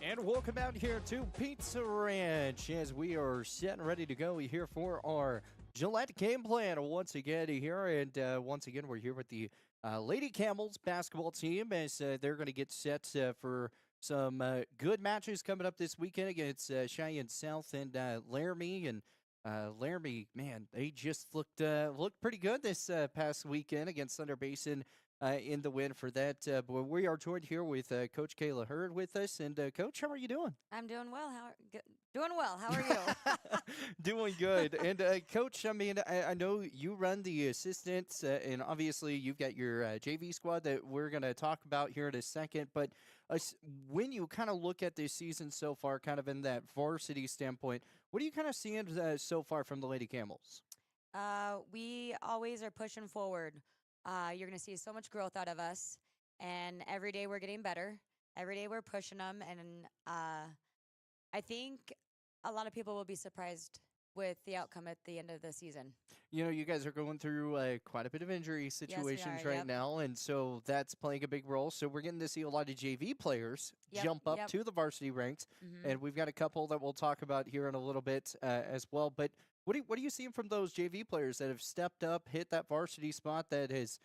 And welcome out here to Pizza Ranch as we are set and ready to go here for our Gillette Game Plan once again here. And once again, we're here with the Lady Camels basketball team as they're going to get set for some good matches coming up this weekend against Cheyenne South and Laramie. And Laramie, man, they just looked pretty good this past weekend against Thunder Basin in the win for that. But we are joined here with Coach Kayla Hurd with us. And Coach, how are you doing? I'm doing well. Doing well. How are you? Doing good. And Coach, I mean, I know you run the assistants, and obviously you've got your JV squad that we're going to talk about here in a second. But when you kind of look at this season so far, kind of in that varsity standpoint, what are you kind of seeing so far from the Lady Camels? We always are pushing forward. You're going to see so much growth out of us, and every day we're getting better. Every day we're pushing them, and I think a lot of people will be surprised with the outcome at the end of the season. You know, you guys are going through quite a bit of injury situations are, right yep. now, and so that's playing a big role. So we're getting to see a lot of JV players jump up to the varsity ranks, and we've got a couple that we'll talk about here in a little bit as well. But what are you seeing from those JV players that have stepped up, hit that varsity spot that has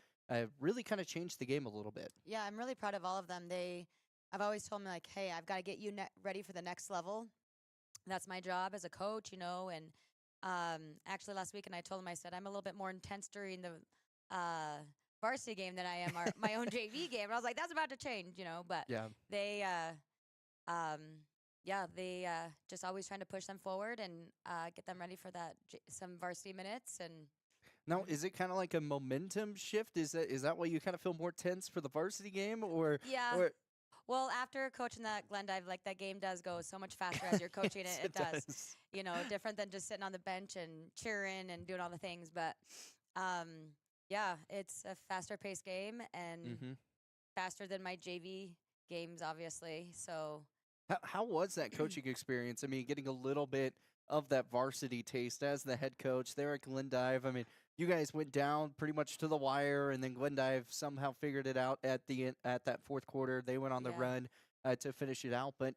really kind of changed the game a little bit? Yeah, I'm really proud of all of them. I've always told them, like, hey, I've got to get you ready for the next level. That's my job as a coach, you know. And actually last week, and I told them, I said, I'm a little bit more intense during the varsity game than I am my own JV game. And I was like, that's about to change, you know. But they just always trying to push them forward and get them ready for some varsity minutes. And now, is it kind of like a momentum shift? Is that why you kind of feel more tense for the varsity game, or yeah? Or well, after coaching that Glendive, like, that game does go so much faster as you're coaching it. It does. You know, different than just sitting on the bench and cheering and doing all the things. But yeah, it's a faster paced game and faster than my JV games, obviously. So. How was that coaching experience? I mean, getting a little bit of that varsity taste as the head coach there at Glendive. I mean, you guys went down pretty much to the wire, and then Glendive somehow figured it out at that fourth quarter. They went on the run to finish it out. But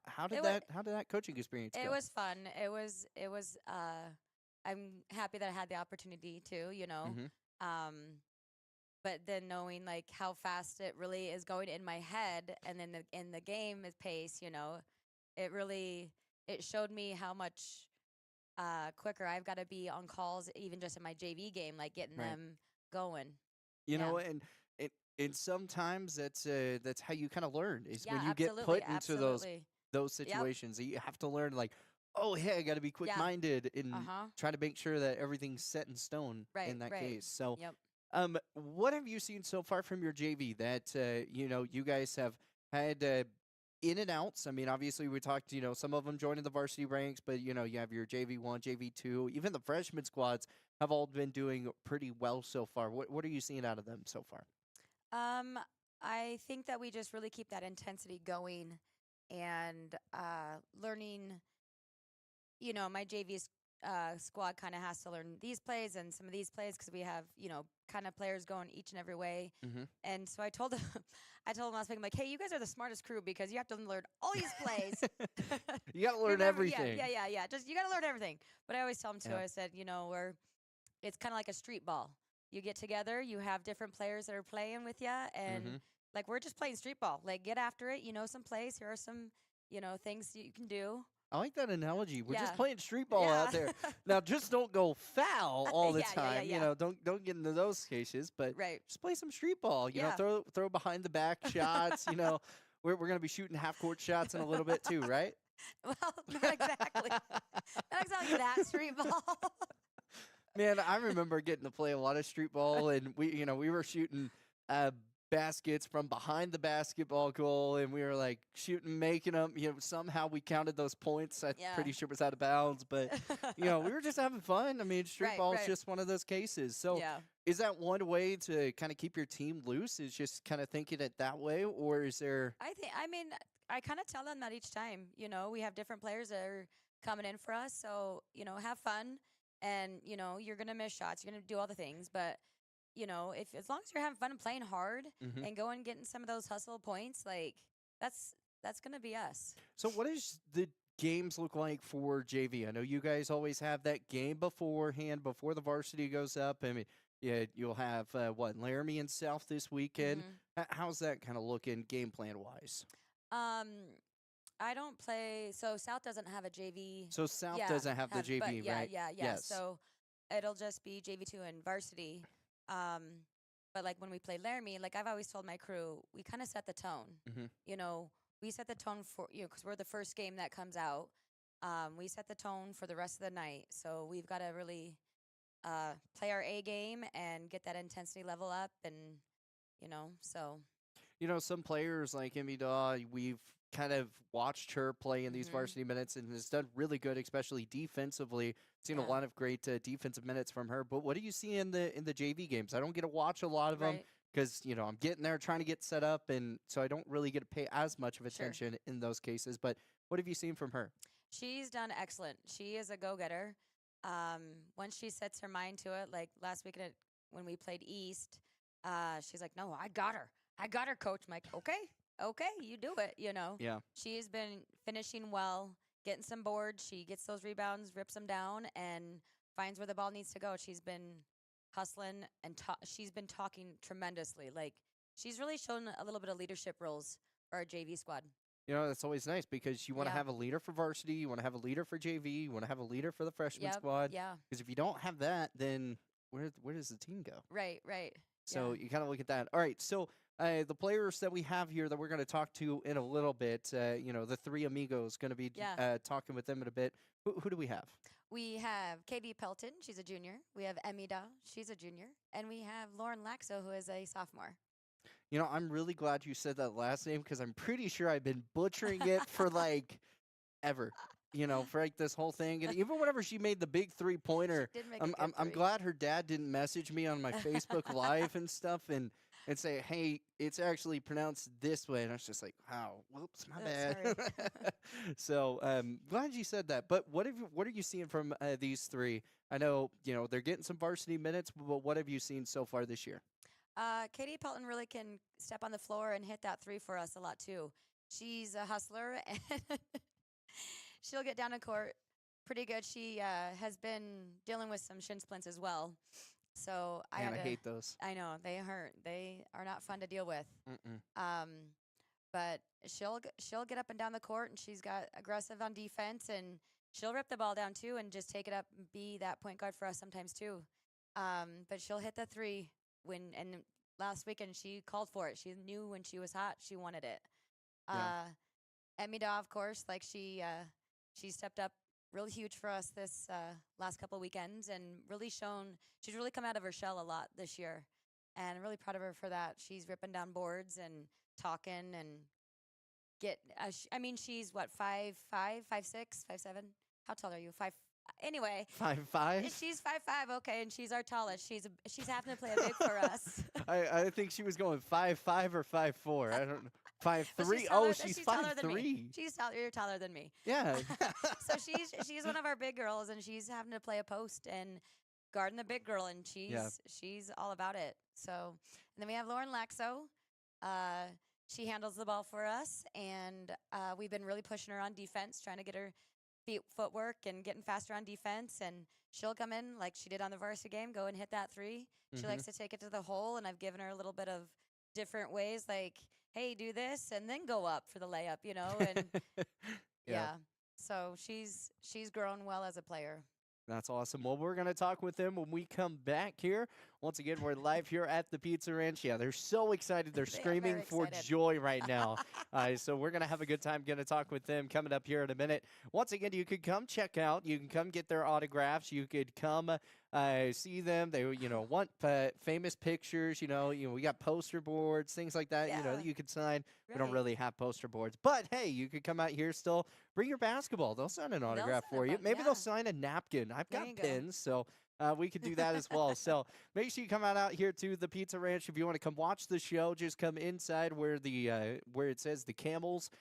how did that coaching experience go? It was fun. It was. I'm happy that I had the opportunity to, you know. But then knowing, like, how fast it really is going in my head, and then in the game is pace, you know, it showed me how much quicker I've got to be on calls, even just in my JV game, like getting them going. You know, and sometimes that's how you kind of learn is when you absolutely, get put into those situations. You have to learn, like, oh, hey, I got to be quick-minded and try to make sure that everything's set in stone in that case. So. What have you seen so far from your JV that, you know, you guys have had in and outs? I mean, obviously we talked, you know, some of them joining the varsity ranks, but, you know, you have your JV1, JV2, even the freshman squads have all been doing pretty well so far. What are you seeing out of them so far? I think that we just really keep that intensity going and learning, you know, my JV squad kind of has to learn these plays and some of these plays because we have, you know, kind of players going each and every way. And so I told them last week, I'm like, hey, you guys are the smartest crew because you have to learn all these plays. You got to learn everything. Yeah. Just you got to learn everything. But I always tell them too. I said, you know, it's kind of like a street ball. You get together, you have different players that are playing with you, and like, we're just playing street ball. Like, get after it. You know, some plays. Here are some, you know, things you can do. I like that analogy. We're just playing street ball out there. Now, just don't go foul all the time. You know, don't get into those cases. But just play some street ball. You know, throw behind the back shots. You know, we're going to be shooting half court shots in a little bit too, right? Well, not exactly. Not exactly that street ball. Man, I remember getting to play a lot of street ball, and we were shooting baskets from behind the basketball goal, and we were like shooting, making them. You know, somehow we counted those points. I'm pretty sure it was out of bounds, but you know, we were just having fun. I mean, street ball is just one of those cases. So, is that one way to kind of keep your team loose? Is just kind of thinking it that way, or is there? I kind of tell them that each time. You know, we have different players that are coming in for us, so, you know, have fun, and, you know, you're gonna miss shots, you're gonna do all the things, but, you know, as long as you're having fun and playing hard and going and getting some of those hustle points, like, that's that's gonna be us. So what does the games look like for JV? I know you guys always have that game beforehand before the varsity goes up. I mean, yeah, you'll have what, Laramie and South this weekend. Hmm. How's that kind of looking game plan wise? Um, I don't play. So South doesn't have a JV. So South Yeah, doesn't have the but JV, right? yeah. Yes. So it'll just be JV2 and varsity. Um, but like when we play Laramie, like I've always told my crew, we kind of set the tone. Hmm. You know, we set the tone for because we're the first game that comes out. We set the tone for the rest of the night. So we've got to really play our A game and get that intensity level up, and so. Some players like Emmy Daw, we've kind of watched her play in these Hmm. varsity minutes and has done really good, especially defensively. Seen a Yeah. lot of great defensive minutes from her. But what do you see in the JV games? I don't get to watch a lot of them Right. because I'm getting there trying to get set up, and so I don't really get to pay as much of Sure. attention in those cases. But what have you seen from her? She's done excellent. She is a go-getter. Um, Once she sets her mind to it, like last weekend when we played East, she's like, "No, I got her. I got her, coach." I'm like, okay, you do it. Yeah. She's been finishing well, getting some boards. She gets those rebounds, rips them down, and finds where the ball needs to go. She's been hustling and she's been talking tremendously. Like she's really shown a little bit of leadership roles for our JV squad. That's always nice because you want to Yeah. have a leader for varsity, you want to have a leader for JV, you want to have a leader for the freshman Yep. squad. Yeah. Because if you don't have that, then where does the team go? Right. Right. So Yeah. you kind of look at that. All right. So the players that we have here that we're going to talk to in a little bit, the three amigos, going to be Yeah. talking with them in a bit. Who do we have? We have Katie Pelton. She's a junior. We have Emida. She's a junior. And we have Lauren Laxo, who is a sophomore. I'm really glad you said that last name because I'm pretty sure I've been butchering it for like ever. For like this whole thing, and even whenever she made the big 3-pointer, She did make I'm a I'm, good I'm three. glad her dad didn't message me on my Facebook Live and stuff, and say, "Hey, it's actually pronounced this way," and I was just like, "Wow, whoops, my bad." Sorry. So glad you said that. But what are you seeing from these three? I know they're getting some varsity minutes, but what have you seen so far this year? Katie Pelton really can step on the floor and hit that three for us a lot, too. She's a hustler, and she'll get down to court pretty good. She has been dealing with some shin splints as well. So I Man, had I to. hate those. I know they hurt. They are not fun to deal with. Mm-mm. Um, but she'll get up and down the court, and she's got aggressive on defense, and she'll rip the ball down too, and just take it up and be that point guard for us sometimes too. But she'll hit the three and last weekend she called for it. She knew when she was hot, she wanted it. Yeah. Emida, of course, like she stepped up really huge for us this last couple weekends and really shown she's really come out of her shell a lot this year, and I'm really proud of her for that. She's ripping down boards and talking and I mean, she's what 5'5", 5'6", 5'7". How tall are you? Anyway, 5'5". she's 5'5". Okay, and she's our tallest. She's having to play a big for us. I think she was going 5'5" or 5'4". I don't know. 5'3". But Oh, she's she's taller than 5'3". me. You're taller than me. Yeah. So she's one of our big girls, and she's having to play a post and guarding the big girl, and Yeah. she's all about it. So, and then we have Lauren Laxo. She handles the ball for us, and we've been really pushing her on defense, trying to get her footwork and getting faster on defense. And she'll come in like she did on the varsity game, go and hit that three. She Mhm. likes to take it to the hole, and I've given her a little bit of different ways, like, hey, do this, and then go up for the layup, and yeah. So she's grown well as a player. That's awesome. Well, we're going to talk with them when we come back here. Once again, we're live here at the Pizza Ranch. Yeah, they're so excited. They're They are screaming very for excited. joy right now. So we're going to have a good time. Going to talk with them coming up here in a minute. Once again, you could come check out. You can come get their autographs. You could come see them. They, want famous pictures. We got poster boards, things like that, Yeah. that you could sign. We don't Right. really have poster boards. But, hey, you could come out here still. Bring your basketball. They'll sign an autograph sign for a you. bun- Maybe yeah. they'll sign a napkin. I've There got you go. pins, so we could do that as well. So make sure you come out here to the Pizza Ranch. If you want to come watch the show, just come inside where where it says the Campbell's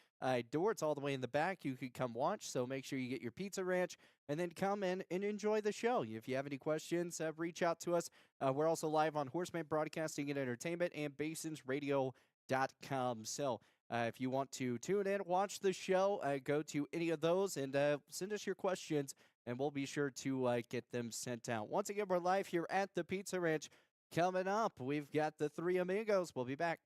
door. It's all the way in the back. You could come watch. So make sure you get your Pizza Ranch and then come in and enjoy the show. If you have any questions, reach out to us. We're also live on Horseman Broadcasting and Entertainment and BasensRadio.com. So If you want to tune in, watch the show, go to any of those and send us your questions, and we'll be sure to get them sent out. Once again, we're live here at the Pizza Ranch. Coming up, we've got the Three Amigos. We'll be back.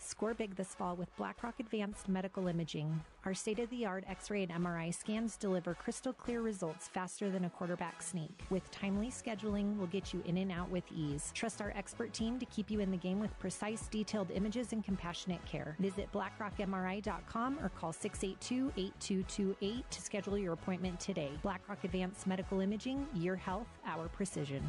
Score big this fall with BlackRock Advanced Medical Imaging. Our state-of-the-art X-ray and MRI scans deliver crystal clear results faster than a quarterback sneak. With timely scheduling, we'll get you in and out with ease. Trust our expert team to keep you in the game with precise, detailed images and compassionate care. Visit blackrockmri.com or call 682-8228 to schedule your appointment today. BlackRock Advanced Medical Imaging, your health, our precision.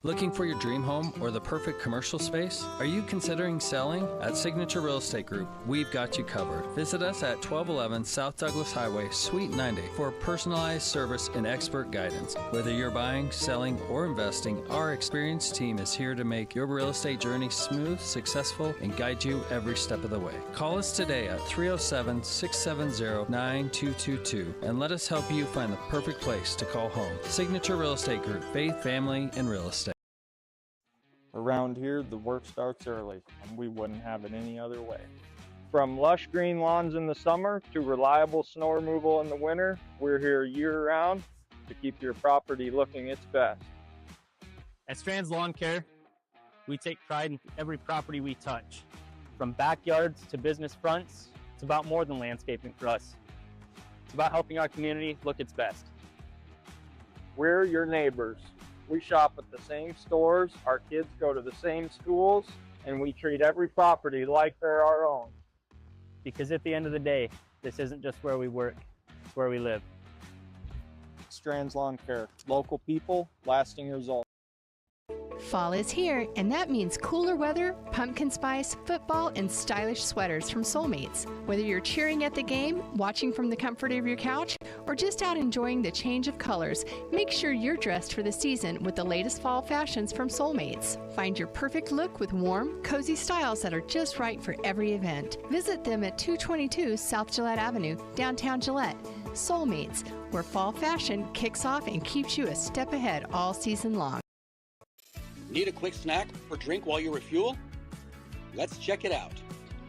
Looking for your dream home or the perfect commercial space? Are you considering selling? At Signature Real Estate Group, we've got you covered. Visit us at 1211 South Douglas Highway, Suite 90 for personalized service and expert guidance. Whether you're buying, selling, or investing, our experienced team is here to make your real estate journey smooth, successful, and guide you every step of the way. Call us today at 307-670-9222 and let us help you find the perfect place to call home. Signature Real Estate Group, faith, family, and real estate. Around here, the work starts early, and we wouldn't have it any other way. From lush green lawns in the summer to reliable snow removal in the winter, we're here year-round to keep your property looking its best. At Strands Lawn Care, we take pride in every property we touch. From backyards to business fronts, it's about more than landscaping for us. It's about helping our community look its best. We're your neighbors. We shop at the same stores, our kids go to the same schools, and we treat every property like they're our own. Because at the end of the day, this isn't just where we work, it's where we live. Strands Lawn Care, local people, lasting results. Fall is here, and that means cooler weather, pumpkin spice, football, and stylish sweaters from Soulmates. Whether you're cheering at the game, watching from the comfort of your couch, or just out enjoying the change of colors, make sure you're dressed for the season with the latest fall fashions from Soulmates. Find your perfect look with warm, cozy styles that are just right for every event. Visit them at 222 South Gillette Avenue, downtown Gillette. Soulmates, where fall fashion kicks off and keeps you a step ahead all season long. Need a quick snack or drink while you refuel? Let's check it out.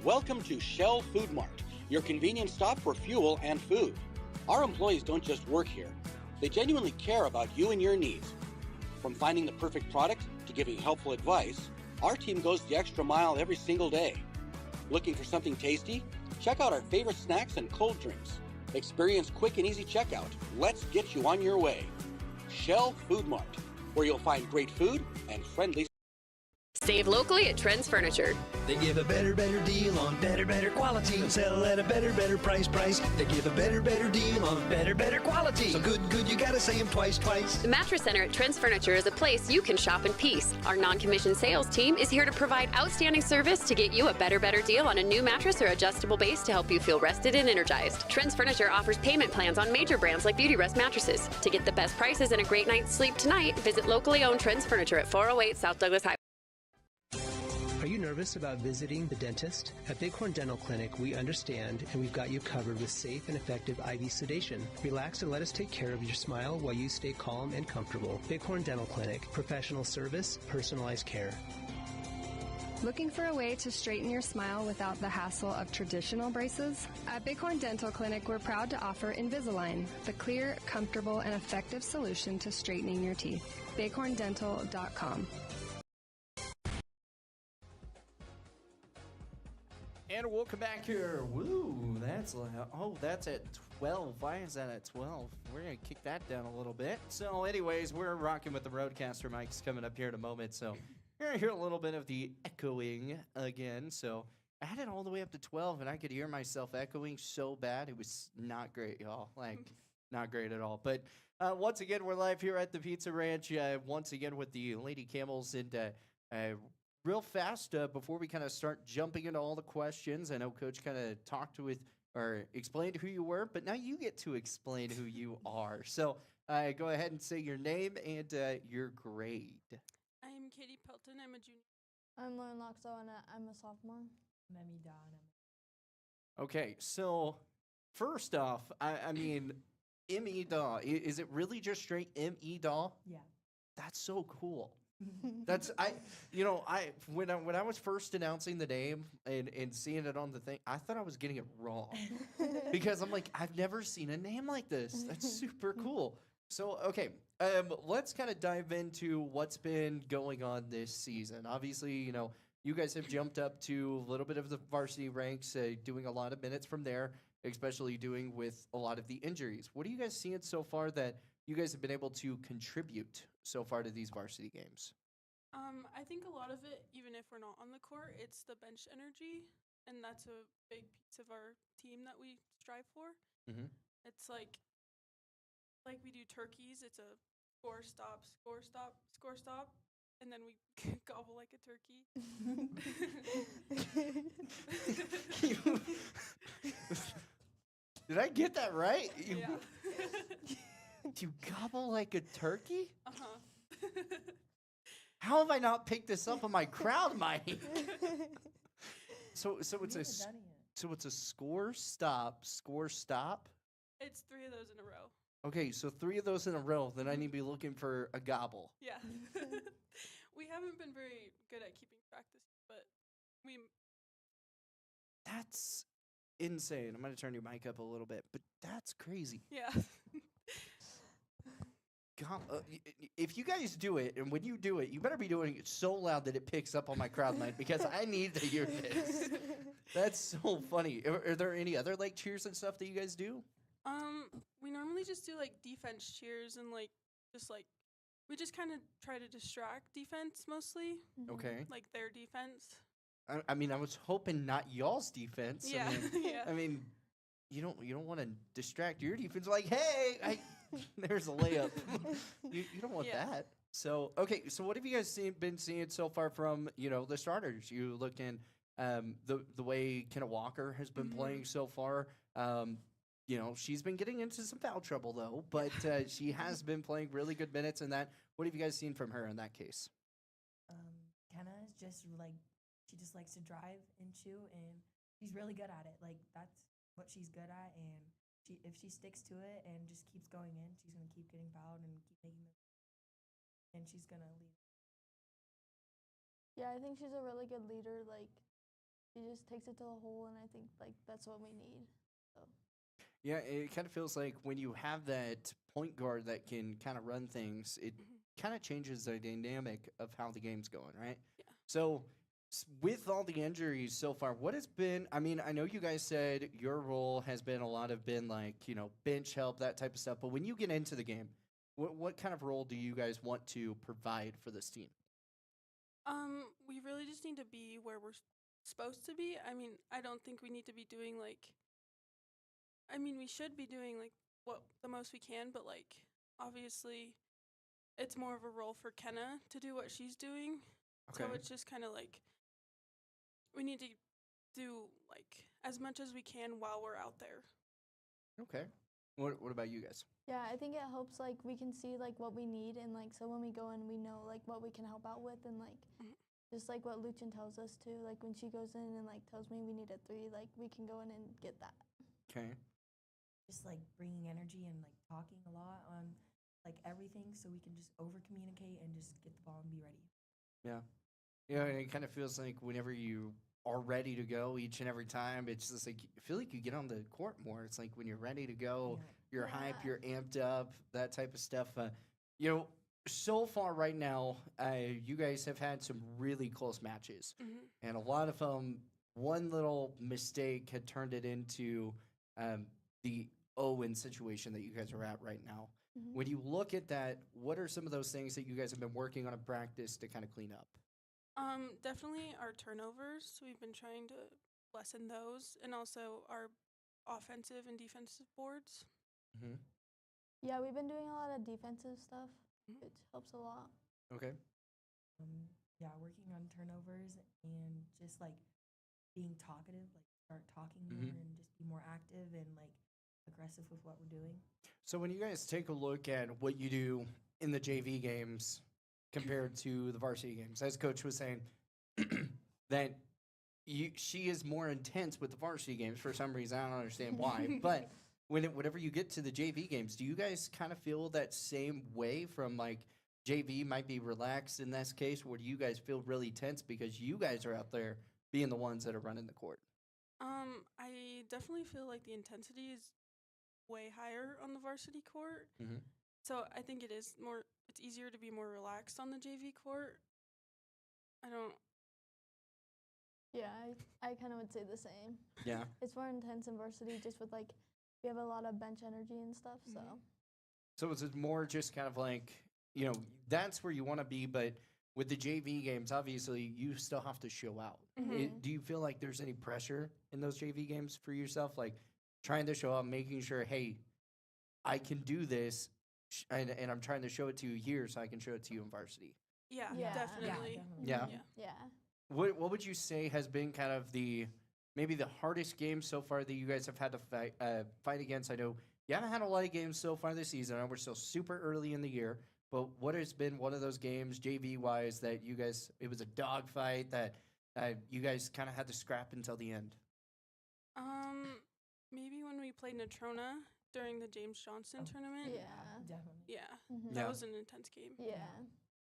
Welcome to Shell Food Mart, your convenient stop for fuel and food. Our employees don't just work here. They genuinely care about you and your needs. From finding the perfect product to giving helpful advice, our team goes the extra mile every single day. Looking for something tasty? Check out our favorite snacks and cold drinks. Experience quick and easy checkout. Let's get you on your way. Shell Food Mart, where you'll find great food and friendly. Save locally at Trends Furniture. They give a better deal on better quality and sell at a better price. They give a better deal on better quality. So good, you gotta say them twice. The Mattress Center at Trends Furniture is a place you can shop in peace. Our non-commissioned sales team is here to provide outstanding service to get you a better deal on a new mattress or adjustable base to help you feel rested and energized. Trends Furniture offers payment plans on major brands like Beauty Rest mattresses. To get the best prices and a great night's sleep tonight, visit locally owned Trends Furniture at 408 South Douglas Highway. Are you nervous about visiting the dentist? At Bighorn Dental Clinic, we understand and we've got you covered with safe and effective IV sedation. Relax and let us take care of your smile while you stay calm and comfortable. Bighorn Dental Clinic, professional service, personalized care. Looking for a way to straighten your smile without the hassle of traditional braces? At Bighorn Dental Clinic, we're proud to offer Invisalign, the clear, comfortable, and effective solution to straightening your teeth. bighorndental.com. And welcome back here. Woo, that's loud. Oh, that's at 12. Why is that at 12? We're going to kick that down a little bit. So anyways, we're rocking with the Roadcaster mics coming up here in a moment. So you're going to hear a little bit of the echoing again. So I had it all the way up to 12, and I could hear myself echoing so bad. It was not great, y'all. Like, not great at all. But once again, we're live here at the Pizza Ranch. Once again with the Lady Camels and real fast, before we kind of start jumping into all the questions, I know Coach kind of talked with or explained who you were, but now you get to explain who you are. So go ahead and say your name and your grade. I'm Katie Pelton. I'm a junior. I'm Lauren Loxo, and I'm a sophomore. I'm Emmy Dawn. Okay, so first off, I mean, M.E. Daw, is it really just straight M.E. Daw? Yeah. That's so cool. That's when I was first announcing the name and seeing it on the thing, I thought I was getting it wrong because I'm like, I've never seen a name like this. That's super cool. So okay, let's kind of dive into what's been going on this season. Obviously, you guys have jumped up to a little bit of the varsity ranks, doing a lot of minutes from there, especially doing with a lot of the injuries. What are you guys seeing so far that you guys have been able to contribute so far to these varsity games? I think a lot of it, even if we're not on the court, it's the bench energy, and that's a big piece of our team that we strive for. Mm-hmm. It's like we do turkeys. It's a score, stop, score, stop, score, stop, and then we gobble like a turkey. Did I get that right? Yeah. You gobble like a turkey? Uh-huh. How have I not picked this up on my crowd mic? So it's a score, stop. It's 3 of those in a row. Okay, so 3 of those in a row. Then I need to be looking for a gobble. Yeah. We haven't been very good at keeping track this, but we. That's insane. I'm gonna turn your mic up a little bit, but that's crazy. Yeah. If you guys do it, and when you do it, you better be doing it so loud that it picks up on my crowd mic because I need to hear this. That's so funny. Are there any other like cheers and stuff that you guys do? We normally just do like defense cheers and we just kind of try to distract defense mostly. Okay. Like their defense. I mean, I was hoping not y'all's defense. Yeah. I mean, you don't want to distract your defense. Like, hey, there's a layup. you don't want that. So okay. So what have you guys been seeing so far from the starters? You look in the way Kenna Walker has been playing so far. She's been getting into some foul trouble though, but she has been playing really good minutes in that. What have you guys seen from her in that case? Kenna is just she just likes to drive and shoot, and she's really good at it. Like that's what she's good at, and if she sticks to it and just keeps going in, she's gonna keep getting fouled and keep making them, and she's gonna lead. Yeah, I think she's a really good leader. Like she just takes it to the hole, and I think that's what we need. So. Yeah, it kind of feels like when you have that point guard that can kind of run things, it kind of changes the dynamic of how the game's going, right? Yeah. So with all the injuries so far, what has been, I mean, I know you guys said your role has been bench help, that type of stuff, but when you get into the game, what kind of role do you guys want to provide for this team? We really just need to be where we're supposed to be. I mean, I don't think we need to be doing we should be doing what the most we can, but obviously it's more of a role for Kenna to do what she's doing. Okay. So it's just kind of we need to do as much as we can while we're out there. Okay. What about you guys? Yeah, I think it helps we can see what we need, and so when we go in we know what we can help out with, and just what Luchin tells us to, when she goes in and tells me we need a 3, we can go in and get that. Okay. Just bringing energy and talking a lot on everything, so we can just over communicate and just get the ball and be ready. Yeah. Yeah, it kind of feels like whenever you are ready to go each and every time, it's just I feel like you get on the court more. It's like when you're ready to go, you're hyped, you're amped up, that type of stuff. So far right now, you guys have had some really close matches. Mm-hmm. And a lot of them, one little mistake had turned it into the Owen situation that you guys are at right now. Mm-hmm. When you look at that, what are some of those things that you guys have been working on in practice to kind of clean up? Definitely our turnovers. We've been trying to lessen those, and also our offensive and defensive boards. Mm-hmm. Yeah, we've been doing a lot of defensive stuff, which helps a lot. Okay. Working on turnovers and just being talkative, start talking more and just be more active and aggressive with what we're doing. So when you guys take a look at what you do in the JV games compared to the varsity games, as Coach was saying, that she is more intense with the varsity games for some reason. I don't understand why. But whenever you get to the JV games, do you guys kind of feel that same way from JV might be relaxed in this case, or do you guys feel really tense because you guys are out there being the ones that are running the court? I definitely feel like the intensity is way higher on the varsity court. Mm-hmm. So I think it's easier to be more relaxed on the JV court. I don't. Yeah, I kind of would say the same. Yeah. It's more intense in varsity just with like, we have a lot of bench energy and stuff, so. So is it more just kind of like, you know, that's where you want to be, but with the JV games, obviously you still have to show out. Do you feel like there's any pressure in those JV games for yourself? Like trying to show up, making sure, hey, I can do this, and I'm trying to show it to you here so I can show it to you in varsity. Yeah, Yeah. definitely. Yeah. Yeah. What would you say has been kind of maybe the hardest game so far that you guys have had to fight against? I know you haven't had a lot of games so far this season. I know we're still super early in the year, but what has been one of those games, JV-wise, that you guys, it was a dogfight that you guys kind of had to scrap until the end? Maybe when we played Natrona during the James Johnson tournament. Yeah. Definitely. Yeah, Yeah. that was an intense game. Yeah.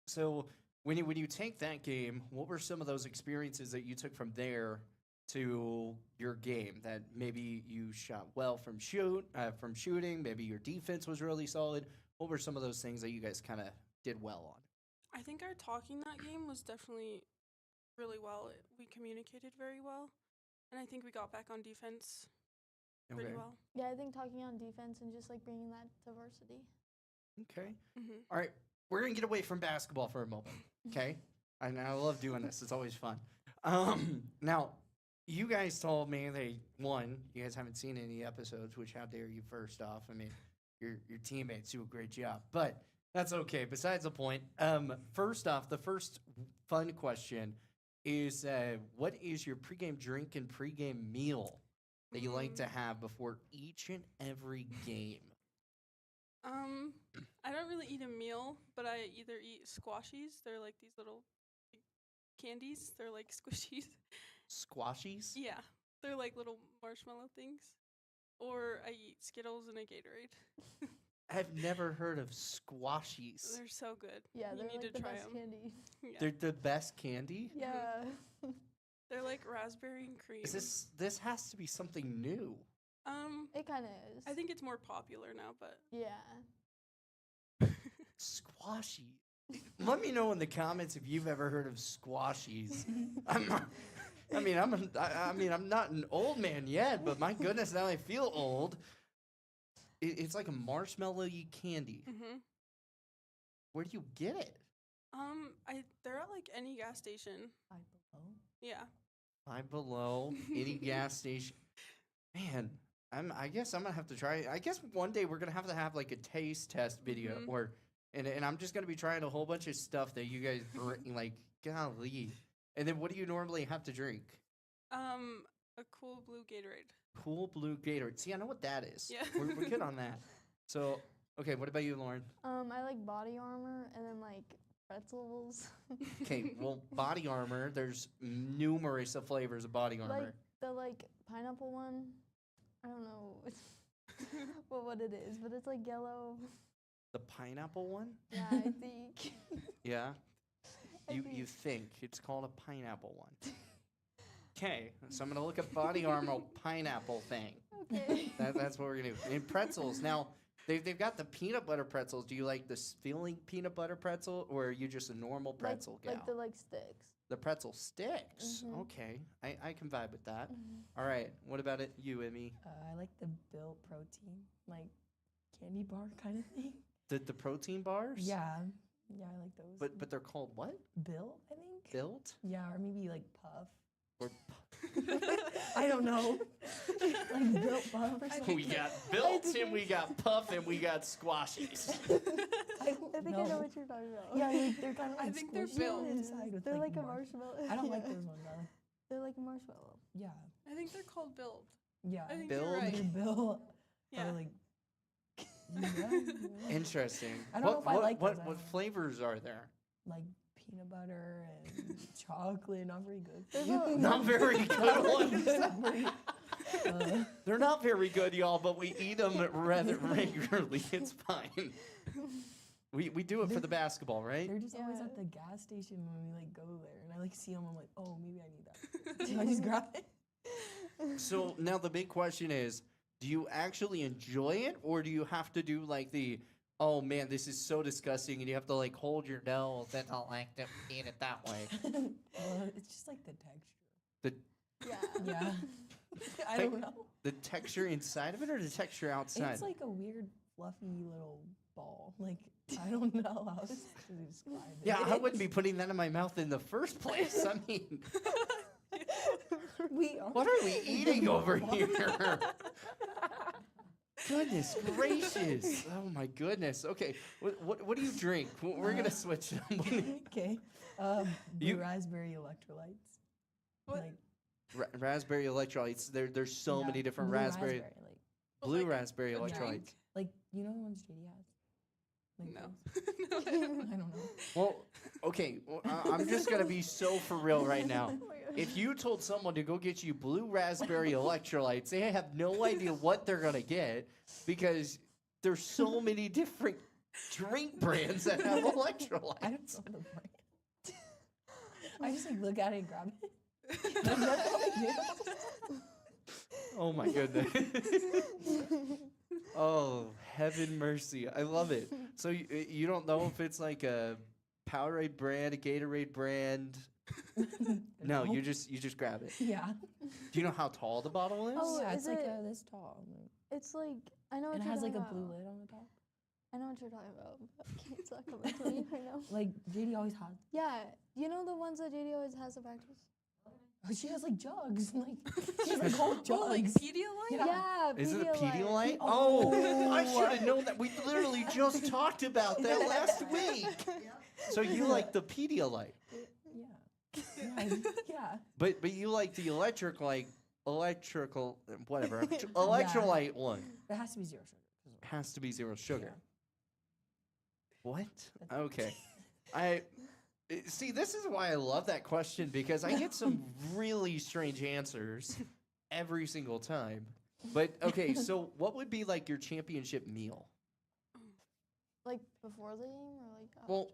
So when you take that game, what were some of those experiences that you took from there to your game that maybe you shot well from shooting, maybe your defense was really solid? What were some of those things that you guys kind of did well on? I think our talking that game was definitely really well. We communicated very well, and I think we got back on defense pretty well. Yeah, I think talking on defense and just like bringing that to varsity. Okay. Mm-hmm. All right. We're going to get away from basketball for a moment. Okay. I love doing this. It's always fun. Now, you guys told me you guys haven't seen any episodes, which how dare you first off. I mean, your teammates do a great job, but that's okay. Besides the point, first off, the first fun question is, what is your pregame drink and pregame meal that you like to have before each and every game? I don't really eat a meal, but I either eat squashies. They're like these little candies. They're like squishies. Squashies? Yeah, they're like little marshmallow things. Or I eat Skittles and a Gatorade. I've never heard of squashies. They're so good. Yeah, you they're need like to the try best them. candy. Yeah. They're the best candy? Yeah. They're like raspberry and cream. This has to be something new. It kind of is. I think it's more popular now, but Yeah. Squashy. Let me know in the comments if you've ever heard of squashies. I'm not an old man yet, but my goodness, now I feel old. It's like a marshmallowy candy. Mm-hmm. Where do you get it? They're at like any gas station. Five Below. Yeah. Five Below, any gas station. Man, I guess I'm gonna have to try. I guess one day we're gonna have like a taste test video, and I'm just gonna be trying a whole bunch of stuff that you guys bring. Like, golly. And then what do you normally have to drink? A cool blue Gatorade. Cool blue Gatorade. See, I know what that is. Yeah. We're good on that. So, okay, what about you, Lauren? I like Body Armor and then like pretzels. Okay, well, Body Armor, there's numerous of flavors of Body Armor. Like the like pineapple one. I don't know what it is, but it's like yellow. The pineapple one? Yeah, I think. Yeah? I You think. It's called a pineapple one. Okay, so I'm going to look at Body Armor pineapple thing. Okay. That's what we're going to do. And pretzels. Now, they've got the peanut butter pretzels. Do you like the filling peanut butter pretzel, or are you just a normal pretzel gal? Like the sticks. The pretzel sticks. Mhm. Okay, I can vibe with that. All right, what about you, Emmy? I like the Built protein, like candy bar kind of thing. The protein bars? Yeah, I like those. But they're called what? Built, I think. Built? Yeah, or maybe like Puff. Or I don't know. Like Built Puff or something. We got Built and we got Puff and we got Squashies. I think I know what you're talking about. Yeah, like, they're kind of like I think they're squishy Built. inside with They're like a marsh- marshmallow. I don't like those ones though. They're like a marshmallow. Yeah. I think they're called Build. Yeah. I think Build? you're right. They're Built. Yeah. Or like. Yeah. Interesting. I don't know if I like those. What flavors are there? Like peanut butter and chocolate. Not very good. Not very good ones. Not very- They're not very good, y'all, but we eat them rather regularly. It's fine. We do it for the basketball, right? They're just always at the gas station when we like go there, and I like see them. I'm like, oh, maybe I need that. So I just grab it. So now the big question is, do you actually enjoy it, or do you have to do like the, oh man, this is so disgusting, and you have to like hold your nose and not like to eat it that way? Well, it's just like the texture. Yeah. I don't know. The texture inside of it, or the texture outside? It's like a weird, fluffy little ball. Like, I don't know how to describe it. Yeah, I wouldn't be putting that in my mouth in the first place. I mean, what are we eating over here? Goodness gracious! Oh my goodness. Okay, what do you drink? We're gonna switch. Okay, blue raspberry electrolytes. What? Like raspberry electrolytes. There's so many different blue raspberry. like, Blue raspberry a electrolytes. drink? like you know the ones JD has. Like No. those? I don't know. Well, okay, I'm just gonna be so for real right now. If you told someone to go get you blue raspberry electrolytes, they have no idea what they're gonna get because there's so many different drink brands that have electrolytes. I don't know the brand. I just like look at it and grab it. That's all I do. Oh my goodness. Oh, heaven mercy. I love it. So you don't know if it's like a Powerade brand, a Gatorade brand? No, you just grab it. Yeah. Do you know how tall the bottle is? Oh, Yeah, is it's like it- this tall. It's like I know what And it you're has like a talking blue about. lid on the top. I know what you're talking about, but I can't talk about it right now. Like JD always has. Yeah, you know the ones that JD always has at practice. Oh, she has like jugs. Like she has like whole jugs. Oh, like Pedialyte? Yeah, Is it a Pedialyte. Pedialyte? Oh, I should have known that. We literally just talked about that last week. So you like the Pedialyte, Yeah. but you like the electrical whatever electrolyte one. It has to be 0 sugar. Has to be 0 sugar. What? Okay. I see. This is why I love that question because I get some really strange answers every single time. But okay, so what would be like your championship meal? Like before the game or like after? Well,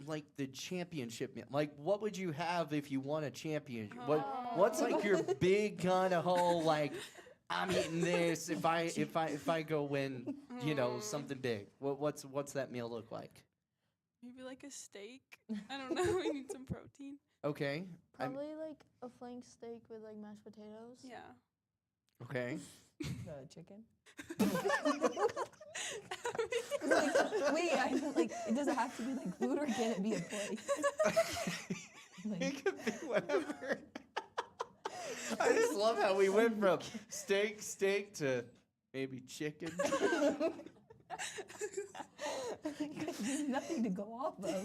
like the championship meal. Like, what would you have if you won a championship? What's like your big kind of whole like? I'm eating this if I go win, you know, something big. What's that meal look like? Maybe like a steak. I don't know. I need some protein. Okay. Probably like a flank steak with like mashed potatoes. Yeah. Okay. Chicken. Wait, I don't like. It doesn't have to be like food, or can it be a place? It could be whatever. I just love how we went from steak to maybe chicken. There's nothing to go off of.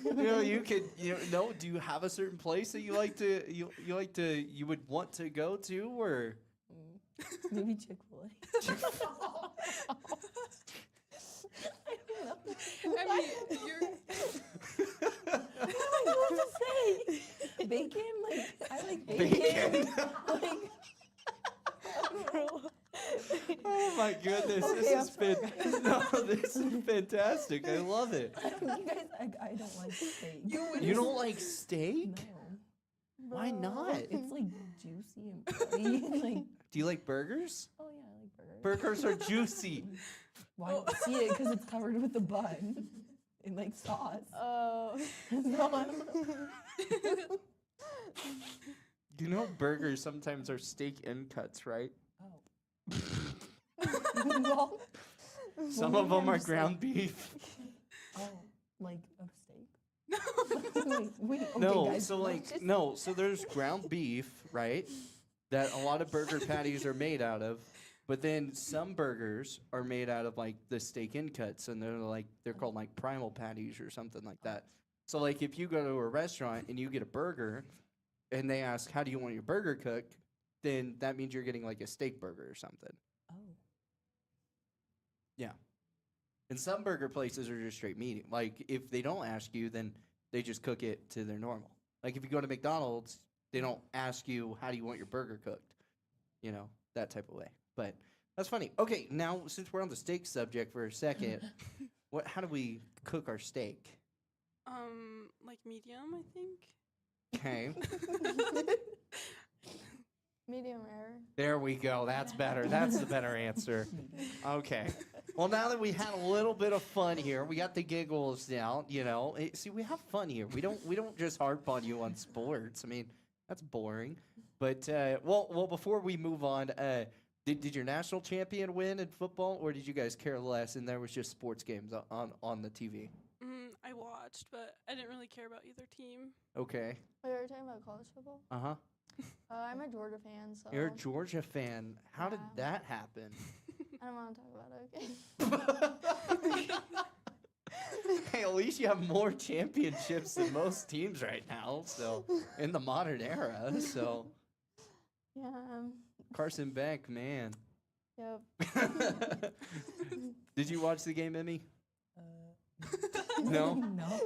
You know, you could. Do you have a certain place that you would want to go to, or Maybe Chick-fil-A. I mean, you're. I don't know what to say. Bacon, like I like bacon. Like, oh my goodness, this is fantastic. I love it. you guys, I don't like steak. You don't like steak? No. Why not? It's like juicy and pretty. Like, Do you like burgers? oh yeah, I like burgers. Burgers are juicy. Why don't see it? Because it's covered with a bun and like sauce. Oh. No, I don't know. You know, burgers sometimes are steak end cuts, right? Well, Some of them are ground beef. oh, like a steak. wait, okay, No, guys, so let's like just- so there's ground beef, right? That a lot of burger patties are made out of. But then some burgers are made out of like the steak end cuts, and they're called like primal patties or something like that. So like if you go to a restaurant and you get a burger, and they ask how do you want your burger cooked, then that means you're getting like a steak burger or something. Oh. Yeah. And some burger places are just straight medium. Like if they don't ask you, then they just cook it to their normal. Like if you go to McDonald's, they don't ask you how do you want your burger cooked, you know, that type of way. But That's funny. Okay, now since we're on the steak subject for a second, how do we cook our steak? Like medium, I think. Okay. Medium rare. There we go. That's better. That's the better answer. Okay. Well, now that we had a little bit of fun here, we got the giggles down. See, we have fun here. We don't just harp on you on sports. I mean, that's boring. But well, before we move on, did your national champion win in football, or did you guys care less and there was just sports games on the TV? I watched, but I didn't really care about either team. Okay. Wait, are you talking about college football? Uh-huh. I'm a Georgia fan, so. You're a Georgia fan. How did that happen? I don't want to talk about it, okay? Hey, at least you have more championships than most teams right now, so in the modern era, so. Yeah. Carson Beck, man. Yep. Did you watch the game, Emmy? No. No?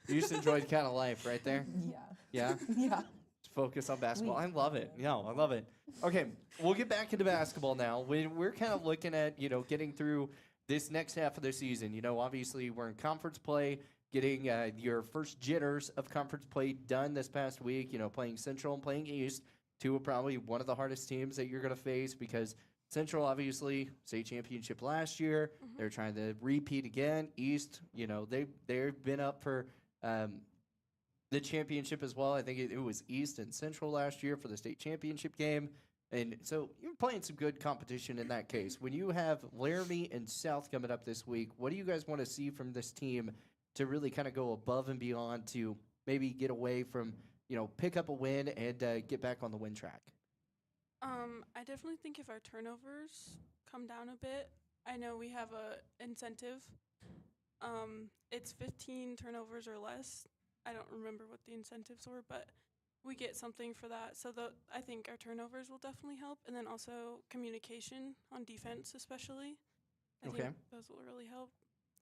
You just enjoyed kind of life right there? Yeah. Yeah? Yeah. Focus on basketball. I love it. Yeah, I love it. Okay, we'll get back into basketball now. We're kind of looking at, getting through this next half of the season. Obviously we're in conference play, getting your first jitters of conference play done this past week, playing Central and playing East, two of probably one of the hardest teams that you're going to face because Central, obviously, state championship last year. Mm-hmm. They're trying to repeat again. East, they've been up for the championship as well. I think it was East and Central last year for the state championship game. And so you're playing some good competition in that case. When you have Laramie and South coming up this week, what do you guys want to see from this team to really kind of go above and beyond to maybe get away from, pick up a win and get back on the win track? I definitely think if our turnovers come down a bit, I know we have a incentive. It's 15 turnovers or less. I don't remember what the incentives were, but we get something for that. So I think our turnovers will definitely help. And then also communication on defense especially. I think those will really help.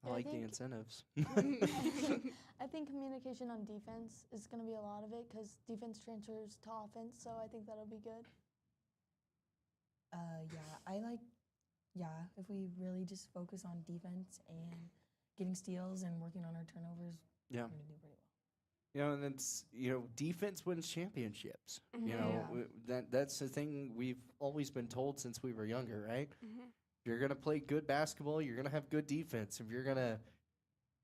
I like the incentives. I think communication on defense is going to be a lot of it because defense transfers to offense, so I think that'll be good. If we really just focus on defense and getting steals and working on our turnovers, we're going to do pretty well. And it's, defense wins championships. Mm-hmm. That's the thing we've always been told since we were younger, right? Mm-hmm. If you're going to play good basketball, you're going to have good defense. If you're going to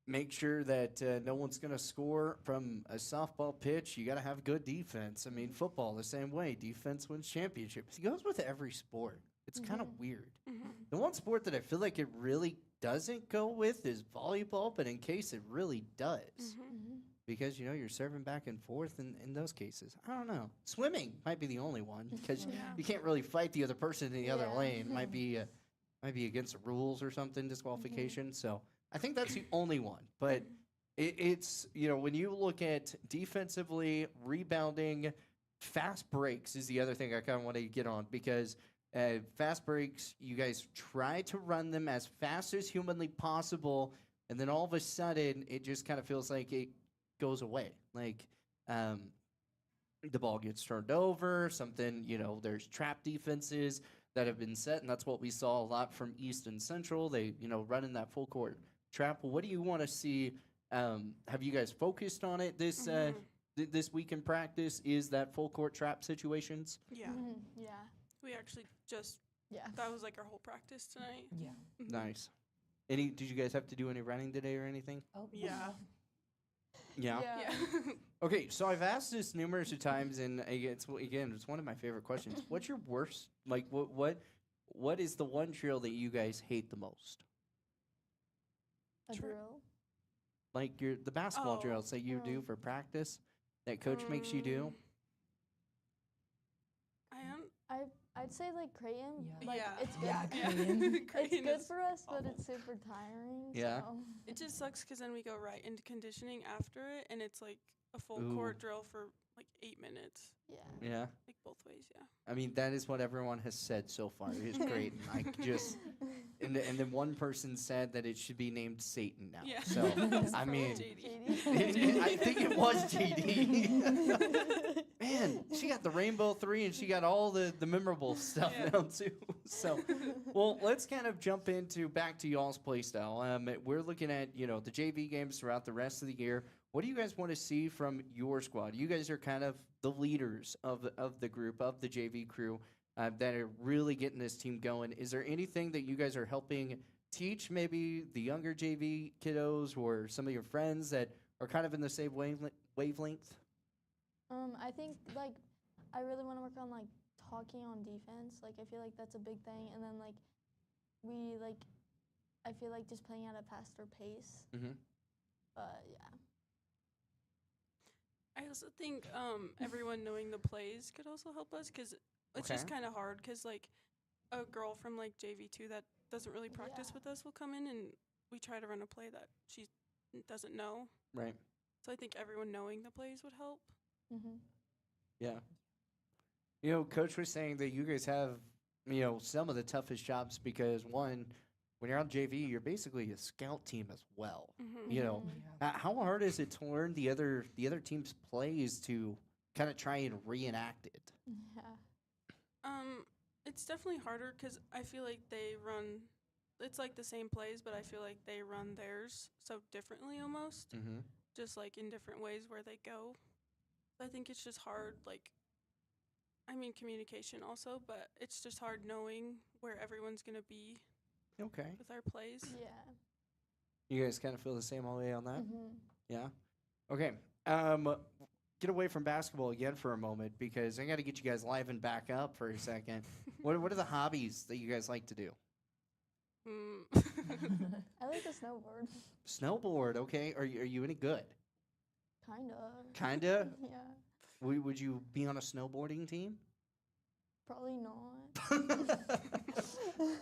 make sure that no one's going to score from a softball pitch, you got to have good defense. I mean, football the same way. Defense wins championships. It goes with every sport. It's kind of weird. Mm-hmm. The one sport that I feel like it really doesn't go with is volleyball, but in case it really does. Mm-hmm. Because, you're serving back and forth in those cases. I don't know. Swimming might be the only one because you can't really fight the other person in the other lane. Might be against the rules or something, disqualification. So I think that's the only one. But it's, when you look at defensively, rebounding, fast breaks is the other thing I kind of want to get on because fast breaks, you guys try to run them as fast as humanly possible, and then all of a sudden it just kind of feels like it goes away. Like the ball gets turned over, something, there's trap defenses that have been set, and that's what we saw a lot from East and Central. They, running that full court trap. What do you want to see? Have you guys focused on it this this week in practice? Is that full court trap situations? Yeah. Mm-hmm. Yeah. We actually that was like our whole practice tonight. Yeah. Mm-hmm. Nice. Did you guys have to do any running today or anything? Oh, yeah. Yeah. Okay, so I've asked this numerous of times, and it's one of my favorite questions. What's your worst? Like, what is the one drill that you guys hate the most? A drill? Like the basketball drills that you do for practice that coach makes you do? I'd say like Creighton. Yeah. Like, it's good. Yeah, Creighton. It's good for us, but it's super tiring. Yeah. So. It just sucks because then we go right into conditioning after it, and it's like a full court drill for like 8 minutes. Yeah. Yeah. Like both ways, yeah. I mean, that is what everyone has said so far. It is great. And I just, and then one person said that it should be named Satan now. Yeah. So It's I from mean, JD. I think it was JD. Man, she got the Rainbow 3 and she got all the memorable stuff now too. So, well, let's kind of jump into back to y'all's play style. We're looking at the JV games throughout the rest of the year. What do you guys want to see from your squad? You guys are kind of the leaders of the group, of the JV crew, that are really getting this team going. Is there anything that you guys are helping teach maybe the younger JV kiddos or some of your friends that are kind of in the same wavelength? I think I really want to work on talking on defense. I feel like that's a big thing, and then I feel like just playing at a faster pace. Mm-hmm. But yeah. I also think everyone knowing the plays could also help us because it's just kind of hard because a girl from JV2 that doesn't really practice with us will come in and we try to run a play that she doesn't know. Right. So I think everyone knowing the plays would help. Mm-hmm. Yeah. Coach was saying that you guys have, some of the toughest jobs because, one, when you're on JV, you're basically a scout team as well. Mm-hmm. How hard is it to learn the other team's plays to kind of try and reenact it? Yeah. It's definitely harder because I feel like they run. It's the same plays, but I feel like they run theirs so differently almost. Mm-hmm. Just in different ways where they go. I think it's just hard. Communication also, but it's just hard knowing where everyone's gonna be. Okay. With our plays. Yeah. You guys kind of feel the same all the way on that? Mm-hmm. Yeah? Okay. Get away from basketball again for a moment because I got to get you guys livened back up for a second. What are the hobbies that you guys like to do? I like to snowboard. Snowboard, okay. Are you any good? Kinda. Kinda? Yeah. Would you be on a snowboarding team? Probably not.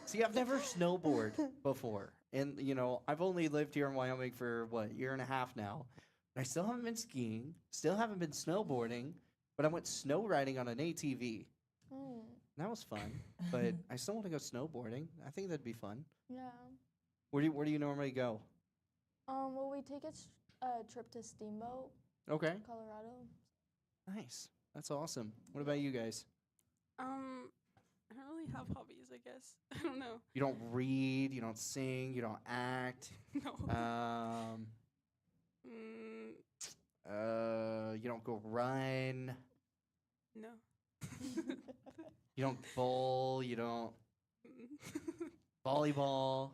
See, I've never snowboarded before. And, I've only lived here in Wyoming for, year and a half now. I still haven't been skiing, still haven't been snowboarding, but I went snow riding on an ATV. Mm. That was fun, but I still want to go snowboarding. I think that'd be fun. Yeah. Where do you normally go? Well, we take a trip to Steamboat. Okay. Colorado. Nice. That's awesome. What about you guys? I don't really have hobbies, I guess. I don't know. You don't read, you don't sing, you don't act. No. You don't go run. No. You don't bowl, you don't volleyball,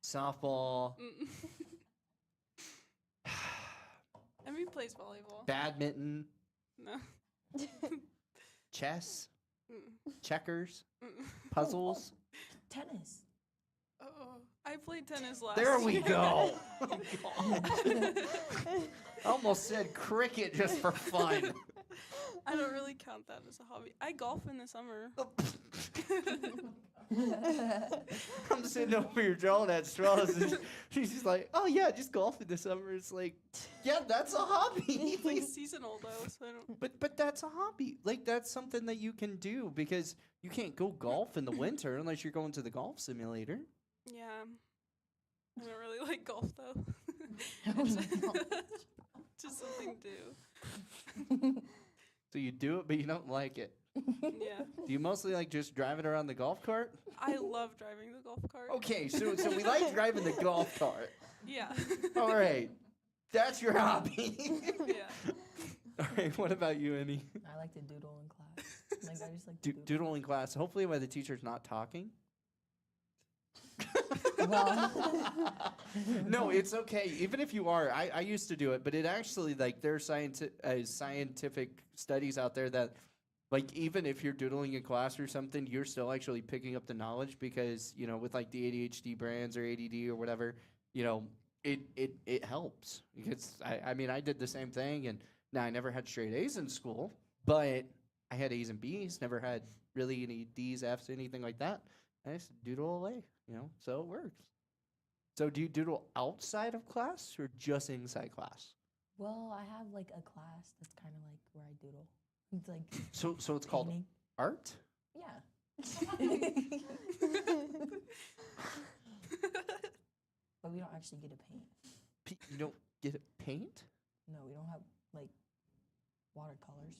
softball. Emmy plays volleyball. Badminton. No. Chess. Checkers. Puzzles. Tennis. Oh, I played tennis last There we year. go. I almost said cricket just for fun. I don't really count that as a hobby. I golf in the summer. I'm sitting over here drawing at straws, and she's just like, "Oh yeah, just golf in the summer." It's like, yeah, that's a hobby. It's seasonal though, so I don't. But that's a hobby. That's something that you can do because you can't go golf in the winter unless you're going to the golf simulator. Yeah, I don't really like golf though. Just something to do. So you do it, but you don't like it. Yeah. Do you mostly like just driving around the golf cart? I love driving the golf cart. Okay, so we like driving the golf cart. Yeah. All right, that's your hobby. Yeah. All right, what about you, Annie? I like to doodle in class. I just like to doodle. Doodle in class. Hopefully, while the teacher's not talking. Well, no, it's okay. Even if you are, I used to do it, but it actually there's scientific studies out there that even if you're doodling in class or something, you're still actually picking up the knowledge because with the ADHD brands or ADD or whatever, it helps because I did the same thing and now I never had straight A's in school, but I had A's and B's, never had really any D's, F's, anything like that. I just doodle away, so it works. So do you doodle outside of class or just inside class? well, I have a class that's kind of where I doodle. It's So it's called painting. art? Yeah. actually get a paint. You don't get a paint? No, we don't have like watercolors.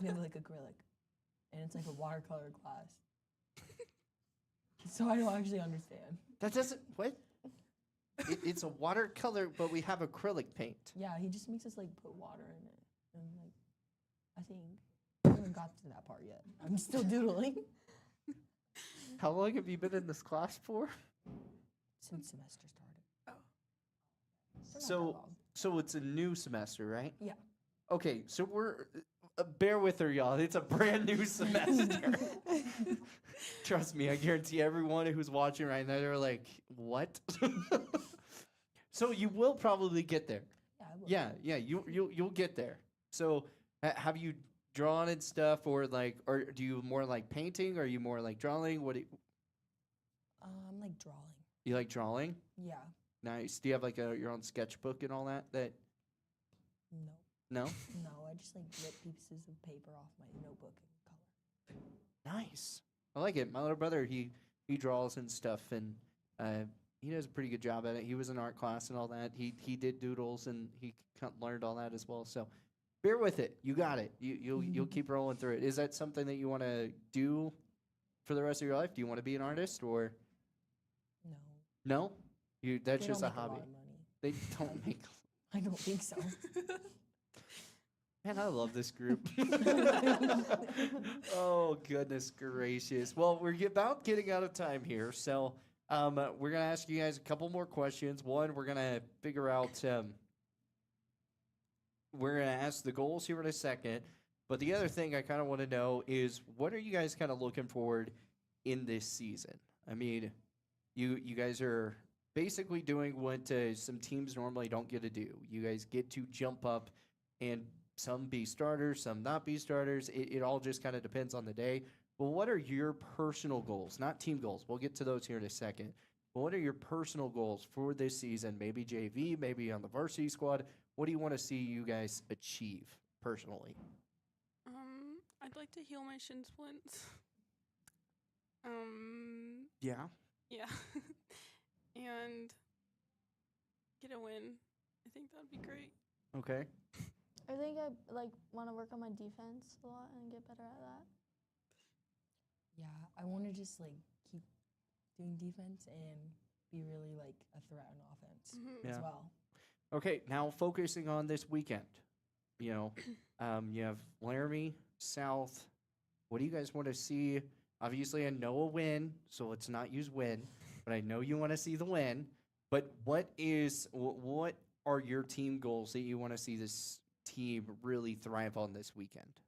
We have like acrylic, and it's like a watercolor class. So I don't actually understand. That doesn't what? It's a watercolor, but we have acrylic paint. Yeah, he just makes us like put water in it, and like I think I haven't got to that part yet. I'm still doodling. How long have you been in this class for? Since semester started. So it's a new semester, right? Yeah. Okay, so we're bear with her, y'all. It's a brand new semester. Trust me, I guarantee everyone who's watching right now, they're like, "What?" So you will probably get there. Yeah, I will. Yeah. You'll get there. So have you drawn and stuff, or do you more like painting, or are you more like drawing? What do I'm like drawing. you like drawing? Yeah. Nice. Do you have like your own sketchbook and all that? No. No? No, I just like rip pieces of paper off my notebook and color. Nice. I like it. My little brother, he draws and stuff, and he does a pretty good job at it. He was in art class and all that. He did doodles, and he learned all that as well. So bear with it. You got it. You'll keep rolling through it. Is that something that you want to do for the rest of your life? Do you want to be an artist, or No. no? That's They just don't a make hobby. lot of money. They don't make. I don't think so. Man, I love this group. Oh, goodness gracious. Well, we're about getting out of time here. So we're going to ask you guys a couple more questions. One, we're going to figure out, we're going to ask the goals here in a second. But the other thing I kind of want to know is, what are you guys kind of looking forward in this season? I mean, you guys are basically doing what some teams normally don't get to do. You guys get to jump up and some be starters, some not be starters. It all just kind of depends on the day. But what are your personal goals? Not team goals. We'll get to those here in a second. But what are your personal goals for this season? Maybe JV, maybe on the varsity squad. What do you want to see you guys achieve personally? I'd like to heal my shin splints. Yeah. Yeah. And get a win. I think that'd be great. Okay. I think I want to work on my defense a lot and get better at that. Yeah, I want to just keep doing defense and be really a threat on offense as well. Okay, now focusing on this weekend. You have Laramie, South. What do you guys want to see? Obviously, I know a win, so let's not use win, but I know you want to see the win. But what are your team goals that you want to see this team really thrive on this weekend?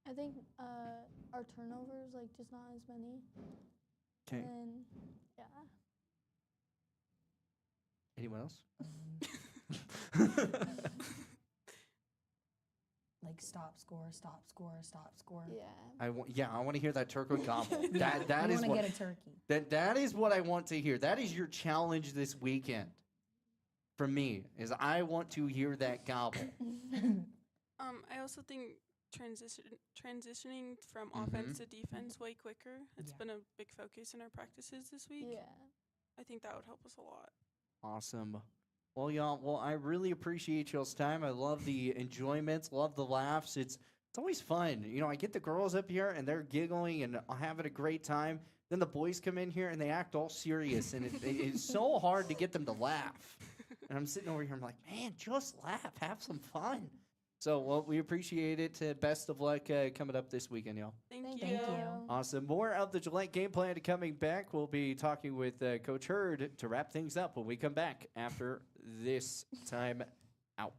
I think our turnovers, just not as many. Okay. And yeah. Anyone else? Stop, score, stop, score, stop, score. Yeah. I want to hear that turkey gobble. That I is want what to get a turkey. that is what I want to hear. That is your challenge this weekend. For me, is I want to hear that gobble. I also think transitioning from offense to defense way quicker. It's been a big focus in our practices this week. Yeah. I think that would help us a lot. Awesome. Well, y'all, I really appreciate y'all's time. I love the enjoyments, love the laughs. It's always fun. I get the girls up here and they're giggling and having a great time. Then the boys come in here and they act all serious, and it's so hard to get them to laugh. And I'm sitting over here, I'm like, man, just laugh, have some fun. So, well, we appreciate it. Best of luck coming up this weekend, y'all. Thank you. Awesome. More of the Gillette Game Plan coming back. We'll be talking with Coach Hurd to wrap things up when we come back after this time out.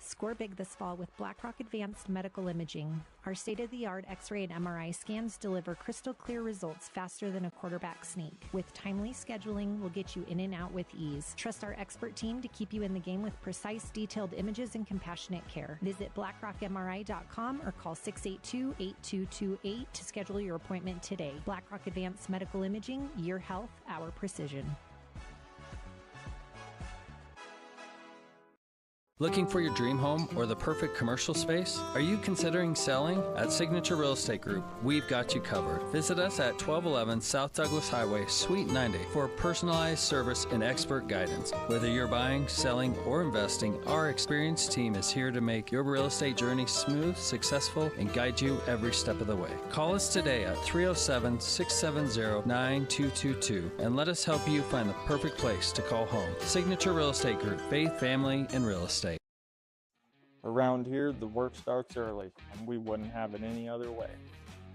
Score big this fall with BlackRock Advanced Medical Imaging. Our state-of-the-art X-ray and MRI scans deliver crystal clear results faster than a quarterback sneak. With timely scheduling, we'll get you in and out with ease. Trust our expert team to keep you in the game with precise, detailed images and compassionate care. Visit blackrockmri.com or call 682-8228 to schedule your appointment today. BlackRock Advanced Medical Imaging, your health, our precision. Looking for your dream home or the perfect commercial space? Are you considering selling? At Signature Real Estate Group, we've got you covered. Visit us at 1211 South Douglas Highway, Suite 90 for personalized service and expert guidance. Whether you're buying, selling, or investing, our experienced team is here to make your real estate journey smooth, successful, and guide you every step of the way. Call us today at 307-670-9222 and let us help you find the perfect place to call home. Signature Real Estate Group, faith, family, and real estate. Around here, the work starts early, and we wouldn't have it any other way.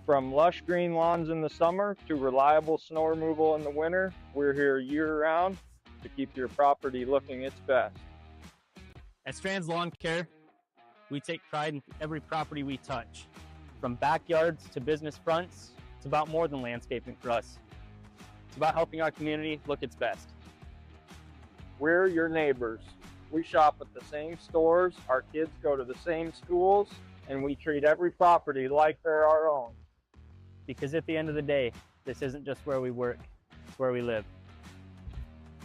From lush green lawns in the summer to reliable snow removal in the winter, we're here year-round to keep your property looking its best. At Strands Lawn Care, we take pride in every property we touch. From backyards to business fronts, it's about more than landscaping for us. It's about helping our community look its best. We're your neighbors. We shop at the same stores, our kids go to the same schools, and we treat every property like they're our own. Because at the end of the day, this isn't just where we work, it's where we live.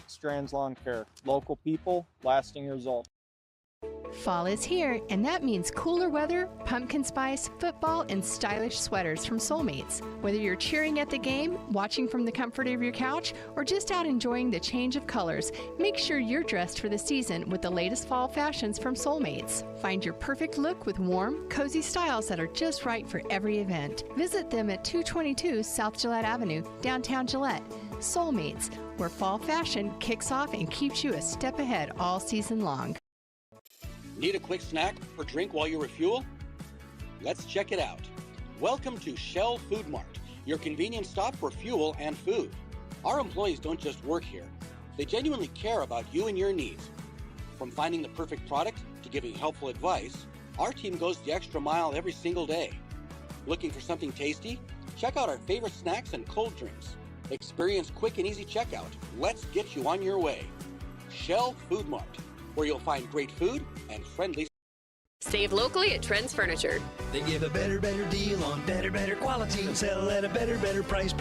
Strands Lawn Care, local people, lasting results. Fall is here, and that means cooler weather, pumpkin spice, football, and stylish sweaters from Soulmates. Whether you're cheering at the game, watching from the comfort of your couch, or just out enjoying the change of colors, make sure you're dressed for the season with the latest fall fashions from Soulmates. Find your perfect look with warm, cozy styles that are just right for every event. Visit them at 222 South Gillette Avenue, downtown Gillette. Soulmates, where fall fashion kicks off and keeps you a step ahead all season long. Need a quick snack or drink while you refuel? Let's check it out. Welcome to Shell Food Mart, your convenience stop for fuel and food. Our employees don't just work here. They genuinely care about you and your needs. From finding the perfect product to giving helpful advice, our team goes the extra mile every single day. Looking for something tasty? Check out our favorite snacks and cold drinks. Experience quick and easy checkout. Let's get you on your way. Shell Food Mart, where you'll find great food and friendly. Save locally at Trends Furniture. They give a better deal on better quality and sell at a better price.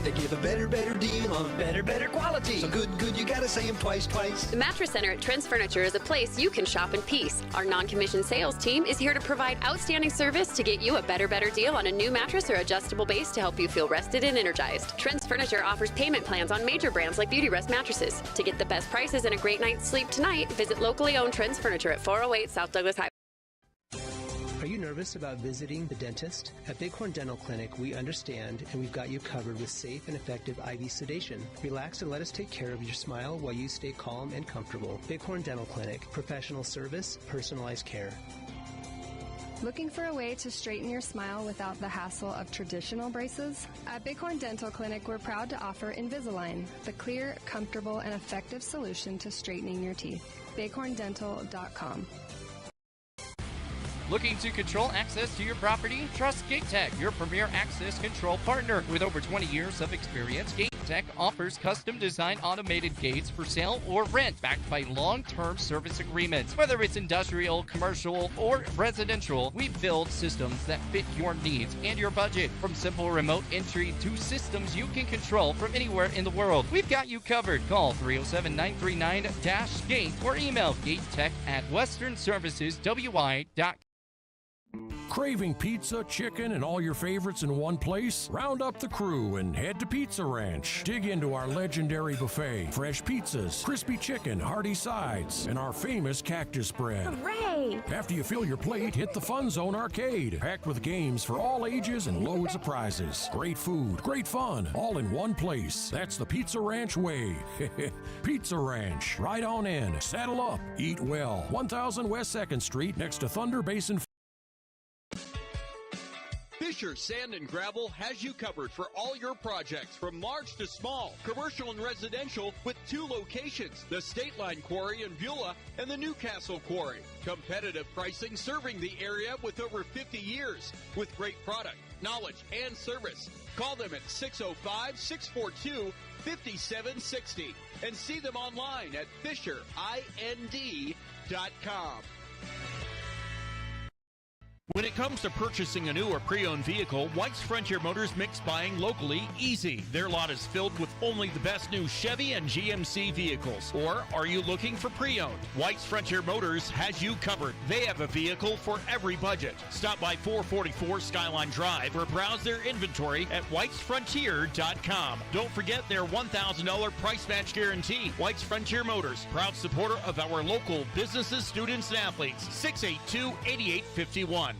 They give a better deal on better quality. So good, you gotta say them twice. The Mattress Center at Trends Furniture is a place you can shop in peace. Our non-commissioned sales team is here to provide outstanding service to get you a better deal on a new mattress or adjustable base to help you feel rested and energized. Trends Furniture offers payment plans on major brands like Beautyrest mattresses. To get the best prices and a great night's sleep tonight, visit locally owned Trends Furniture at 408 South Douglas Highway. Are you nervous about visiting the dentist? At Bighorn Dental Clinic, we understand and we've got you covered with safe and effective IV sedation. Relax and let us take care of your smile while you stay calm and comfortable. Bighorn Dental Clinic, professional service, personalized care. Looking for a way to straighten your smile without the hassle of traditional braces? At Bighorn Dental Clinic, we're proud to offer Invisalign, the clear, comfortable, and effective solution to straightening your teeth. bighorndental.com. Looking to control access to your property? Trust GateTech, your premier access control partner. With over 20 years of experience, GateTech offers custom designed automated gates for sale or rent, backed by long-term service agreements. Whether it's industrial, commercial, or residential, we build systems that fit your needs and your budget. From simple remote entry to systems you can control from anywhere in the world, we've got you covered. Call 307-939-GATE or email gatetech@westernserviceswi.com. Craving pizza, chicken, and all your favorites in one place? Round up the crew and head to Pizza Ranch. Dig into our legendary buffet, fresh pizzas, crispy chicken, hearty sides, and our famous cactus bread. Hooray! After you fill your plate, hit the Fun Zone Arcade, packed with games for all ages and loads of prizes. Great food, great fun, all in one place. That's the Pizza Ranch way. Pizza Ranch, right on in. Saddle up, eat well. 1000 West 2nd Street, next to Thunder Basin. Fisher Sand and Gravel has you covered for all your projects from large to small, commercial and residential, with 2 locations, the State Line Quarry in Beulah and the Newcastle Quarry. Competitive pricing serving the area with over 50 years, with great product, knowledge, and service. Call them at 605-642-5760 and see them online at FisherIND.com. When it comes to purchasing a new or pre-owned vehicle, White's Frontier Motors makes buying locally easy. Their lot is filled with only the best new Chevy and GMC vehicles. Or are you looking for pre-owned? White's Frontier Motors has you covered. They have a vehicle for every budget. Stop by 444 Skyline Drive or browse their inventory at whitesfrontier.com. Don't forget their $1,000 price match guarantee. White's Frontier Motors, proud supporter of our local businesses, students, and athletes. 682-8851.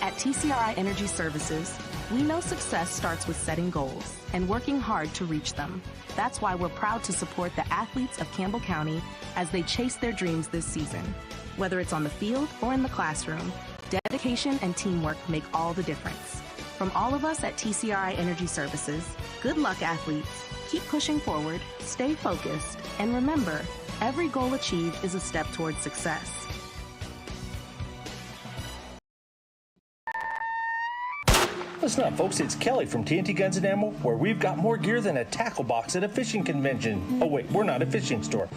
At TCRI Energy Services, we know success starts with setting goals and working hard to reach them. That's why we're proud to support the athletes of Campbell County as they chase their dreams this season. Whether it's on the field or in the classroom, dedication and teamwork make all the difference. From all of us at TCRI Energy Services, good luck, athletes. Keep pushing forward, stay focused, and remember, every goal achieved is a step towards success. Listen up, folks. It's Kelly from TNT Guns and Ammo, where we've got more gear than a tackle box at a fishing convention. Oh, wait, we're not a fishing store.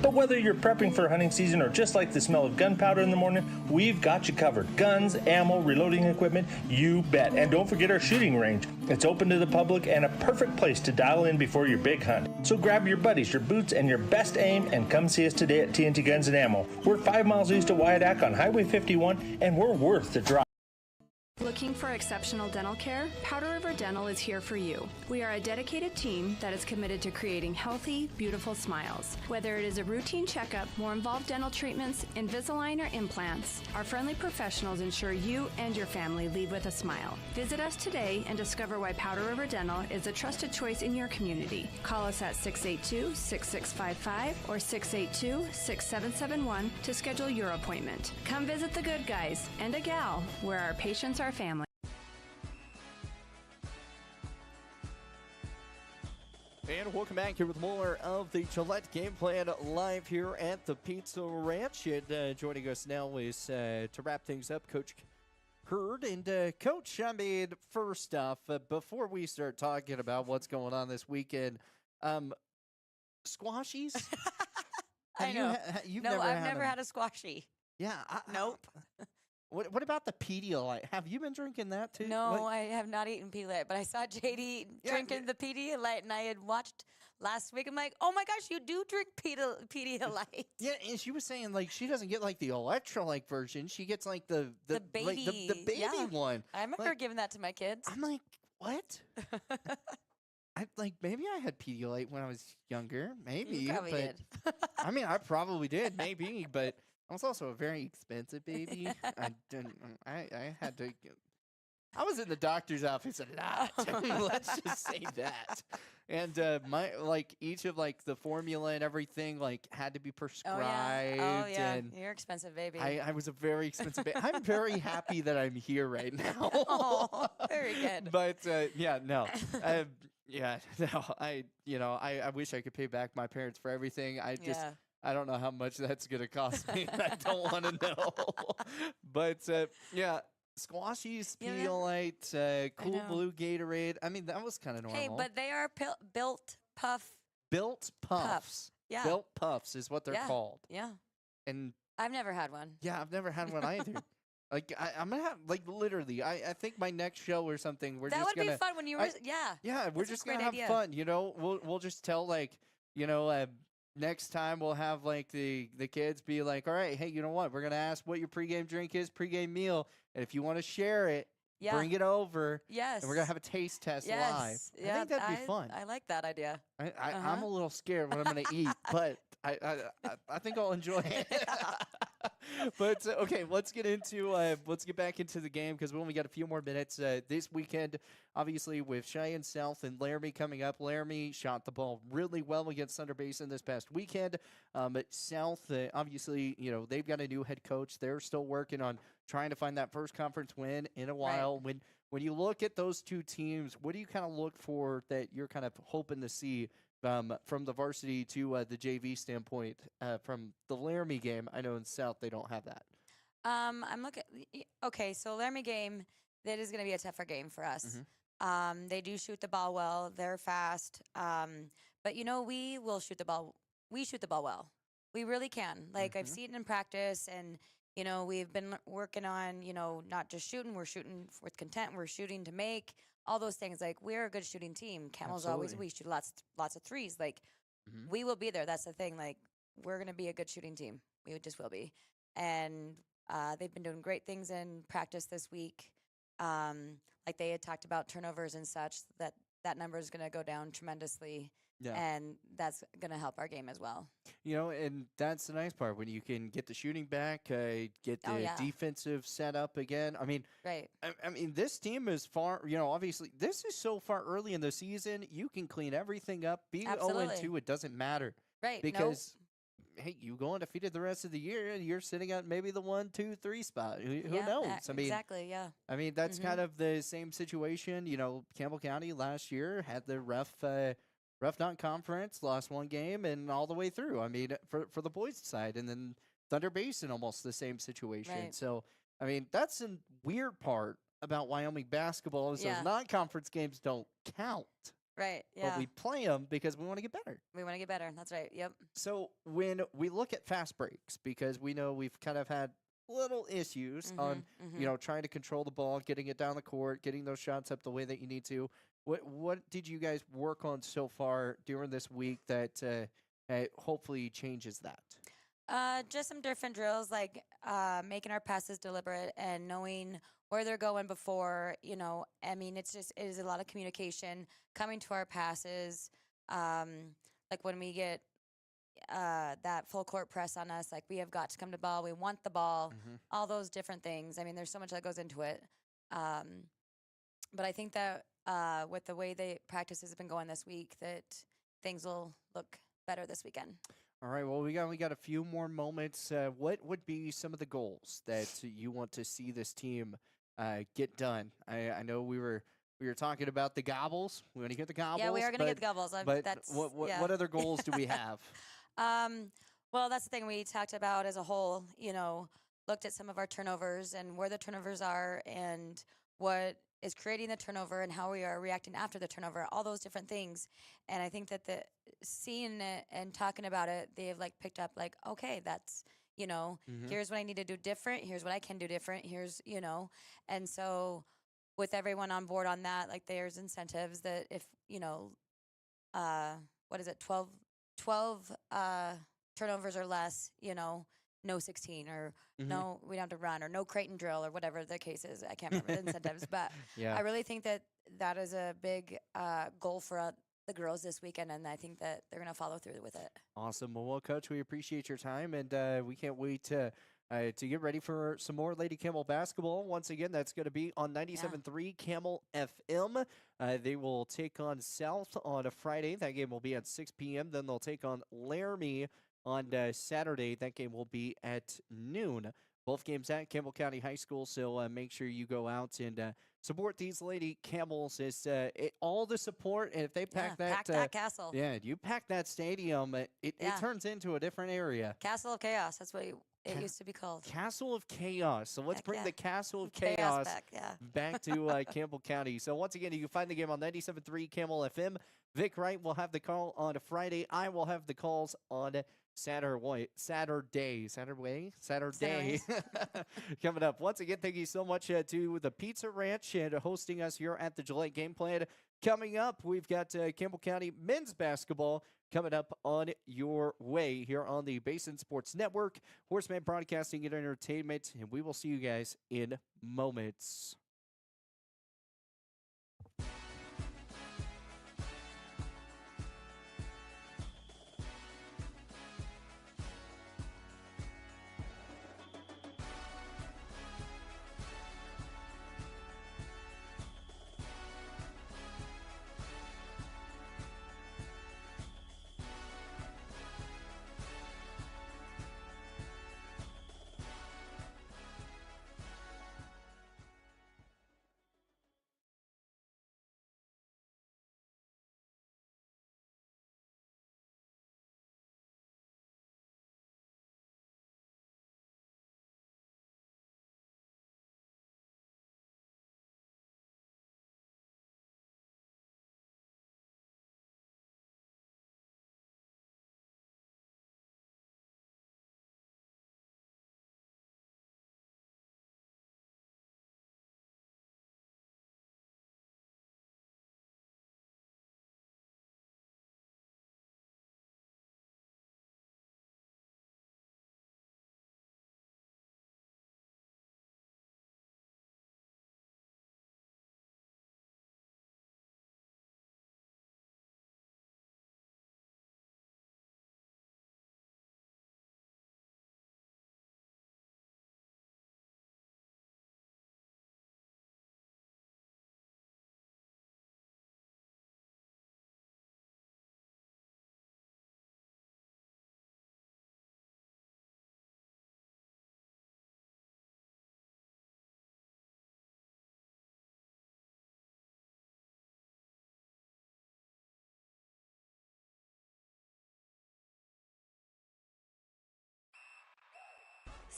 But whether you're prepping for hunting season or just like the smell of gunpowder in the morning, we've got you covered. Guns, ammo, reloading equipment, you bet. And don't forget our shooting range. It's open to the public and a perfect place to dial in before your big hunt. So grab your buddies, your boots, and your best aim and come see us today at TNT Guns and Ammo. We're 5 miles east of Wyandotte on Highway 51, and we're worth the drive. Looking for exceptional dental care? Powder River Dental is here for you. We are a dedicated team that is committed to creating healthy, beautiful smiles. Whether it is a routine checkup, more involved dental treatments, Invisalign, or implants, our friendly professionals ensure you and your family leave with a smile. Visit us today and discover why Powder River Dental is a trusted choice in your community. Call us at 682-6655 or 682-6771 to schedule your appointment. Come visit the good guys and a gal where our patients are family. And welcome back here with more of the Gillette Game Plan live here at the Pizza Ranch. And joining us now is to wrap things up, Coach Hurd. And Coach, I mean, first off, before we start talking about what's going on this weekend, squashies? I know. You've no, never I've had never them. had a squashy. Yeah. Nope. What about the Pedialyte? Have you been drinking that too? No, I have not eaten Pedialyte, but I saw JD drinking the Pedialyte, and I had watched last week. I'm like, oh my gosh, you do drink Pedialyte. Yeah, and she was saying like she doesn't get like the electrolyte version. She gets like the baby, like, the baby one. I remember like, giving that to my kids. I'm like, what? I like maybe I had Pedialyte when I was younger. Maybe, You probably did. I mean, I probably did, maybe, but I was also a very expensive baby. I didn't. I had to. I was in the doctor's office a lot. Let's just say that. And my like each of like the formula and everything like had to be prescribed. Oh yeah, and you're expensive, baby. I was a very expensive baby. I'm very happy that I'm here right now. Oh, very good. But yeah, no. Yeah, no. I wish I could pay back my parents for everything. I just. Yeah. I don't know how much that's going to cost me. I don't want to know. But, yeah, Squashies, Pedialyte, Cool Blue Gatorade. I mean, that was kind of normal. Hey, but they are built puff. Built Puffs. Yeah. Built Puffs is what they're called. Yeah. And I've never had one. yeah, I've never had one either. Like, I'm going to have, like, literally, I think my next show or something, we're that just would going to. be fun when you were, Yeah, we're That's a just going to great have idea. fun, you know? We'll just tell, like, you know, next time we'll have like the kids be like, all right, hey, you know what? We're going to ask what your pregame drink is, pregame meal. And if you want to share it, bring it over. Yes. And we're going to have a taste test live. Yeah, I think that'd be fun. I like that idea. I'm a little scared what I'm going to eat, but I think I'll enjoy it. But okay, let's get back into the game because we only got a few more minutes this weekend. Obviously, with Cheyenne South and Laramie coming up, Laramie shot the ball really well against Thunder Basin this past weekend. But South, obviously, you know they've got a new head coach. They're still working on trying to find that first conference win in a while. Right. When you look at those two teams, what do you kind of look for that you're kind of hoping to see? From the varsity to the JV standpoint, from the Laramie game, I know in South they don't have that. I'm looking. Okay, so Laramie game, that is going to be a tougher game for us. Mm-hmm. They do shoot the ball well. They're fast. But you know, we will shoot the ball. We shoot the ball well. We really can. Like I've seen it in practice, and You know, we've been working on, you know, not just shooting, we're shooting with content, we're shooting to make, all those things. Like, we're a good shooting team. Camel's always, Absolutely. we shoot lots of threes. Like, Mhm. we will be there. That's the thing. Like, we're going to be a good shooting team. We just will be. And they've been doing great things in practice this week. Like they had talked about turnovers and such, that number is going to go down tremendously. Yeah. And that's going to help our game as well. You know, and that's the nice part when you can get the shooting back, get Oh, the yeah. defensive set up again. I mean, Right. I mean, this team is far. You know, obviously, this is so far early in the season. You can clean everything up. Being 0-2, Absolutely. it doesn't matter. Right. Because hey, you go undefeated the rest of the year, and you're sitting at maybe the 1, 2, 3 spot. Who Yeah, knows? I mean, exactly. Yeah. I mean, that's Mhm. kind of the same situation. You know, Campbell County last year had the rough non-conference, lost one game, and all the way through. I mean, for the boys' side, and then Thunder Basin almost the same situation. Right. So, I mean, that's a weird part about Wyoming basketball is Yeah. those non-conference games don't count. Right. But Yeah. we play them because we want to get better. We want to get better. That's right. Yep. So when we look at fast breaks, because we know we've kind of had little issues on, you know, trying to control the ball, getting it down the court, getting those shots up the way that you need to. What did you guys work on so far during this week that hopefully changes that? Just some different drills, like making our passes deliberate and knowing where they're going before. You know, I mean, it is a lot of communication coming to our passes. Like when we get that full court press on us, like we have got to come to ball. We want the ball. All those different things. I mean, there's so much that goes into it. But I think that with the way the practices have been going this week, that things will look better this weekend. All right. Well, we got a few more moments. What would be some of the goals that you want to see this team get done? I know we were talking about the gobbles. We want to get the gobbles. Yeah, we are going to get the gobbles. But That's, what other goals do we have? Well, that's the thing we talked about as a whole. You know, looked at some of our turnovers and where the turnovers are and what is creating the turnover and how we are reacting after the turnover, all those different things. And I think that seeing it and talking about it, they've like picked up like, okay, that's, you know, here's what I need to do different. Here's what I can do different. Here's, you know, and so with everyone on board on that, like there's incentives that if, you know, what is it? 12 turnovers or less, you know, no 16 or no, we don't have to run or no crate and drill or whatever the case is. I can't remember the incentives, but Yeah. I really think that is a big goal for the girls this weekend, and I think that they're going to follow through with it. Awesome. Well, Coach, we appreciate your time, and we can't wait to get ready for some more Lady Camel basketball. Once again, that's going to be on 97.3 Camel FM. They will take on South on a Friday. That game will be at 6 p.m. Then they'll take on Laramie on Saturday. That game will be at noon. Both games at Campbell County High School, so make sure you go out and support these Lady Camels. It's all the support, and if they pack that castle. Yeah, you pack that stadium, it turns into a different area. Castle of Chaos, that's what it used to be called. Castle of Chaos. So let's bring the Castle of Chaos Chaos back, back to Campbell County. So once again, you can find the game on 97.3 Camel FM. Vic Wright will have the call on a Friday. I will have the calls on Saturday. Coming up. Once again, thank you so much to the Pizza Ranch and hosting us here at the Gillette Game Plan. Coming up, we've got Campbell County men's basketball coming up on your way here on the Basin Sports Network, Horseman Broadcasting and Entertainment, and we will see you guys in moments.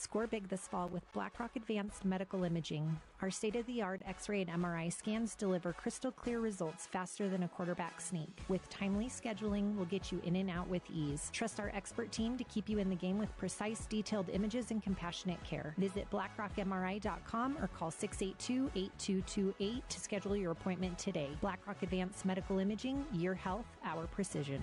Score big this fall with BlackRock Advanced Medical Imaging. Our state-of-the-art X-ray and MRI scans deliver crystal clear results faster than a quarterback sneak. With timely scheduling, we'll get you in and out with ease. Trust our expert team to keep you in the game with precise, detailed images and compassionate care. Visit blackrockmri.com or call 682-8228 to schedule your appointment today. BlackRock Advanced Medical Imaging, your health, our precision.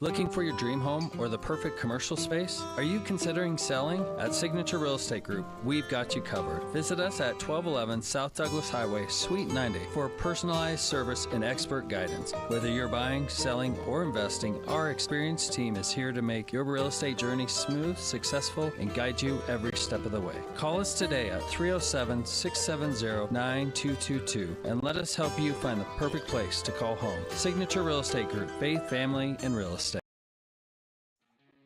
Looking for your dream home or the perfect commercial space? Are you considering selling? At Signature Real Estate Group, we've got you covered. Visit us at 1211 South Douglas Highway, Suite 90 for personalized service and expert guidance. Whether you're buying, selling, or investing, our experienced team is here to make your real estate journey smooth, successful, and guide you every step of the way. Call us today at 307-670-9222 and let us help you find the perfect place to call home. Signature Real Estate Group, faith, family, and real estate.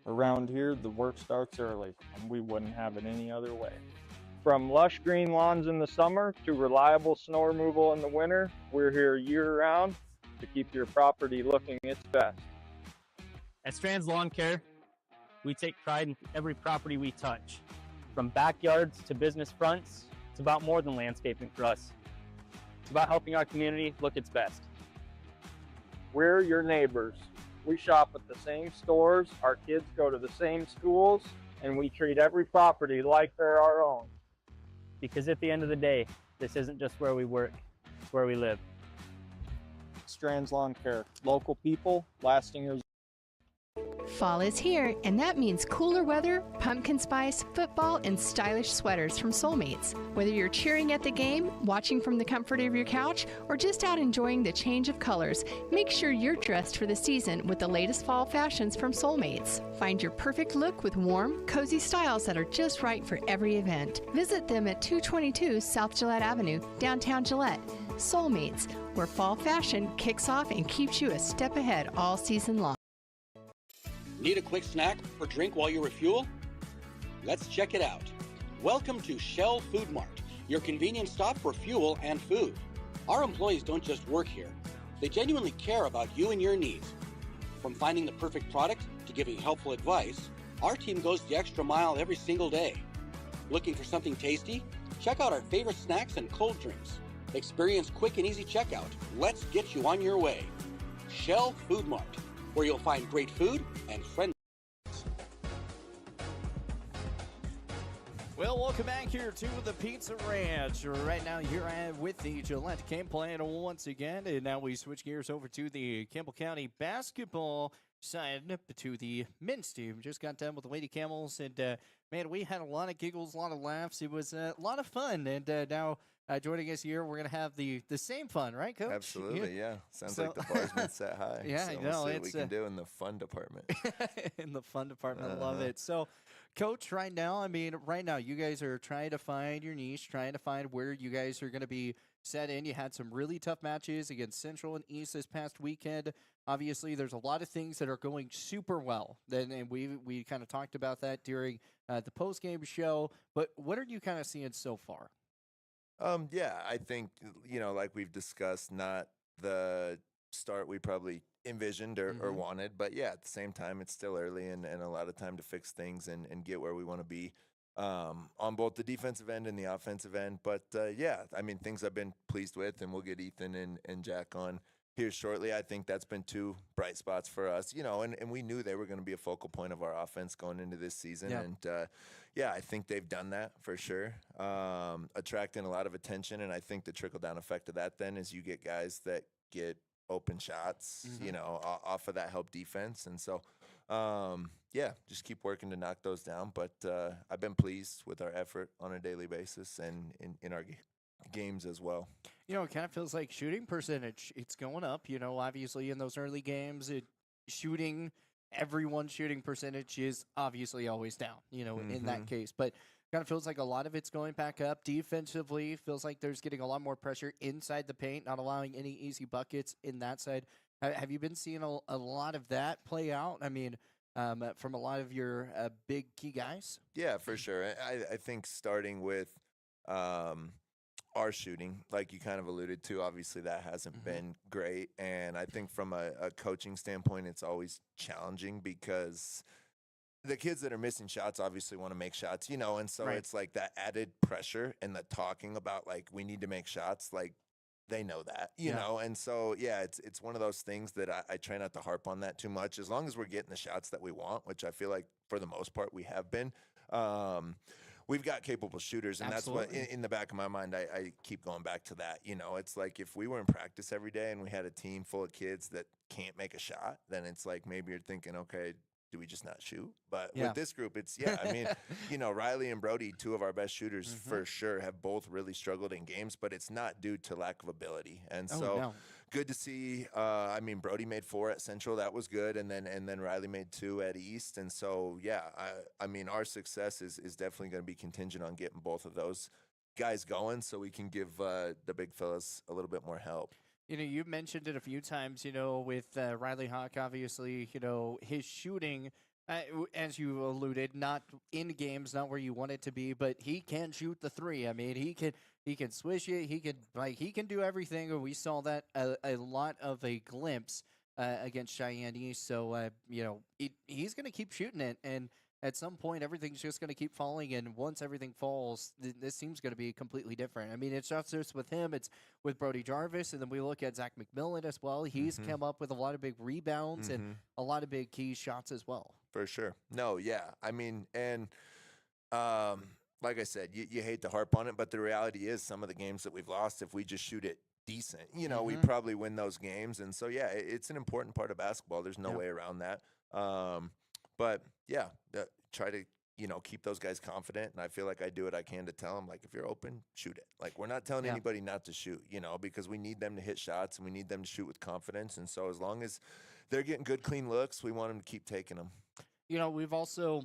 Around here, the work starts early, and we wouldn't have it any other way. From lush green lawns in the summer to reliable snow removal in the winter, we're here year-round to keep your property looking its best. At Strands Lawn Care, we take pride in every property we touch. From backyards to business fronts, it's about more than landscaping for us. It's about helping our community look its best. We're your neighbors. We shop at the same stores, our kids go to the same schools, and we treat every property like they're our own. Because at the end of the day, this isn't just where we work, it's where we live. Strands Lawn Care, local people, lasting results. Fall is here, and that means cooler weather, pumpkin spice, football, and stylish sweaters from Soulmates. Whether you're cheering at the game, watching from the comfort of your couch, or just out enjoying the change of colors, make sure you're dressed for the season with the latest fall fashions from Soulmates. Find your perfect look with warm, cozy styles that are just right for every event. Visit them at 222 South Gillette Avenue, downtown Gillette. Soulmates, where fall fashion kicks off and keeps you a step ahead all season long. Need a quick snack or drink while you refuel? Let's check it out. Welcome to Shell Food Mart, your convenience stop for fuel and food. Our employees don't just work here. They genuinely care about you and your needs. From finding the perfect product to giving helpful advice, our team goes the extra mile every single day. Looking for something tasty? Check out our favorite snacks and cold drinks. Experience quick and easy checkout. Let's get you on your way. Shell Food Mart, where you'll find great food and friendly. Well, welcome back here to the Pizza Ranch. Right now, here I am with the Gillette Gam Plan once again, and now we switch gears over to the Campbell County basketball side, to the men's team. Just got done with the Lady Camels, and man, we had a lot of giggles, a lot of laughs. It was a lot of fun, and now joining us here, we're going to have the same fun, right, Coach? Absolutely, yeah. Sounds like the bar's been set high. Yeah, so I know. we'll see what It's we can do in the fun department. in the fun department, love it. So, Coach, right now, you guys are trying to find your niche, trying to find where you guys are going to be set in. You had some really tough matches against Central and East this past weekend. Obviously, there's a lot of things that are going super well. And we kind of talked about that during the post-game show. But what are you kind of seeing so far? Yeah, I think, like we've discussed, not the start we probably envisioned or wanted. But, yeah, at the same time, it's still early and a lot of time to fix things and get where we want to be on both the defensive end and the offensive end. But, yeah, things I've been pleased with, and we'll get Ethan and Jack on here shortly. I think that's been two bright spots for us, and we knew they were going to be a focal point of our offense going into this season. Yeah. And, I think they've done that for sure, attracting a lot of attention. And I think the trickle-down effect of that then is you get guys that get open shots, off of that help defense. And so, just keep working to knock those down. But I've been pleased with our effort on a daily basis and in our games as well. It kind of feels like shooting percentage, it's going up. Obviously in those early games, everyone's shooting percentage is obviously always down, in that case. But kind of feels like a lot of it's going back up. Defensively, feels like there's getting a lot more pressure inside the paint, not allowing any easy buckets in that side. Have you been seeing a lot of that play out? From a lot of your big key guys? Yeah, for sure. I think starting with our shooting, like you kind of alluded to. Obviously, that hasn't been great. And I think from a coaching standpoint, it's always challenging because the kids that are missing shots obviously want to make shots, and so it's like that added pressure and the talking about, like, we need to make shots, like, they know that, you know, and so, it's one of those things that I try not to harp on that too much. As long as we're getting the shots that we want, which I feel like for the most part we have been, we've got capable shooters, and that's what in the back of my mind, I keep going back to that. It's like if we were in practice every day and we had a team full of kids that can't make a shot, then it's like maybe you're thinking, okay, do we just not shoot? But with this group, it's, I mean, Riley and Brody, two of our best shooters for sure, have both really struggled in games, but it's not due to lack of ability. And good to see. I mean, Brody made 4 at Central. That was good. And then Riley made 2 at East. And so, I mean, our success is definitely going to be contingent on getting both of those guys going so we can give the big fellas a little bit more help. You mentioned it a few times, with Riley Hawk, obviously, his shooting, as you alluded, not in games, not where you want it to be, but he can shoot the 3. I mean, he can swish it. He can do everything. And we saw that a lot of a glimpse against Cheyenne East. So, he's going to keep shooting it. And at some point, everything's just going to keep falling. And once everything falls, this team's going to be completely different. I mean, it's not just with him. It's with Brody Jarvis. And then we look at Zach McMillan as well. He's come up with a lot of big rebounds and a lot of big key shots as well. For sure. No, I mean, and like I said, you hate to harp on it, but the reality is some of the games that we've lost, if we just shoot it decent, we probably win those games. And so, it's an important part of basketball. There's no way around that. But try to, keep those guys confident. And I feel like I do what I can to tell them, like, if you're open, shoot it. Like, we're not telling anybody not to shoot, because we need them to hit shots and we need them to shoot with confidence. And so as long as they're getting good, clean looks, we want them to keep taking them. We've also,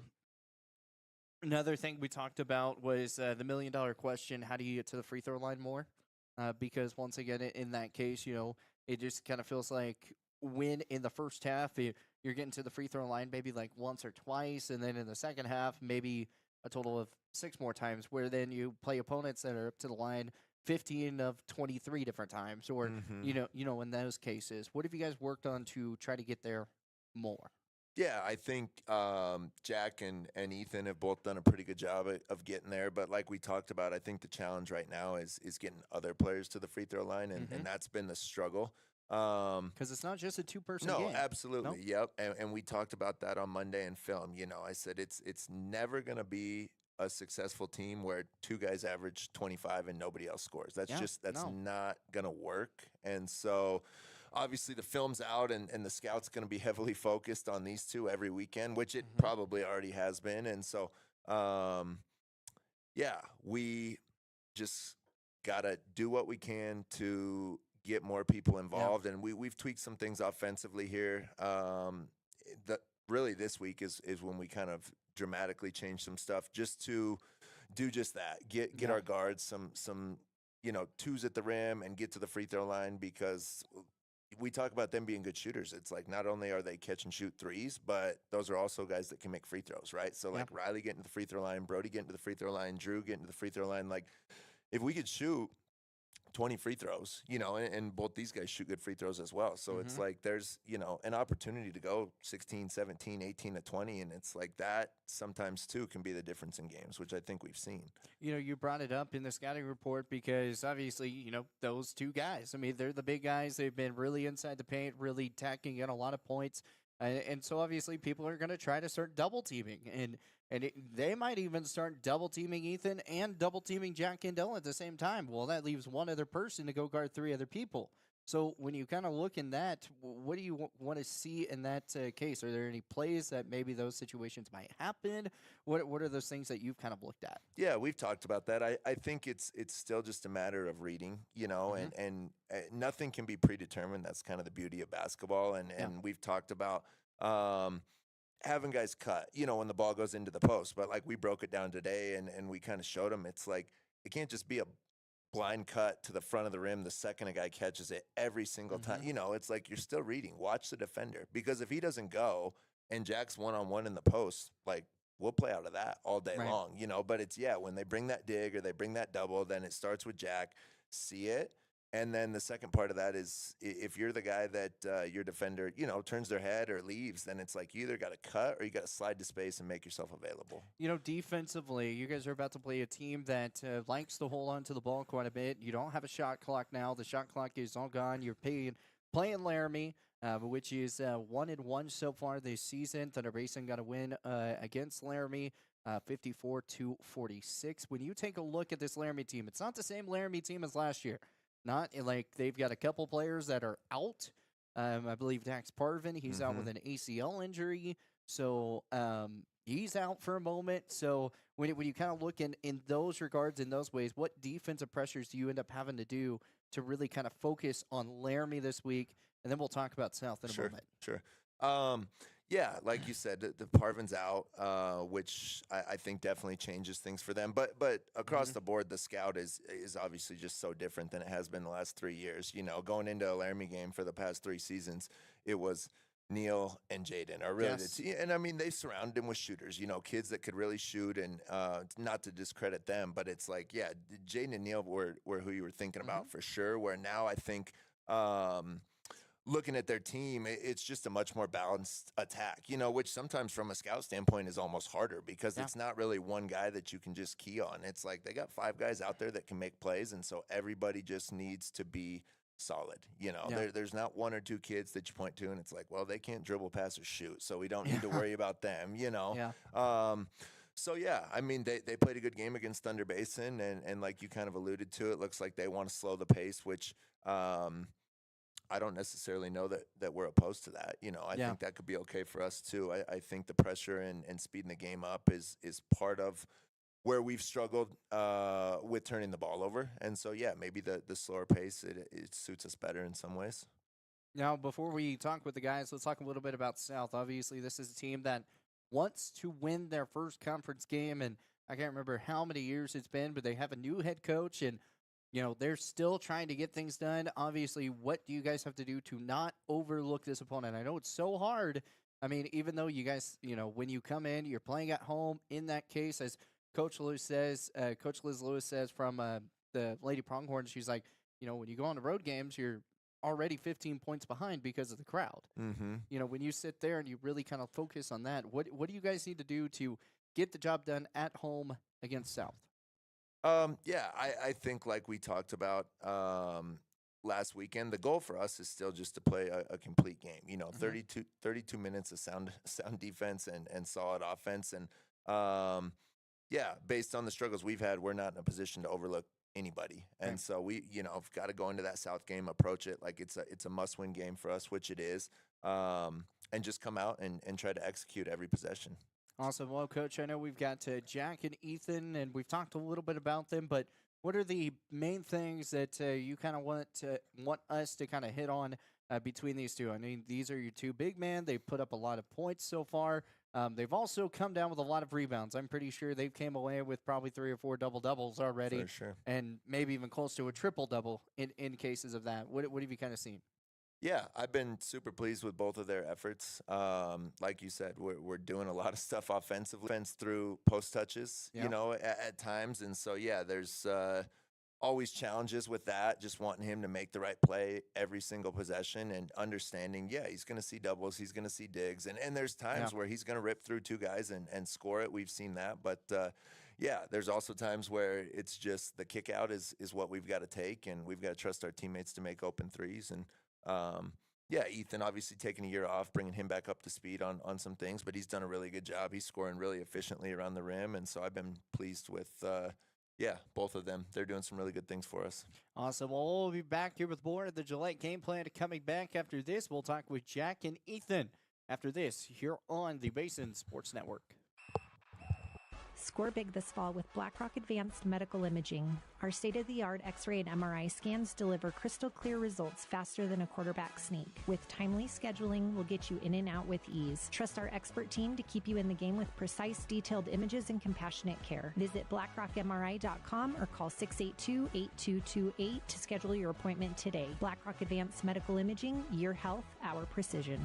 another thing we talked about was the $1 million question. How do you get to the free throw line more? Because once again, in that case, it just kind of feels like when in the first half, you're getting to the free throw line maybe like once or twice, and then in the second half, maybe a total of 6 more times, where then you play opponents that are up to the line 15 of 23 different times, or, in those cases. What have you guys worked on to try to get there more? Yeah, I think Jack and Ethan have both done a pretty good job of getting there. But like we talked about, I think the challenge right now is getting other players to the free throw line, and that's been the struggle. Because it's not just a 2-person game. No, absolutely. Nope. Yep. And we talked about that on Monday in film. I said it's never going to be a successful team where 2 guys average 25 and nobody else scores. That's not going to work. And so obviously the film's out and the scout's going to be heavily focused on these 2 every weekend, which it probably already has been. And so, we just got to do what we can to get more people involved. And we've tweaked some things offensively here. Really this week is when we kind of dramatically changed some stuff just to do just that. Get our guards some 2s at the rim and get to the free throw line, because we talk about them being good shooters. It's like not only are they catch and shoot 3s, but those are also guys that can make free throws, right? So like Riley getting to the free throw line, Brody getting to the free throw line, Drew getting to the free throw line. Like if we could shoot 20 free throws, and both these guys shoot good free throws as well. So it's like there's, an opportunity to go 16, 17, 18 to 20. And it's like that sometimes too can be the difference in games, which I think we've seen. You brought it up in the scouting report because obviously, those 2 guys, I mean, they're the big guys. They've been really inside the paint, really tacking in a lot of points. And so obviously people are going to try to start double teaming, and they might even start double teaming Ethan and double teaming Jack and Dylan at the same time. Well, that leaves one other person to go guard 3 other people. So when you kind of look in that, what do you want to see in that case? Are there any plays that maybe those situations might happen? What are those things that you've kind of looked at? Yeah, we've talked about that. I think it's still just a matter of reading, and nothing can be predetermined. That's kind of the beauty of basketball. And we've talked about having guys cut, when the ball goes into the post. But like we broke it down today and we kind of showed them, it's like it can't just be a blind cut to the front of the rim the second a guy catches it every single time. It's like you're still reading. Watch the defender, because if he doesn't go and Jack's one-on-one in the post, like we'll play out of that all day Right. long, but it's, when they bring that dig or they bring that double, then it starts with Jack, see it. And then the second part of that is if you're the guy that your defender, turns their head or leaves, then it's like you either got to cut or you got to slide to space and make yourself available. Defensively, you guys are about to play a team that likes to hold on to the ball quite a bit. You don't have a shot clock now. The shot clock is all gone. You're playing Laramie, which is 1-1 so far this season. Thunder Basin got a win against Laramie, 54-46. When you take a look at this Laramie team, it's not the same Laramie team as last year. Not like they've got a couple players that are out. I believe Dax Parvin, he's out with an ACL injury. So he's out for a moment. So when you kind of look in those regards, in those ways, what defensive pressures do you end up having to do to really kind of focus on Laramie this week? And then we'll talk about South in a moment. Sure. Like you said, the Parvin's out, which I think definitely changes things for them. But across the board, the scout is obviously just so different than it has been the last 3 years. Going into a Laramie game for the past 3 seasons, it was Neil and Jaden are really the team. And I mean, they surrounded him with shooters, kids that could really shoot, and not to discredit them, but it's like, Jaden and Neil were who you were thinking about for sure. Where now I think, looking at their team, it's just a much more balanced attack, which sometimes from a scout standpoint is almost harder because it's not really one guy that you can just key on. It's like they got 5 guys out there that can make plays, and so everybody just needs to be solid. There's not 1 or 2 kids that you point to and it's like, well, they can't dribble, pass, or shoot, so we don't need to worry about them. So, I mean, they played a good game against Thunder Basin, and like you kind of alluded to, it looks like they want to slow the pace, which I don't necessarily know that we're opposed to that. I think that could be okay for us too. I think the pressure and speeding the game up is part of where we've struggled with turning the ball over. And so, maybe the slower pace, it suits us better in some ways. Now, before we talk with the guys, let's talk a little bit about South. Obviously, this is a team that wants to win their first conference game, and I can't remember how many years it's been, but they have a new head coach, and they're still trying to get things done. Obviously, what do you guys have to do to not overlook this opponent? I know it's so hard. I mean, even though you guys, when you come in, you're playing at home. In that case, as Coach Liz Lewis says from the Lady Pronghorn, she's like, when you go on the road games, you're already 15 points behind because of the crowd. When you sit there and you really kind of focus on that, what do you guys need to do to get the job done at home against South? I think like we talked about last weekend, the goal for us is still just to play a complete game. 32 minutes of sound defense and solid offense. And based on the struggles we've had, we're not in a position to overlook anybody. And so we, have got to go into that South game, approach it like it's a must-win game for us, which it is, and just come out and try to execute every possession. Awesome. Well, Coach, I know we've got Jack and Ethan, and we've talked a little bit about them, but what are the main things that you kind of want us to kind of hit on between these two? I mean, these are your two big men. They've put up a lot of points so far. They've also come down with a lot of rebounds. I'm pretty sure they've came away with probably 3 or 4 double-doubles already. For sure. And maybe even close to a triple-double in cases of that. What have you kind of seen? Yeah, I've been super pleased with both of their efforts. Like you said, we're doing a lot of stuff offensively through post touches, at times. And so, there's always challenges with that, just wanting him to make the right play every single possession and understanding, he's going to see doubles, he's going to see digs. And there's times where he's going to rip through 2 guys and score it. We've seen that. But, there's also times where it's just the kick out is what we've got to take, and we've got to trust our teammates to make open threes. And Ethan obviously taking a year off, bringing him back up to speed on some things, but he's done a really good job. He's scoring really efficiently around the rim, and so I've been pleased with, both of them. They're doing some really good things for us. Awesome. Well, we'll be back here with more of the Gillette Game Plan coming back after this. We'll talk with Jack and Ethan after this here on the Basin Sports Network. Score big this fall with BlackRock Advanced Medical Imaging. Our state-of-the-art X-ray and MRI scans deliver crystal clear results faster than a quarterback sneak. With timely scheduling, we'll get you in and out with ease. Trust our expert team to keep you in the game with precise, detailed images and compassionate care. Visit blackrockmri.com or call 682-8228 to schedule your appointment today. BlackRock Advanced Medical Imaging, your health, our precision.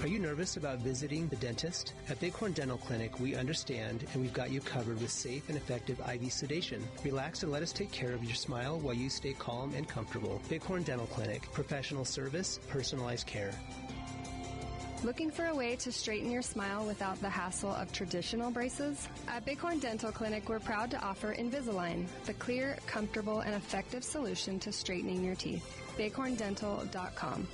Are you nervous about visiting the dentist? At Bighorn Dental Clinic, we understand and we've got you covered with safe and effective IV sedation. Relax and let us take care of your smile while you stay calm and comfortable. Bighorn Dental Clinic, professional service, personalized care. Looking for a way to straighten your smile without the hassle of traditional braces? At Bighorn Dental Clinic, we're proud to offer Invisalign, the clear, comfortable, and effective solution to straightening your teeth. bighorndental.com.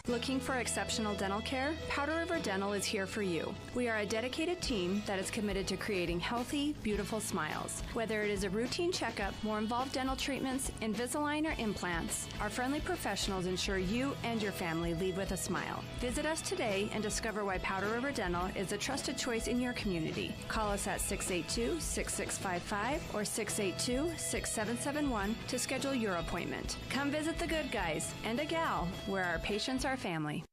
Looking for exceptional dental care? Powder River Dental is here for you. We are a dedicated team that is committed to creating healthy, beautiful smiles. Whether it is a routine checkup, more involved dental treatments, Invisalign, or implants, our friendly professionals ensure you and your family leave with a smile. Visit us today and discover why Powder River Dental is a trusted choice in your community. Call us at 682-6655 or 682-6771 to schedule your appointment. Come visit the good guys and a gal where our patients are family.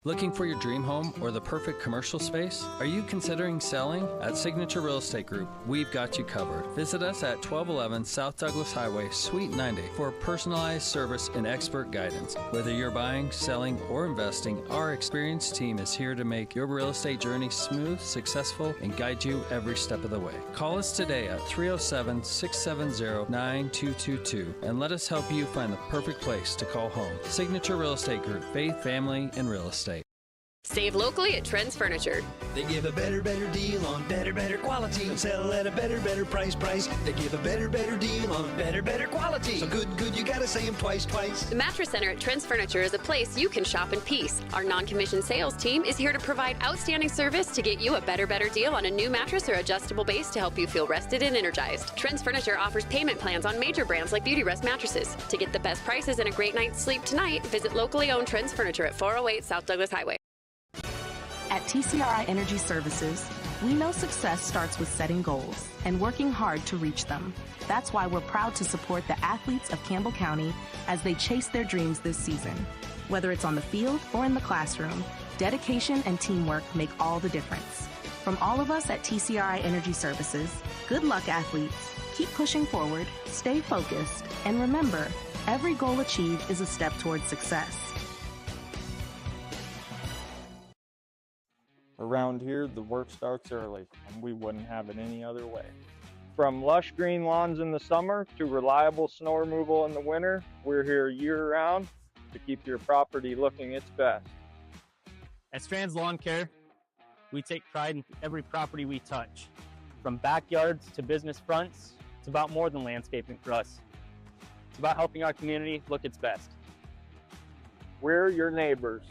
Looking for your dream home or the perfect commercial space? Are you considering selling? At Signature Real Estate Group, we've got you covered. Visit us at 1211 South Douglas Highway, Suite 90 for personalized service and expert guidance. Whether you're buying, selling, or investing, our experienced team is here to make your real estate journey smooth, successful, and guide you every step of the way. Call us today at 307-670-9222 and let us help you find the perfect place to call home. Signature Real Estate Group, faith, family, and real estate. Save locally at Trends Furniture. They give a better deal on better quality. And sell at a better price. They give a better deal on better quality. So good, you gotta say them twice. The Mattress Center at Trends Furniture is a place you can shop in peace. Our non-commissioned sales team is here to provide outstanding service to get you a better deal on a new mattress or adjustable base to help you feel rested and energized. Trends Furniture offers payment plans on major brands like Beauty Rest mattresses. To get the best prices and a great night's sleep tonight, visit locally owned Trends Furniture at 408 South Douglas Highway. At TCRI Energy Services, we know success starts with setting goals and working hard to reach them. That's why we're proud to support the athletes of Campbell County as they chase their dreams this season. Whether it's on the field or in the classroom, dedication and teamwork make all the difference. From all of us at TCRI Energy Services, good luck, athletes. Keep pushing forward, stay focused, and remember, every goal achieved is a step towards success. Around here, the work starts early, and we wouldn't have it any other way. From lush green lawns in the summer to reliable snow removal in the winter, we're here year-round to keep your property looking its best. At Strands Lawn Care, we take pride in every property we touch. From backyards to business fronts, it's about more than landscaping for us. It's about helping our community look its best. We're your neighbors.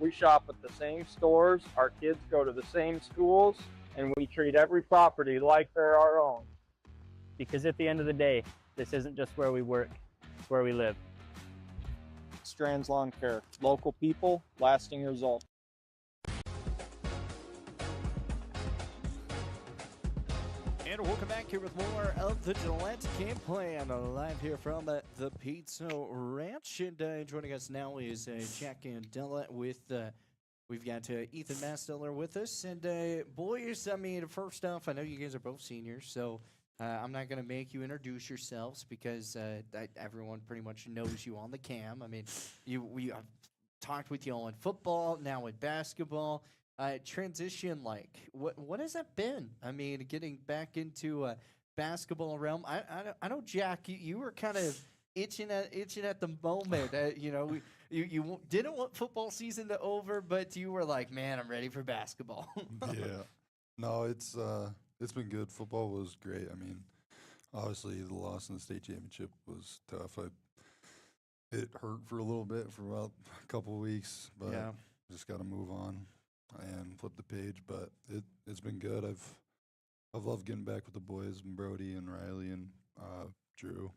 We shop at the same stores, our kids go to the same schools, and we treat every property like they're our own. Because at the end of the day, this isn't just where we work, it's where we live. Strands Lawn Care, local people, lasting results. And welcome back here with more of the Gillette Gam Plan, live here from the Pizza Ranch. And joining us now is Jack Andella with, we've got Ethan Mastiller with us. And boys, I mean, first off, I know you guys are both seniors, so I'm not going to make you introduce yourselves because everyone pretty much knows you on the cam. I mean, we I've talked with you on football, now with basketball. Transition, like, what has that been? I mean, getting back into basketball realm. I know, Jack, you were kind of itching at the moment. You didn't want football season to over, but you were like, man, I'm ready for basketball. Yeah, no, it's been good. Football was great. I mean, obviously the loss in the state championship was tough. It hurt for a little bit for about a couple of weeks, but yeah. Just got to move on and flip the page. But it's been good. I've loved getting back with the boys and Brody and Riley and Drew.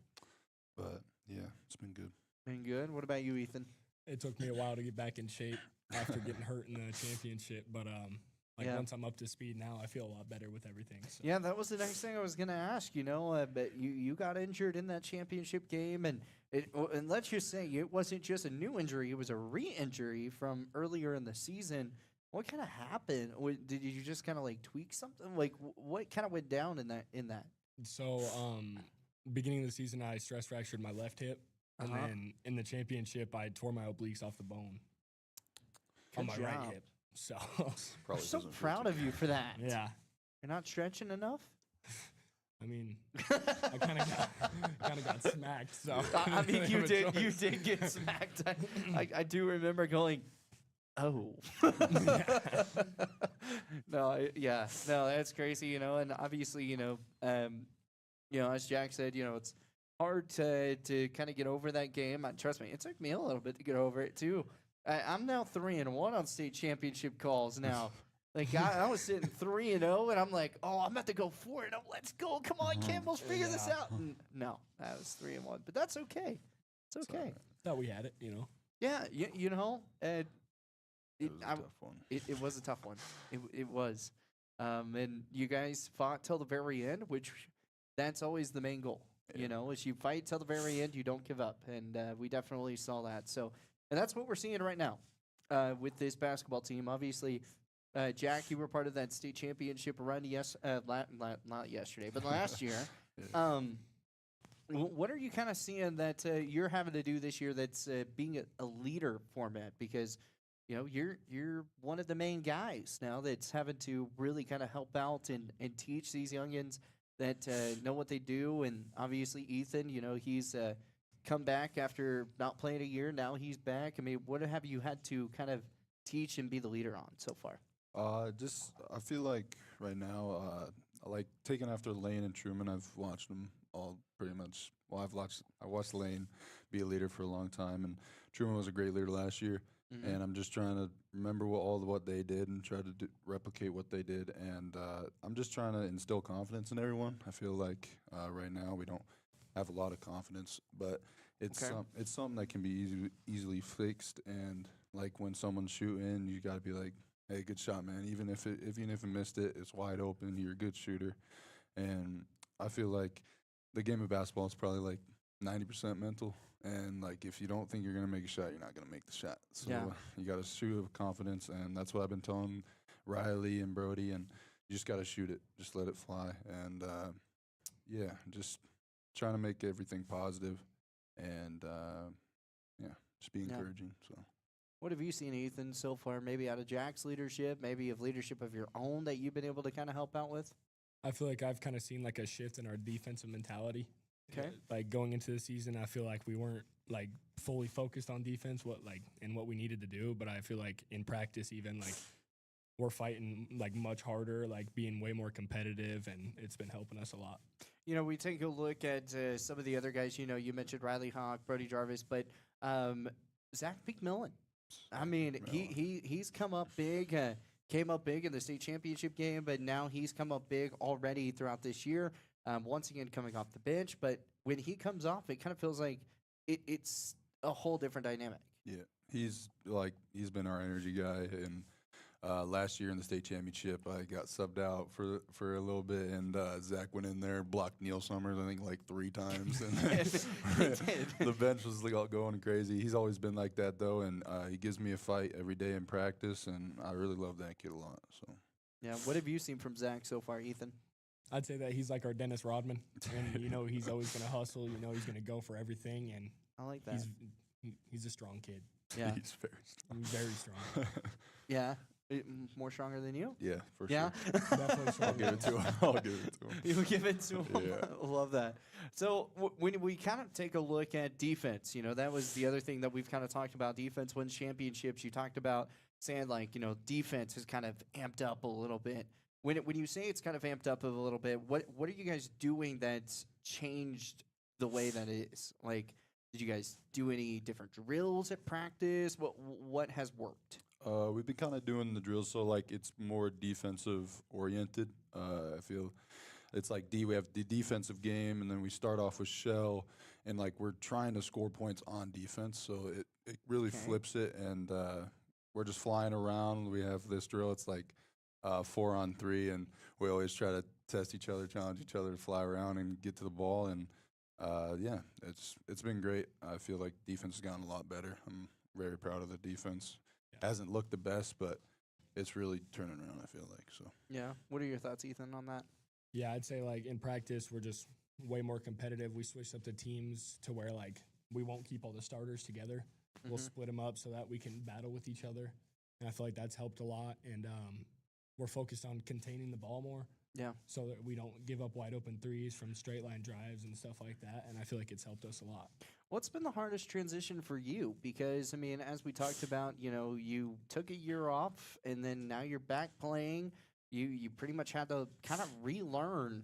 But yeah, it's been good. Been good. What about you, Ethan? It took me a while to get back in shape after getting hurt in the championship, but once I'm up to speed now, I feel a lot better with everything. So. Yeah, that was the next thing I was going to ask. But you got injured in that championship game, and let's just say it wasn't just a new injury; it was a re-injury from earlier in the season. What kind of happened? Did you just kind of like tweak something? Like what kind of went down in that? So, beginning of the season, I stress fractured my left hip, and then in the championship, I tore my obliques off the bone. on my Good right job. hip. So I'm so proud of you for that. yeah. You're not stretching enough? I mean, I kind of got smacked. So I mean, I you have a choice. did get smacked. I do remember going, oh. No, that's crazy, and obviously, as Jack said, it's hard to kind of get over that game. Trust me, it took me a little bit to get over it too. I'm now 3-1 on state championship calls now. Like I was sitting 3-0, and I'm like, oh, I'm about to go 4-0. Let's go! Come on, Campbell's figure this out. And no, that was 3-1, but that's okay. It's okay. Thought we had it, Yeah, it It was a tough one. It was a tough one. It was, and you guys fought till the very end, which that's always the main goal. Is you fight till the very end, you don't give up, and we definitely saw that. So, and that's what we're seeing right now with this basketball team. Obviously. Jack, you were part of that state championship run not yesterday, but last year. What are you kind of seeing that you're having to do this year that's being a leader format? Because, you're one of the main guys now that's having to really kind of help out and teach these youngins that know what they do. And obviously Ethan, he's come back after not playing a year. Now he's back. I mean, what have you had to kind of teach and be the leader on so far? I feel like right now, like taking after Lane and Truman. I've watched them all pretty much. Well, I watched Lane be a leader for a long time, and Truman was a great leader last year. Mm-hmm. And I'm just trying to remember what they did and try to replicate what they did. And I'm just trying to instill confidence in everyone. I feel like right now we don't have a lot of confidence, but it's something that can be easily fixed. And like when someone's shooting, you got to be like, hey, good shot, man. Even if it missed it, it's wide open. You're a good shooter. And I feel like the game of basketball is probably like 90% mental. And like if you don't think you're gonna make a shot, you're not gonna make the shot. So you got to shoot with confidence, and that's what I've been telling Riley and Brody. And you just got to shoot it, just let it fly. And just trying to make everything positive, and just be encouraging. So. What have you seen, Ethan, so far? Maybe out of Jack's leadership, maybe of leadership of your own that you've been able to kind of help out with? I feel like I've kind of seen like a shift in our defensive mentality. Okay. Like going into the season, I feel like we weren't like fully focused on defense, what we needed to do. But I feel like in practice, even like we're fighting like much harder, like being way more competitive, and it's been helping us a lot. We take a look at some of the other guys. You mentioned Riley Hawk, Brody Jarvis, but Zach McMillan. I mean, he's come up big, came up big in the state championship game, but now he's come up big already throughout this year. Once again, coming off the bench, but when he comes off, it kind of feels like it's a whole different dynamic. Yeah, he's been our energy guy, and last year in the state championship, I got subbed out for a little bit, and Zach went in there, blocked Neil Summers, I think like 3 times, and the bench was like all going crazy. He's always been like that though, and he gives me a fight every day in practice, and I really love that kid a lot. So yeah, what have you seen from Zach so far, Ethan? I'd say that he's like our Dennis Rodman, and he's always going to hustle. He's going to go for everything, and I like that. He's a strong kid. Yeah, he's very strong. Very strong. Yeah. More stronger than you? Yeah, for sure. Definitely stronger. I'll give it to him. You'll give it to him? Yeah. Love that. So when we kind of take a look at defense, that was the other thing that we've kind of talked about. Defense wins championships. You talked about saying defense has kind of amped up a little bit. When you say it's kind of amped up a little bit, what are you guys doing that's changed the way that it is? Like, did you guys do any different drills at practice? What has worked? We've been kind of doing the drills, so like it's more defensive oriented. I feel it's like we have the defensive game, and then we start off with shell, and like we're trying to score points on defense. So it really flips it, and we're just flying around. We have this drill. It's like 4-on-3, and we always try to test each other, challenge each other to fly around and get to the ball. And it's been great. I feel like defense has gotten a lot better. I'm very proud of the defense. Hasn't looked the best, but it's really turning around, I feel like. So yeah. What are your thoughts, Ethan, on that? Yeah, I'd say like in practice we're just way more competitive. We switched up the teams to where like we won't keep all the starters together. We'll split them up so that we can battle with each other. and I feel like that's helped a lot. And we're focused on containing the ball more. Yeah. So that we don't give up wide open threes from straight line drives and stuff like that. And I feel like it's helped us a lot. What's been the hardest transition for you? Because, I mean, as we talked about, you took a year off and then now you're back playing. You pretty much had to kind of relearn,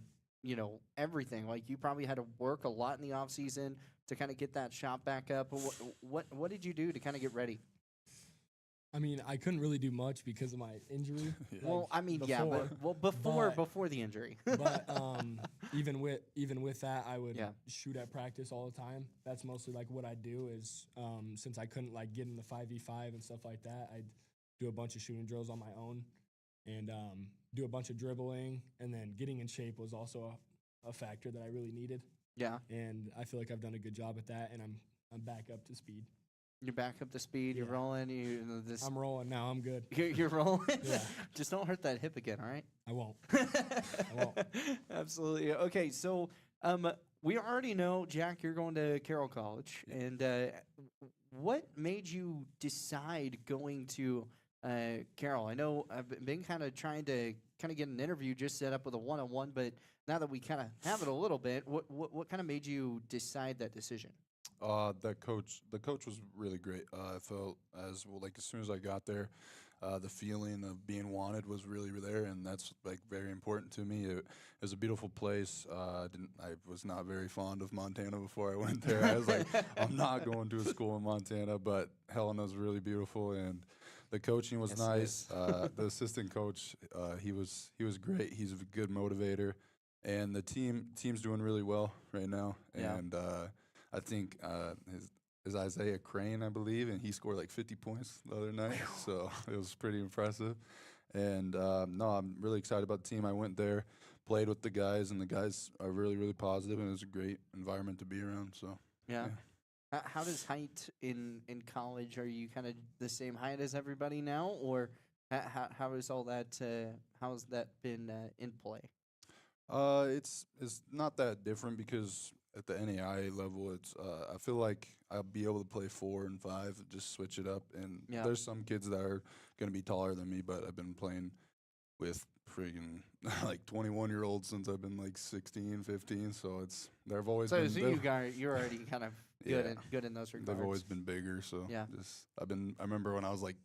everything. Like, you probably had to work a lot in the off season to kind of get that shot back up. What did you do to kind of get ready? I mean, I couldn't really do much because of my injury. Well, I mean, before the injury. But even with that, I would shoot at practice all the time. That's mostly like what I do is since I couldn't like get in the 5v5 and stuff like that, I'd do a bunch of shooting drills on my own and do a bunch of dribbling. And then getting in shape was also a factor that I really needed. Yeah. And I feel like I've done a good job at that, and I'm back up to speed. You're back up to speed. You're rolling. I'm rolling now. I'm good. You're rolling? Yeah. Just don't hurt that hip again, all right? I won't. Absolutely. Okay, so we already know, Jack, you're going to Carroll College. And what made you decide going to Carroll? I know I've been kind of trying to get an interview just set up with a one-on-one, but now that we kind of have it a little bit, what kind of made you decide that decision? The coach was really great. I felt as soon as I got there, the feeling of being wanted was really there, and that's like very important to me. It was a beautiful place. I was not very fond of Montana before I went there. I was like, I'm not going to a school in Montana, but Helena's really beautiful, and the coaching was nice. The assistant coach, he was great. He's a good motivator, and the team's doing really well right now. Yeah. And I think is Isaiah Crane, I believe, and he scored like 50 points the other night, so it was pretty impressive. And no, I'm really excited about the team. I went there, played with the guys, and the guys are really, really positive, and it was a great environment to be around. So yeah. How does height in college? Are you kind of the same height as everybody now, or how is all that? How has that been in play? It's not that different because at the NAI level, it's I feel like I'll be able to play 4 and 5, just switch it up. And there's some kids that are going to be taller than me, but I've been playing with friggin' like 21-year-olds since I've been like 16, 15. So they've always been. So you're already kind of good in those regards. They've always been bigger. So I remember when I was like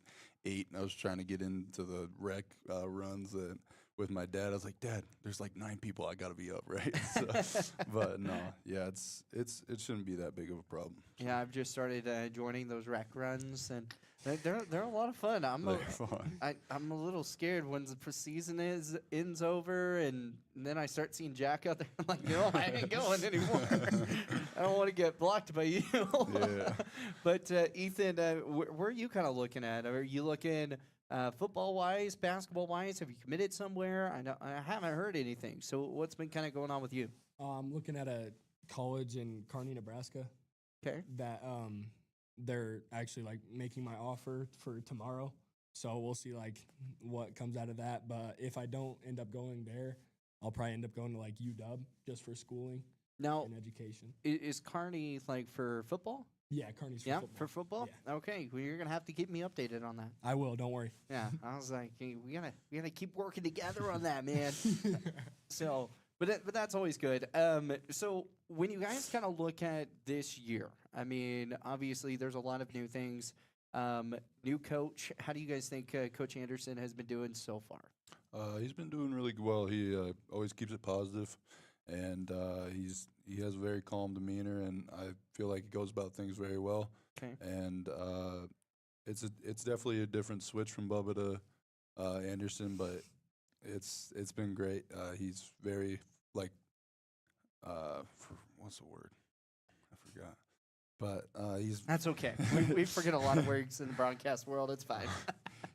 8 and I was trying to get into the rec runs and. With my dad, I was like, Dad, there's like 9 people. I got to be up, right? But no, it shouldn't be that big of a problem. Yeah, I've just started joining those rec runs, and they're a lot of fun. I'm a little scared when the preseason ends over, and then I start seeing Jack out there. I'm like, no, I ain't going anymore. I don't want to get blocked by you. Yeah. But Ethan, where are you kind of looking at? Are you looking? Football-wise, basketball-wise, have you committed somewhere? I haven't heard anything. So what's been kind of going on with you? I'm looking at a college in Kearney, Nebraska. Okay. That they're actually like making my offer for tomorrow. So we'll see like what comes out of that. But if I don't end up going there, I'll probably end up going to like UW just for schooling and education. Is Kearney like for football? Yeah, Kearney's for football. For football? Yeah. Okay, well, you're going to have to keep me updated on that. I will, don't worry. Yeah, I was like, hey, we gotta keep working together on that, man. So, but that's always good. So when you guys kind of look at this year, I mean, obviously there's a lot of new things. New coach, how do you guys think Coach Anderson has been doing so far? He's been doing really well. He always keeps it positive, and he has a very calm demeanor, and I feel like he goes about things very well. Okay. And it's definitely a different switch from Bubba to Anderson, but it's been great. He's very what's the word? I forgot. But that's okay. We forget a lot of words in the broadcast world. It's fine.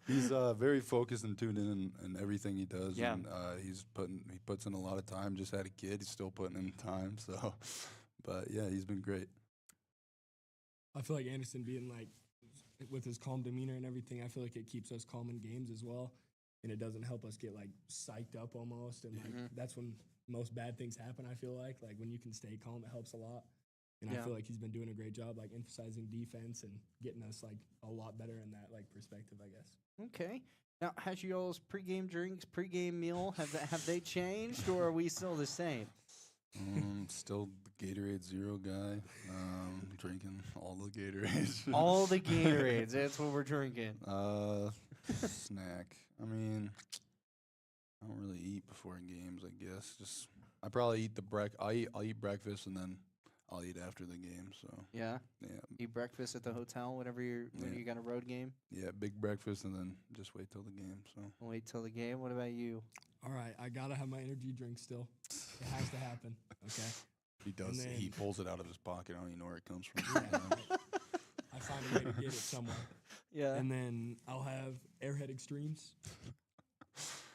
He's very focused and tuned in everything he does. Yeah. And he puts in a lot of time. Just had a kid. He's still putting in time. So, but yeah, he's been great. I feel like Anderson being like with his calm demeanor and everything, I feel like it keeps us calm in games as well, and it doesn't help us get like psyched up almost. And like that's when most bad things happen. I feel like when you can stay calm, it helps a lot. And Yeah. I feel like he's been doing a great job, like emphasizing defense and getting us like a lot better in that like perspective, I guess. Okay. Now, has y'all's pregame drinks, pregame meal, have they changed, or are we still the same? Still the Gatorade Zero guy. Drinking all the Gatorades. All the Gatorades. That's what we're drinking. Snack. I mean, I don't really eat before games. I guess I probably eat I'll eat breakfast and then I'll eat after the game. So Yeah. yeah, Eat breakfast at the hotel whenever when you got a road game. yeah, big breakfast and then just wait till the game. So Wait till the game. What about you? All right, I gotta have my energy drink still. It has to happen. Okay. he does. And He then- pulls it out of his pocket. I don't even know where it comes from. I find a way to get it somewhere. Yeah. And then I'll have Airhead Extremes,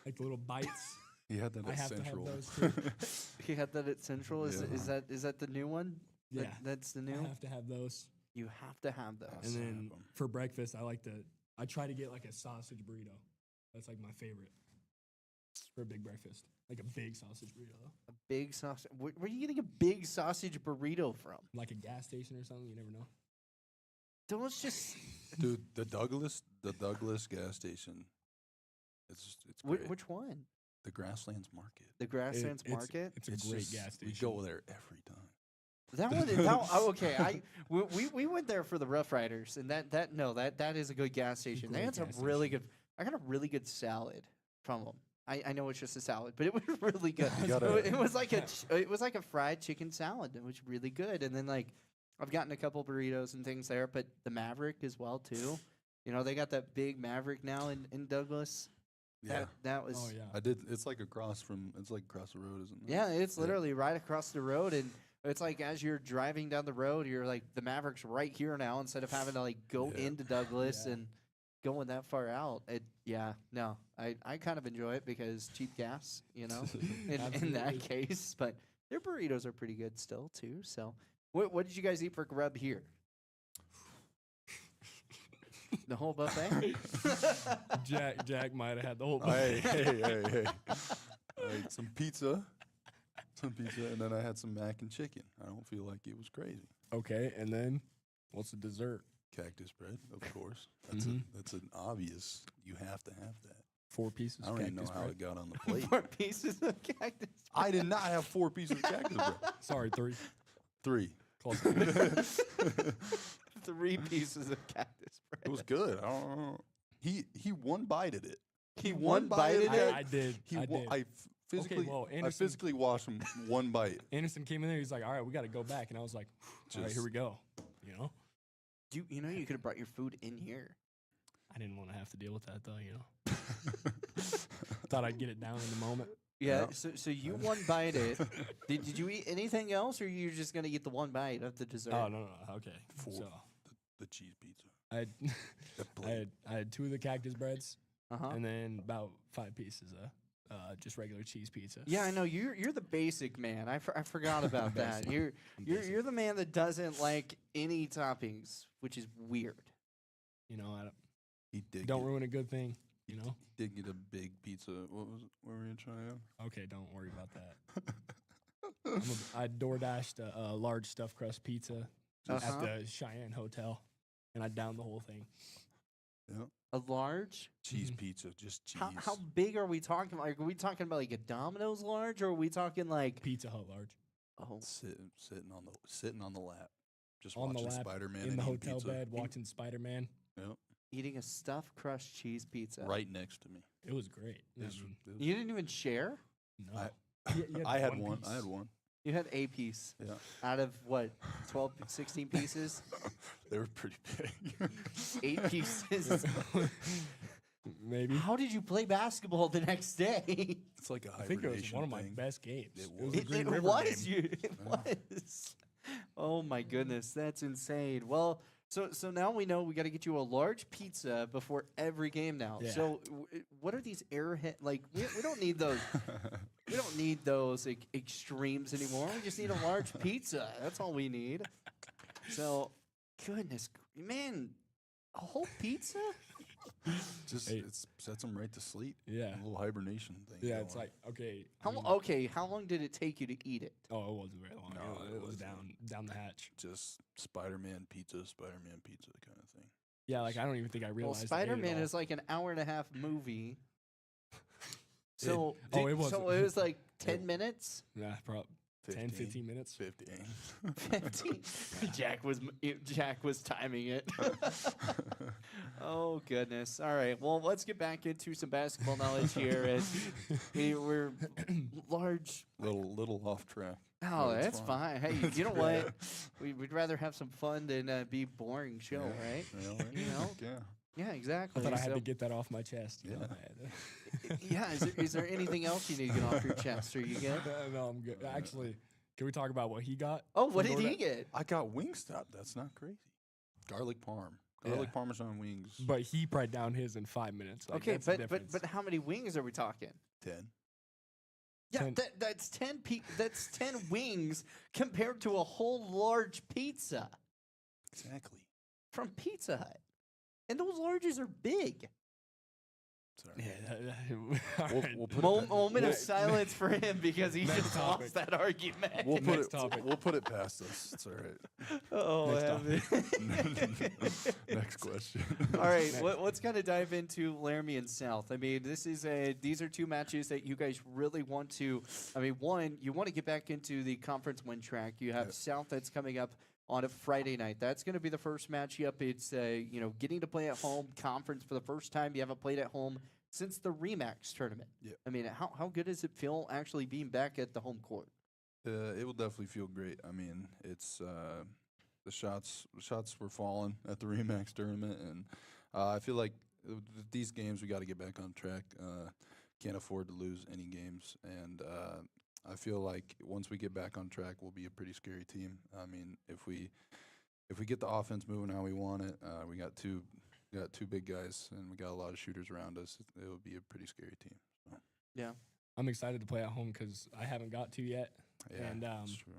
like the little bites. He had that I at have Central. to have those too. He had that at Central. Is that the new one? Yeah, That's the new. I have to have those. You have to have those. And then for breakfast, I try to get like a sausage burrito. That's like my favorite for a big breakfast, like a big sausage burrito. A big sausage. Where are you getting a big sausage burrito from? Like a gas station or something. You never know. Those just. Dude, the Douglas gas station. It's great. Which one? The Grasslands Market. The Grasslands Market. It's a great gas station. We go there every time. That one. Okay. We went there for the Rough Riders, and that is a good gas station. They Great had some gas really good. I got a really good salad from them. I know it's just a salad, but it was really good. It was like a fried chicken salad. It was really good. And then like I've gotten a couple burritos and things there, but the Maverick as well too. You know, they got that big Maverick now in Douglas. Yeah, that was. Oh yeah, I did. It's like across the road, isn't it? Yeah, it's literally right across the road, and it's like as you're driving down the road, you're like the Maverick's right here now instead of having to like go into Douglas and going that far out. I kind of enjoy it because cheap gas, you know, in that case. But their burritos are pretty good still too. So, what did you guys eat for grub here? The whole buffet? Jack might have had the whole buffet. Hey. I ate some pizza, and then I had some mac and chicken. I don't feel like it was crazy. Okay, and then what's the dessert? Cactus bread, of course. That's an obvious. You have to have that. 4 pieces. I don't even know how it got on the plate. 4 pieces of cactus. I did not have 4 pieces of cactus bread. Sorry, 3. 3. Close. 3 pieces of cactus bread. It was good. I don't know. He one bited it. He one bited it. I did. I physically, I Anderson, physically watched him one bite. Anderson came in there. He's like, "All right, we got to go back," and I was like, "All right, here we go." You know. You know you could have brought your food in here. I didn't want to have to deal with that though. You know. Thought I'd get it down in the moment. Yeah. So you one bite it. Did you eat anything else, or you just gonna eat the one bite of the dessert? Oh no. Okay. 4. So The cheese pizza. I had 2 of the cactus breads, Uh-huh. and then about 5 pieces of just regular cheese pizza. Yeah, I know you're the basic man. I forgot about that. You're the man that doesn't like any toppings, which is weird. You know, He did. don't ruin a good thing. You know. He did get a big pizza. What was it? What were you trying to have? Okay, don't worry about that. I DoorDashed a large stuffed crust pizza at the Cheyenne Hotel, and I downed the whole thing. Yeah. A large cheese pizza, just cheese. How big are we talking? Like, are we talking about like a Domino's large, or are we talking like Pizza Hut large? Oh, sitting on the lap, just on the watching lap Spider-Man in the and eating hotel pizza. bed, watching Spider-Man. Yep. Eating a stuffed crust cheese pizza Right next to me. It was great. You didn't even share? No. I had one. I had one. You had a piece. Yeah. Out of what, 12, 16 pieces? They were pretty big. 8 pieces. Maybe. How did you play basketball the next day? It's like a I think it was hibernation one of my thing. best games. It was was. a Green It River was. game. It was. Oh my goodness, that's insane. Well, so now we know we got to get you a large pizza before every game now. Yeah. So what are these airhead like? We don't need those. We don't need those extremes anymore. We just need a large pizza. That's all we need. So, goodness, man, a whole pizza? Just Hey. it sets them right to sleep. Yeah. A little hibernation thing. Yeah, going. it's like, okay. How long did it take you to eat it? Oh, it wasn't very long. No, it was wasn't. down the hatch. Just Spider-Man pizza kind of thing. Yeah, like I don't even think I Well, realized. Spider-Man it is like an hour-and-a-half movie. So, it was. So it was like 10 minutes. Nah, probably 10, 15 minutes. 15. 15. Jack was timing it. Oh goodness! All right, well, let's get back into some basketball knowledge here. We're large. Little off track. Oh, but it's that's fine. Hey, you know what? We'd rather have some fun than be boring show, right? You know? Yeah, exactly. I thought I had So- to get that off my chest. you know? yeah. Is there anything else you need to get off your chest? Are you good? No, I'm good. Actually, can we talk about what he got? Oh, what from did he DoorDash? get? I got Wingstop. That's not crazy. Garlic parm. Garlic Parmesan wings. But he probably down his in 5 minutes. Like, Okay, that's the but difference. how many wings are we talking? 10. Yeah, 10. that's 10. That's 10 wings compared to a whole large pizza Exactly. from Pizza Hut, and those larges are big. Yeah, We'll put Moment of silence for him because he Next just topic. lost that argument. We'll put it past us. It's all right. Oh, Next question. All right, let's kind of dive into Laramie and South. I mean, these are two matches that you guys really want to. I mean, one, you want to get back into the conference win track. You have South that's coming up on a Friday night. That's going to be the first matchup. It's getting to play at home, conference for the first time. You haven't played at home since the Remax tournament. Yeah. I mean, how good does it feel actually being back at the home court? It will definitely feel great. I mean, it's the shots were falling at the Remax tournament, and I feel like these games we got to get back on track. Can't afford to lose any games, and I feel like once we get back on track, we'll be a pretty scary team. I mean, if we get the offense moving how we want it, we got two big guys, and we got a lot of shooters around us. It will be a pretty scary team. So. Yeah. I'm excited to play at home because I haven't got to yet. Yeah, and that's true.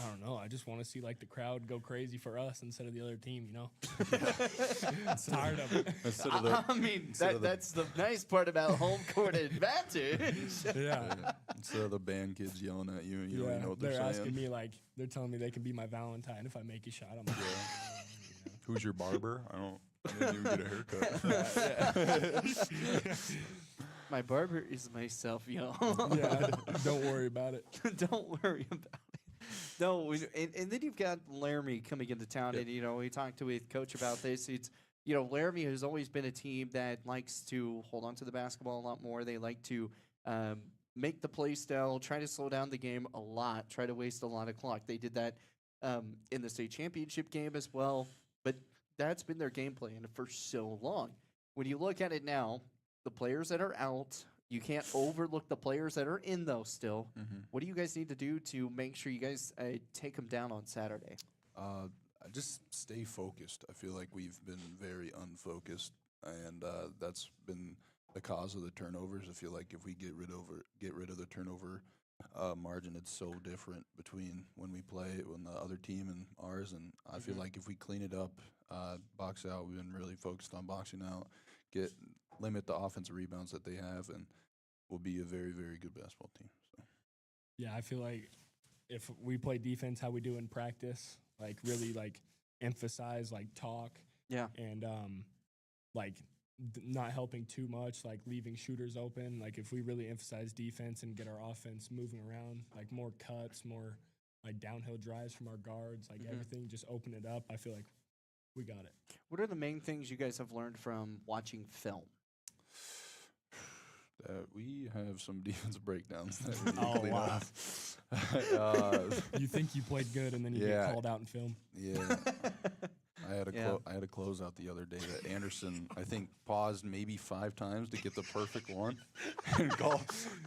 I don't know. I just want to see like the crowd go crazy for us instead of the other team. You know, I'm tired of it. I mean, that's the nice part about home court advantage. Yeah. Instead of the band kids yelling at you, you don't even know what they're saying. asking me like they're telling me they can be my Valentine if I make a shot. I'm like, Who's your barber? I didn't even get a haircut. My barber is myself, yo. Yeah, don't worry about it. Don't worry about it. No, and then you've got Laramie coming into town, and we talked with Coach about this. It's Laramie has always been a team that likes to hold on to the basketball a lot more. They like to make the play style, try to slow down the game a lot, try to waste a lot of clock. They did that in the state championship game as well, but that's been their game plan for so long. When you look at it now, the players that are out, you can't overlook the players that are in, though, still. Mm-hmm. What do you guys need to do to make sure you guys take them down on Saturday? Just stay focused. I feel like we've been very unfocused, and that's been the cause of the turnovers. I feel like if we get rid of the turnover margin, it's so different between when we play when the other team and ours. And I feel like if we clean it up, box out, we've been really focused on boxing out, limit the offensive rebounds that they have, and we'll be a very, very good basketball team. So. Yeah, I feel like if we play defense how we do in practice, like really like emphasize like talk, and not helping too much, like leaving shooters open. Like if we really emphasize defense and get our offense moving around, like more cuts, more like downhill drives from our guards, like everything, just open it up. I feel like we got it. What are the main things you guys have learned from watching film? We have some defensive breakdowns. That we need to Oh, clean wow. up. You think you played good, and then you get called out in film. Yeah. I had a closeout the other day that Anderson, I think, paused maybe 5 times to get the perfect one, and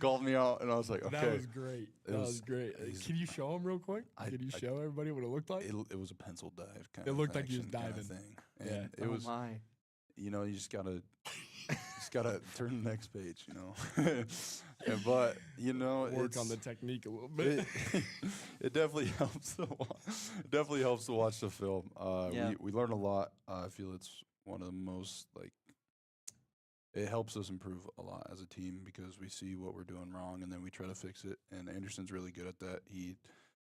called me out, and I was like, okay. That was great. That was great. Can you show him real quick? Can you show everybody what it looked like? It was a pencil dive kind It of looked like he was action kinda diving. thing. Yeah. And it was, you just gotta turn the next page, But work on the technique a little bit. It definitely helps to watch. It definitely helps to watch the film. We learn a lot. I feel it's one of the most, like, it helps us improve a lot as a team because we see what we're doing wrong and then we try to fix it. And Anderson's really good at that. He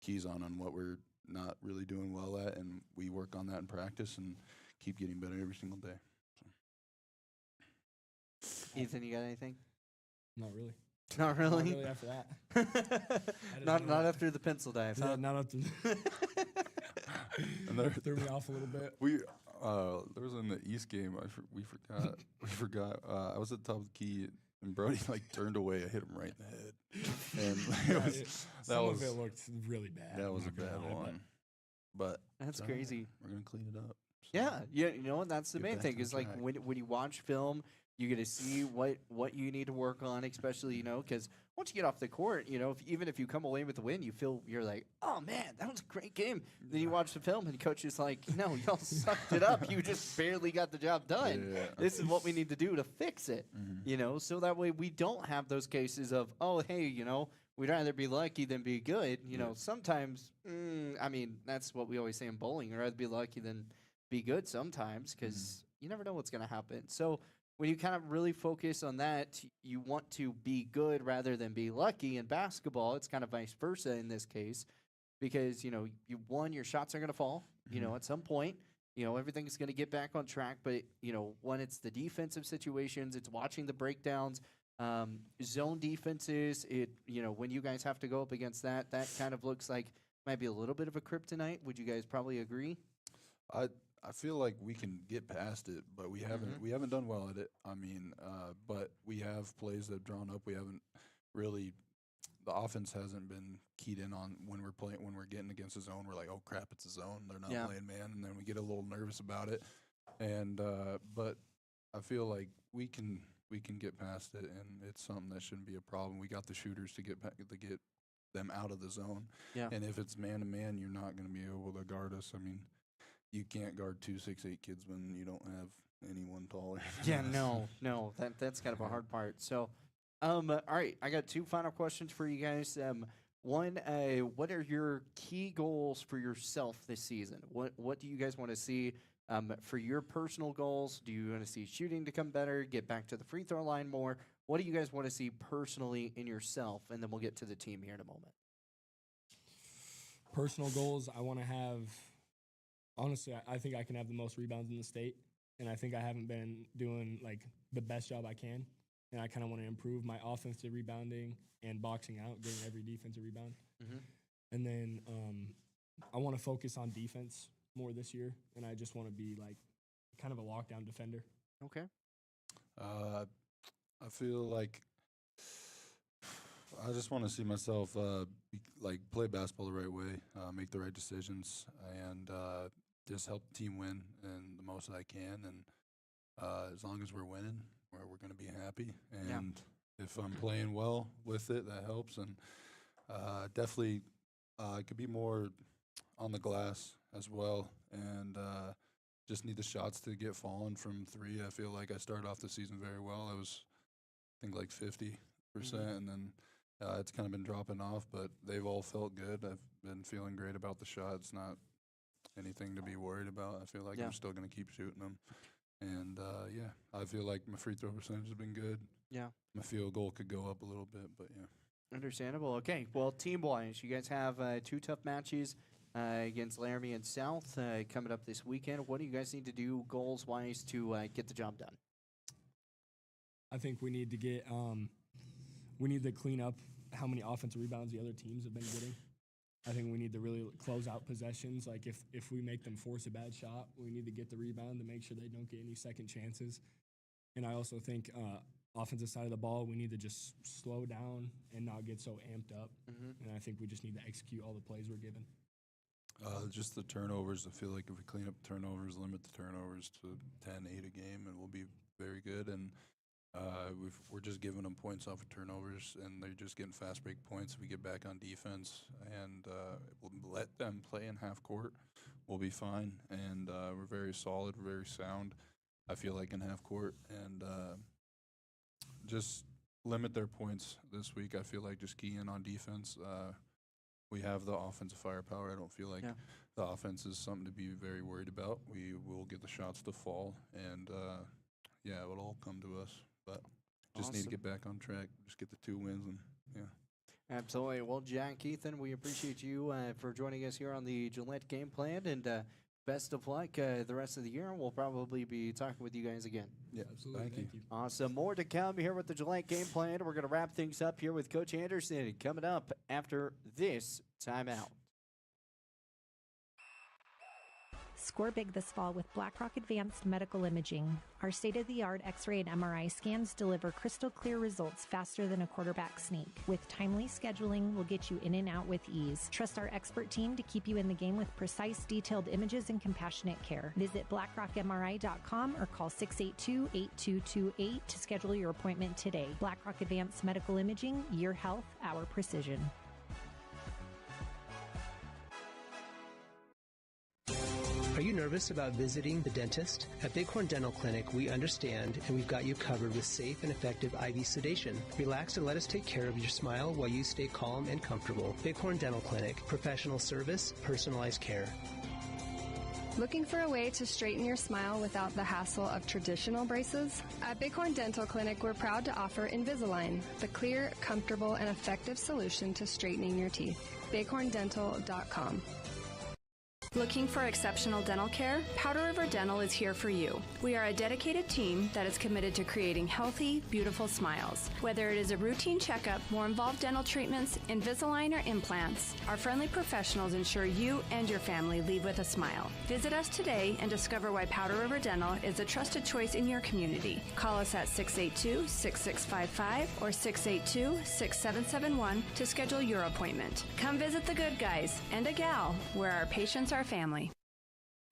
keys on what we're not really doing well at, and we work on that in practice and keep getting better every single day. Ethan, you got anything? Not really. Not really? Not really after that. not after the pencil dive, Yeah, huh? not after. And there, Threw me off a little bit. We there was in the East game. We forgot. I was at the top of the key, and Brody like turned away. I hit him right in the head, and Some of it looked really bad. That was I'm a not bad gonna lie, one. But That's it's all right. crazy. We're gonna clean it up. Yeah, you know what? That's the Get main back thing on is like track. when you watch film, you get to see what you need to work on, especially because once you get off the court, even if you come away with the win, you're like, oh man, that was a great game. Then you watch the film and the coach is like, no, y'all sucked it up. You just barely got the job done. Yeah. This is what we need to do to fix it. So that way we don't have those cases of, oh hey, we'd rather be lucky than be good. Sometimes, that's what we always say in bowling. I'd rather be lucky than be good sometimes because you never know what's going to happen. So when you kind of really focus on that, you want to be good rather than be lucky. In basketball, it's kind of vice versa in this case because, your shots are going to fall, at some point. Everything's going to get back on track. But, when it's the defensive situations, it's watching the breakdowns, zone defenses, when you guys have to go up against that kind of looks like might be a little bit of a kryptonite. Would you guys probably agree? I feel like we can get past it, but we haven't done well at it. But we have plays that have drawn up. We haven't really. The offense hasn't been keyed in on when we're getting against a zone. We're like, oh crap, it's a zone. They're not playing man, and then we get a little nervous about it. And but I feel like we can get past it, and it's something that shouldn't be a problem. We got the shooters to get them out of the zone. Yeah. And if it's man to man, you're not going to be able to guard us. You can't guard 2 6'8" kids when you don't have anyone taller. Yeah, no, that's kind of a hard part. So, all right, I got 2 final questions for you guys. One, what are your key goals for yourself this season? What do you guys want to see for your personal goals? Do you want to see shooting to come better, get back to the free throw line more? What do you guys want to see personally in yourself? And then we'll get to the team here in a moment. Personal goals, I want to have. Honestly, I think I can have the most rebounds in the state, and I think I haven't been doing like the best job I can, and I kind of want to improve my offensive rebounding and boxing out, getting every defensive rebound. And then I want to focus on defense more this year, and I just want to be like kind of a lockdown defender. Okay. I feel like I just want to see myself play basketball the right way, make the right decisions, and just help the team win and the most that I can. And as long as we're winning, we're going to be happy. And if I'm playing well with it, that helps. And definitely I could be more on the glass as well. And just need the shots to get falling from 3. I feel like I started off the season very well. I was, I think, like 50%. And then it's kind of been dropping off, but they've all felt good. I've been feeling great about the shot. It's not anything to be worried about. I feel like I'm still going to keep shooting them. And, I feel like my free throw percentage has been good. Yeah. My field goal could go up a little bit, but yeah. Understandable. Okay, well, team-wise, you guys have 2 tough matches against Laramie and South coming up this weekend. What do you guys need to do goals-wise to get the job done? I think we need to get we need to clean up how many offensive rebounds the other teams have been getting. I think we need to really close out possessions. Like if we make them force a bad shot, we need to get the rebound to make sure they don't get any second chances. And I also think offensive side of the ball, we need to just slow down and not get so amped up. And I think we just need to execute all the plays we're given. Just the turnovers. I feel like if we clean up the turnovers, limit the turnovers to 10, 8 a game, and we'll be very good. And we're just giving them points off of turnovers, and they're just getting fast break points. If we get back on defense and we'll let them play in half court, we'll be fine. And we're very solid, very sound, I feel like, in half court. And just limit their points this week. I feel like just key in on defense. we have the offensive firepower. I don't feel like Yeah. the offense is something to be very worried about. We will get the shots to fall, and yeah, it'll all come to us. But just need to Awesome. get back on track. Just get the 2 wins, and yeah. Absolutely. Well, Jack, Ethan, we appreciate you for joining us here on the Gillette Game Plan, and best of luck the rest of the year. We'll probably be talking with you guys again. Yeah, Absolutely. thank you. Awesome. More to come here with the Gillette Game Plan. We're going to wrap things up here with Coach Anderson coming up after this timeout. Score big this fall with BlackRock Advanced Medical Imaging. Our state-of-the-art X-ray and MRI scans deliver crystal clear results faster than a quarterback sneak. With timely scheduling, we'll get you in and out with ease. Trust our expert team to keep you in the game with precise, detailed images and compassionate care. Visit blackrockmri.com or call 682-8228 to schedule your appointment today. BlackRock Advanced Medical Imaging, your health, our precision. Are you nervous about visiting the dentist? At Bighorn Dental Clinic, we understand and we've got you covered with safe and effective IV sedation. Relax and let us take care of your smile while you stay calm and comfortable. Bighorn Dental Clinic, professional service, personalized care. Looking for a way to straighten your smile without the hassle of traditional braces? At Bighorn Dental Clinic, we're proud to offer Invisalign, the clear, comfortable, and effective solution to straightening your teeth. bighorndental.com. Looking for exceptional dental care? Powder River Dental is here for you. We are a dedicated team that is committed to creating healthy, beautiful smiles. Whether it is a routine checkup, more involved dental treatments, Invisalign, or implants, our friendly professionals ensure you and your family leave with a smile. Visit us today and discover why Powder River Dental is a trusted choice in your community. Call us at 682-6655 or 682-6771 to schedule your appointment. Come visit the good guys and a gal where our patients are family.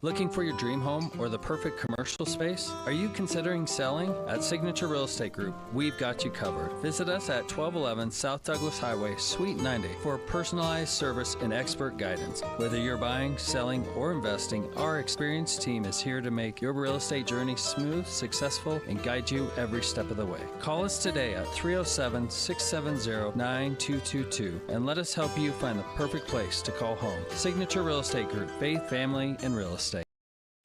Looking for your dream home or the perfect commercial space? Are you considering selling? At Signature Real Estate Group, we've got you covered. Visit us at 1211 South Douglas Highway, Suite 90 for personalized service and expert guidance. Whether you're buying, selling, or investing, our experienced team is here to make your real estate journey smooth, successful, and guide you every step of the way. Call us today at 307-670-9222 and let us help you find the perfect place to call home. Signature Real Estate Group, faith, family, and real estate.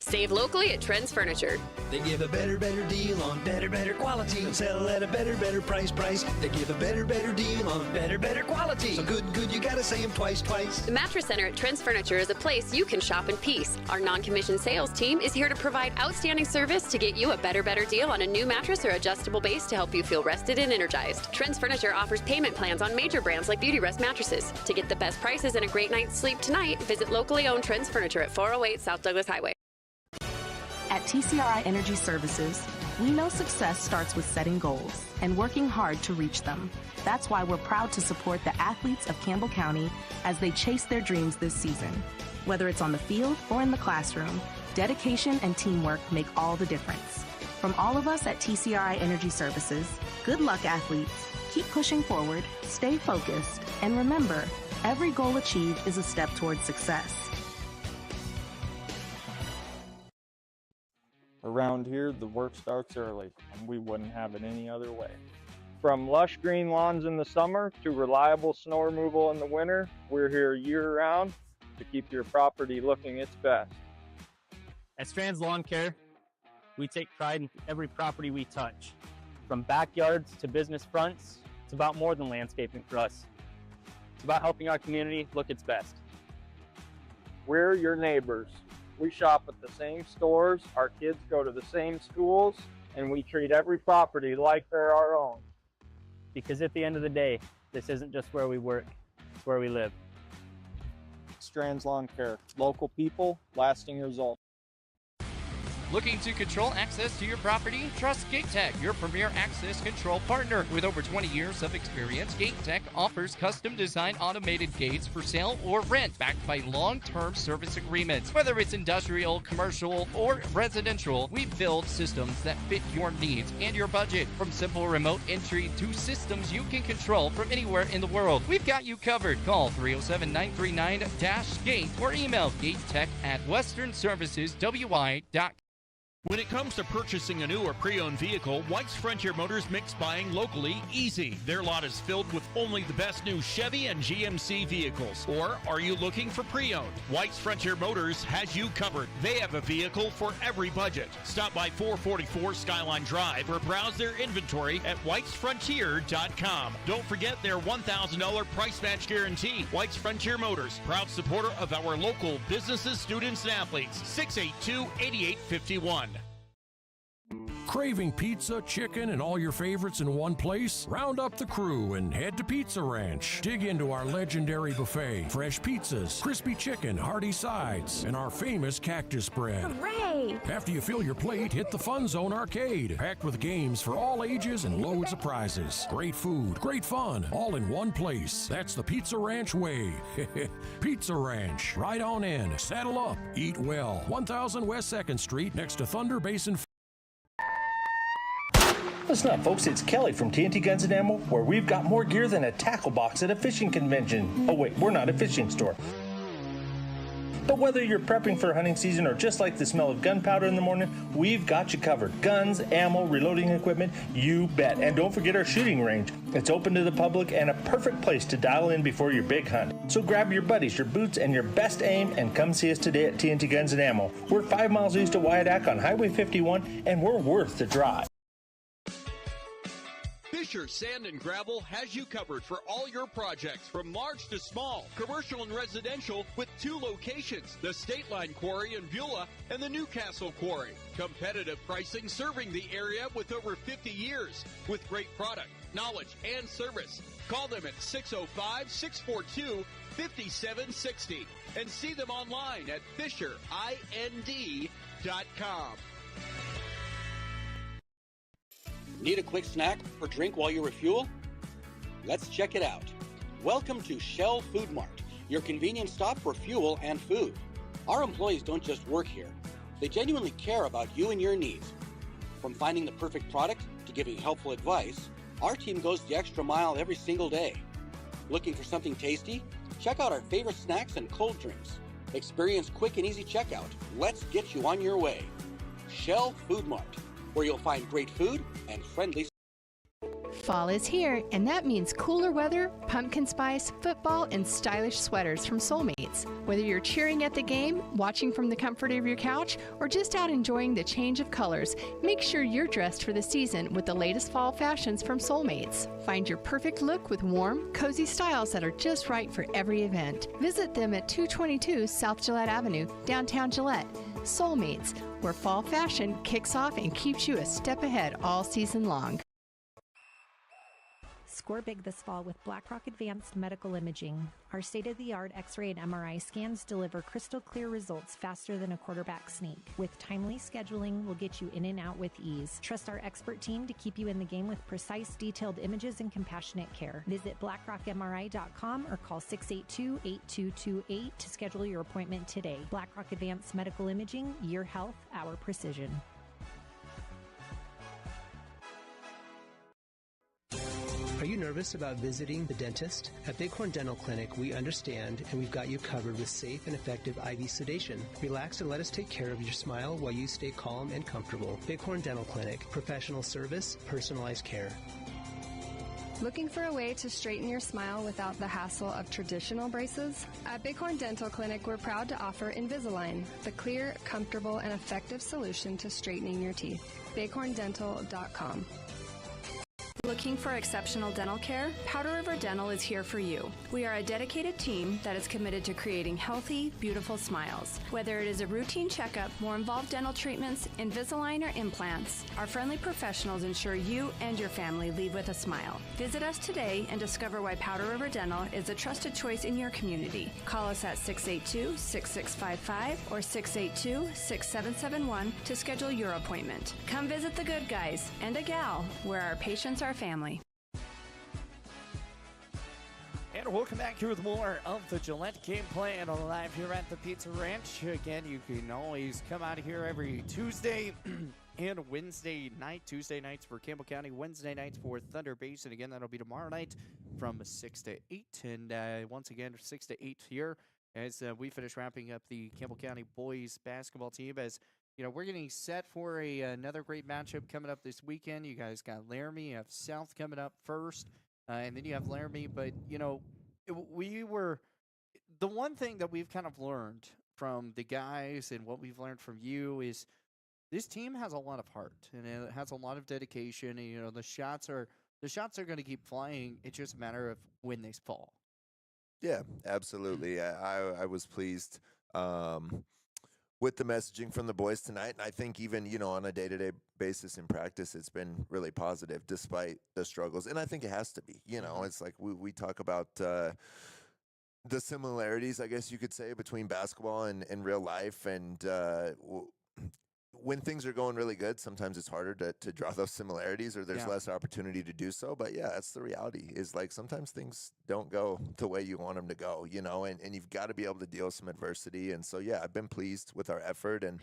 Save locally at Trends Furniture. They give a better deal on better quality. And sell at a better price. They give a better deal on better quality. So good, you gotta say them twice. The Mattress Center at Trends Furniture is a place you can shop in peace. Our non-commissioned sales team is here to provide outstanding service to get you a better deal on a new mattress or adjustable base to help you feel rested and energized. Trends Furniture offers payment plans on major brands like Beauty Rest mattresses. To get the best prices and a great night's sleep tonight, visit locally owned Trends Furniture at 408 South Douglas Highway. At TCRI Energy Services, we know success starts with setting goals and working hard to reach them. That's why we're proud to support the athletes of Campbell County as they chase their dreams this season. Whether it's on the field or in the classroom, dedication and teamwork make all the difference. From all of us at TCRI Energy Services, good luck, athletes. Keep pushing forward, stay focused, and remember, every goal achieved is a step towards success. Around here, the work starts early, and we wouldn't have it any other way. From lush green lawns in the summer to reliable snow removal in the winter, we're here year-round to keep your property looking its best. At Strands Lawn Care, we take pride in every property we touch. From backyards to business fronts, it's about more than landscaping for us. It's about helping our community look its best. We're your neighbors. We shop at the same stores, our kids go to the same schools, and we treat every property like they're our own. Because at the end of the day, this isn't just where we work, it's where we live. Strands Lawn Care, local people, lasting results. Looking to control access to your property? Trust GateTech, your premier access control partner. With over 20 years of experience, GateTech offers custom-designed automated gates for sale or rent, backed by long-term service agreements. Whether it's industrial, commercial, or residential, we build systems that fit your needs and your budget. From simple remote entry to systems you can control from anywhere in the world, we've got you covered. Call 307-939-GATE or email gatetech@westernserviceswi.com. When it comes to purchasing a new or pre-owned vehicle, White's Frontier Motors makes buying locally easy. Their lot is filled with only the best new Chevy and GMC vehicles. Or are you looking for pre-owned? White's Frontier Motors has you covered. They have a vehicle for every budget. Stop by 444 Skyline Drive or browse their inventory at whitesfrontier.com. Don't forget their $1,000 price match guarantee. White's Frontier Motors, proud supporter of our local businesses, students, and athletes. 682-8851. Craving pizza, chicken, and all your favorites in one place? Round up the crew and head to Pizza Ranch. Dig into our legendary buffet, fresh pizzas, crispy chicken, hearty sides, and our famous cactus bread. Hooray! After you fill your plate, hit the Fun Zone Arcade, packed with games for all ages and loads of prizes. Great food, great fun, all in one place. That's the Pizza Ranch way. Pizza Ranch. Right on in. Saddle up. Eat well. 1000 West 2nd Street, next to Thunder Basin. Listen up, folks, it's Kelly from TNT Guns and Ammo, where we've got more gear than a tackle box at a fishing convention. Oh wait, we're not a fishing store. But whether you're prepping for hunting season or just like the smell of gunpowder in the morning, we've got you covered. Guns, ammo, reloading equipment, you bet. And don't forget our shooting range. It's open to the public and a perfect place to dial in before your big hunt. So grab your buddies, your boots, and your best aim and come see us today at TNT Guns and Ammo. We're 5 miles east of Wyandotte on Highway 51, and we're worth the drive. Fisher Sand and Gravel has you covered for all your projects from large to small, commercial and residential, with 2 locations, the State Line Quarry in Beulah and the Newcastle Quarry. Competitive pricing serving the area with over 50 years, with great product, knowledge, and service. Call them at 605-642-5760 and see them online at FisherIND.com. Need a quick snack or drink while you refuel? Let's check it out. Welcome to Shell Food Mart, your convenient stop for fuel and food. Our employees don't just work here. They genuinely care about you and your needs. From finding the perfect product to giving helpful advice, our team goes the extra mile every single day. Looking for something tasty? Check out our favorite snacks and cold drinks. Experience quick and easy checkout. Let's get you on your way. Shell Food Mart, where you'll find great food and friendly. Fall is here, and that means cooler weather, pumpkin spice, football, and stylish sweaters from Soulmates. Whether you're cheering at the game, watching from the comfort of your couch, or just out enjoying the change of colors, make sure you're dressed for the season with the latest fall fashions from Soulmates. Find your perfect look with warm, cozy styles that are just right for every event. Visit them at 222 South Gillette Avenue, downtown Gillette. Soulmates, where fall fashion kicks off and keeps you a step ahead all season long. Score big this fall with BlackRock Advanced Medical Imaging. Our state-of-the-art X-ray and MRI scans deliver crystal clear results faster than a quarterback sneak. With timely scheduling, we'll get you in and out with ease. Trust our expert team to keep you in the game with precise, detailed images and compassionate care. Visit blackrockmri.com or call 682-8228 to schedule your appointment today. BlackRock Advanced Medical Imaging, your health, our precision. Are you nervous about visiting the dentist? At Bighorn Dental Clinic, we understand and we've got you covered with safe and effective IV sedation. Relax and let us take care of your smile while you stay calm and comfortable. Bighorn Dental Clinic, professional service, personalized care. Looking for a way to straighten your smile without the hassle of traditional braces? At Bighorn Dental Clinic, we're proud to offer Invisalign, the clear, comfortable, and effective solution to straightening your teeth. bighorndental.com. Looking for exceptional dental care? Powder River Dental is here for you. We are a dedicated team that is committed to creating healthy, beautiful smiles. Whether it is a routine checkup, more involved dental treatments, Invisalign, or implants, our friendly professionals ensure you and your family leave with a smile. Visit us today and discover why Powder River Dental is a trusted choice in your community. Call us at 682-6655 or 682-6771 to schedule your appointment. Come visit the good guys and a gal where our patients are family. And welcome back here with more of the Gillette Game Plan live here at the Pizza Ranch. Again, you can always come out here every Tuesday and Wednesday night. Tuesday nights for Campbell County, Wednesday nights for Thunder Basin. Again, that'll be tomorrow night from 6 to 8. And once again, 6 to 8 here as we finish wrapping up the Campbell County boys basketball team as we're getting set for another great matchup coming up this weekend. You guys got Laramie, you have South coming up first, and then you have Laramie. But, the one thing that we've kind of learned from the guys and what we've learned from you is this team has a lot of heart and it has a lot of dedication. And, the shots are going to keep flying. It's just a matter of when they fall. Yeah, absolutely. I was pleased with the messaging from the boys tonight. And I think even, on a day-to-day basis in practice, it's been really positive despite the struggles. And I think it has to be. It's like we talk about the similarities, I guess you could say, between basketball and real life. And when things are going really good, sometimes it's harder to draw those similarities, or there's less opportunity to do so. But yeah, that's the reality, is like sometimes things don't go the way you want them to go, and you've got to be able to deal with some adversity. And so, yeah, I've been pleased with our effort, and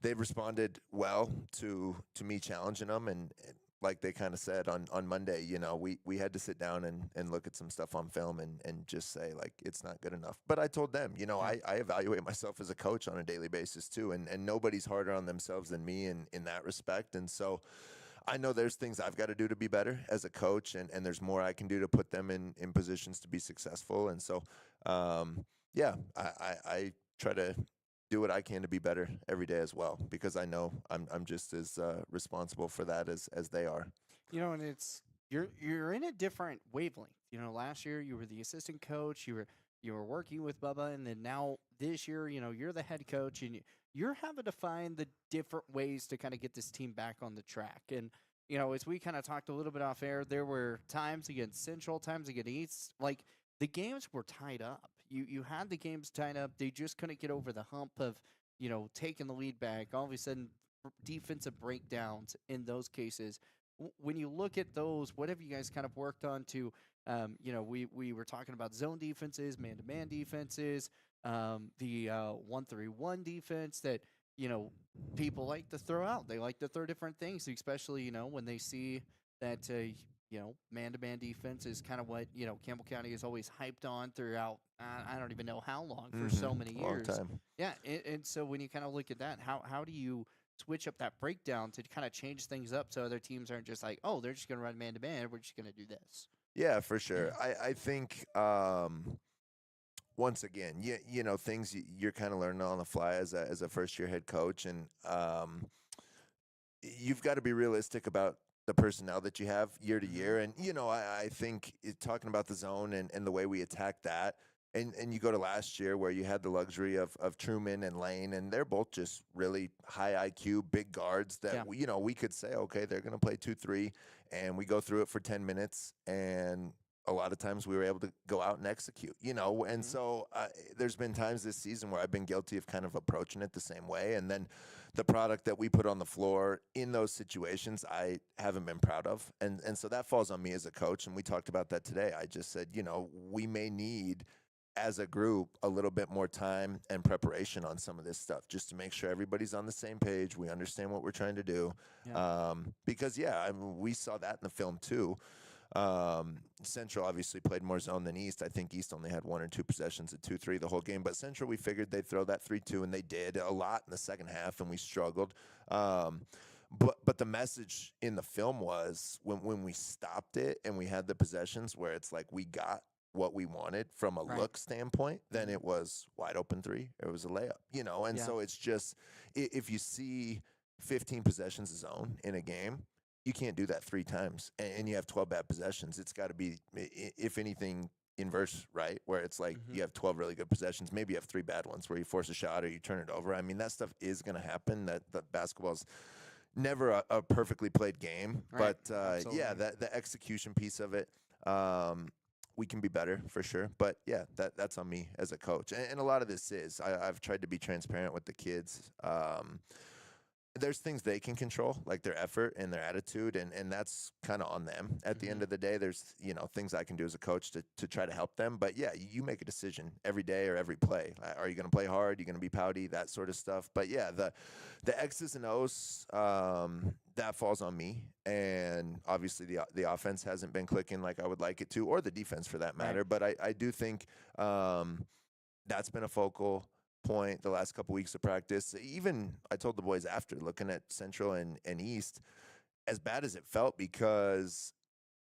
they've responded well to me challenging them. And like they kind of said on Monday, we had to sit down and look at some stuff on film and just say, like, it's not good enough. But I told them, I evaluate myself as a coach on a daily basis too, and nobody's harder on themselves than me in that respect. And so I know there's things I've got to do to be better as a coach, and there's more I can do to put them in positions to be successful. And so, I try to do what I can to be better every day as well, because I know I'm just as responsible for that as they are. And it's you're in a different wavelength. Last year you were the assistant coach, you were working with Bubba, and then now this year, you're the head coach, and you're having to find the different ways to kind of get this team back on the track. And as we kind of talked a little bit off air, there were times against Central, times against East, like the games were tied up. You had the games tied up. They just couldn't get over the hump of, taking the lead back. All of a sudden, defensive breakdowns in those cases. When you look at those, what have you guys kind of worked on to, we were talking about zone defenses, man-to-man defenses, the 1-3-1 defense that, people like to throw out. They like to throw different things, especially, when they see that, man-to-man defense is kind of what, Campbell County is always hyped on throughout, I don't even know how long, for so many years. Long time. Yeah, and so when you kind of look at that, how do you switch up that breakdown to kind of change things up so other teams aren't just like, oh, they're just going to run man-to-man, we're just going to do this? Yeah, for sure. I think, once again, things you're kind of learning on the fly as a first-year head coach, and you've got to be realistic about the personnel that you have year to year. And, I think talking about the zone and the way we attack that, and you go to last year where you had the luxury of Truman and Lane, and they're both just really high IQ, big guards that, we could say, okay, they're going to play 2-3, and we go through it for 10 minutes, and a lot of times we were able to go out and execute, and so there's been times this season where I've been guilty of kind of approaching it the same way. And then the product that we put on the floor in those situations, I haven't been proud of. And so that falls on me as a coach. And we talked about that today. I just said, we may need, as a group, a little bit more time and preparation on some of this stuff, just to make sure everybody's on the same page. We understand what we're trying to do. Because, we saw that in the film too. Central obviously played more zone than East. I think East only had 1 or 2 possessions at 2-3 the whole game, but Central, we figured they'd throw that 3-2, and they did a lot in the second half, and we struggled. But the message in the film was when we stopped it and we had the possessions where it's like we got what we wanted from a look standpoint, then it was wide open 3. It was a layup, and so it's just, if you see 15 possessions of zone in a game, you can't do that 3 times, and you have 12 bad possessions. It's got to be, if anything, inverse, right? Where it's like you have 12 really good possessions, maybe you have 3 bad ones where you force a shot or you turn it over. I mean, that stuff is going to happen. That basketball's never a perfectly played game, but the execution piece of it, we can be better for sure. But yeah, that's on me as a coach, and a lot of this is I've tried to be transparent with the kids. There's things they can control, like their effort and their attitude, and that's kind of on them. At the end of the day, there's, things I can do as a coach to try to help them. But yeah, you make a decision every day or every play. Are you going to play hard? Are you going to be pouty? That sort of stuff. But yeah, the X's and O's, that falls on me. And obviously the offense hasn't been clicking like I would like it to, or the defense for that matter. But I do think that's been a focal point the last couple weeks of practice. Even I told the boys after looking at Central and East, as bad as it felt because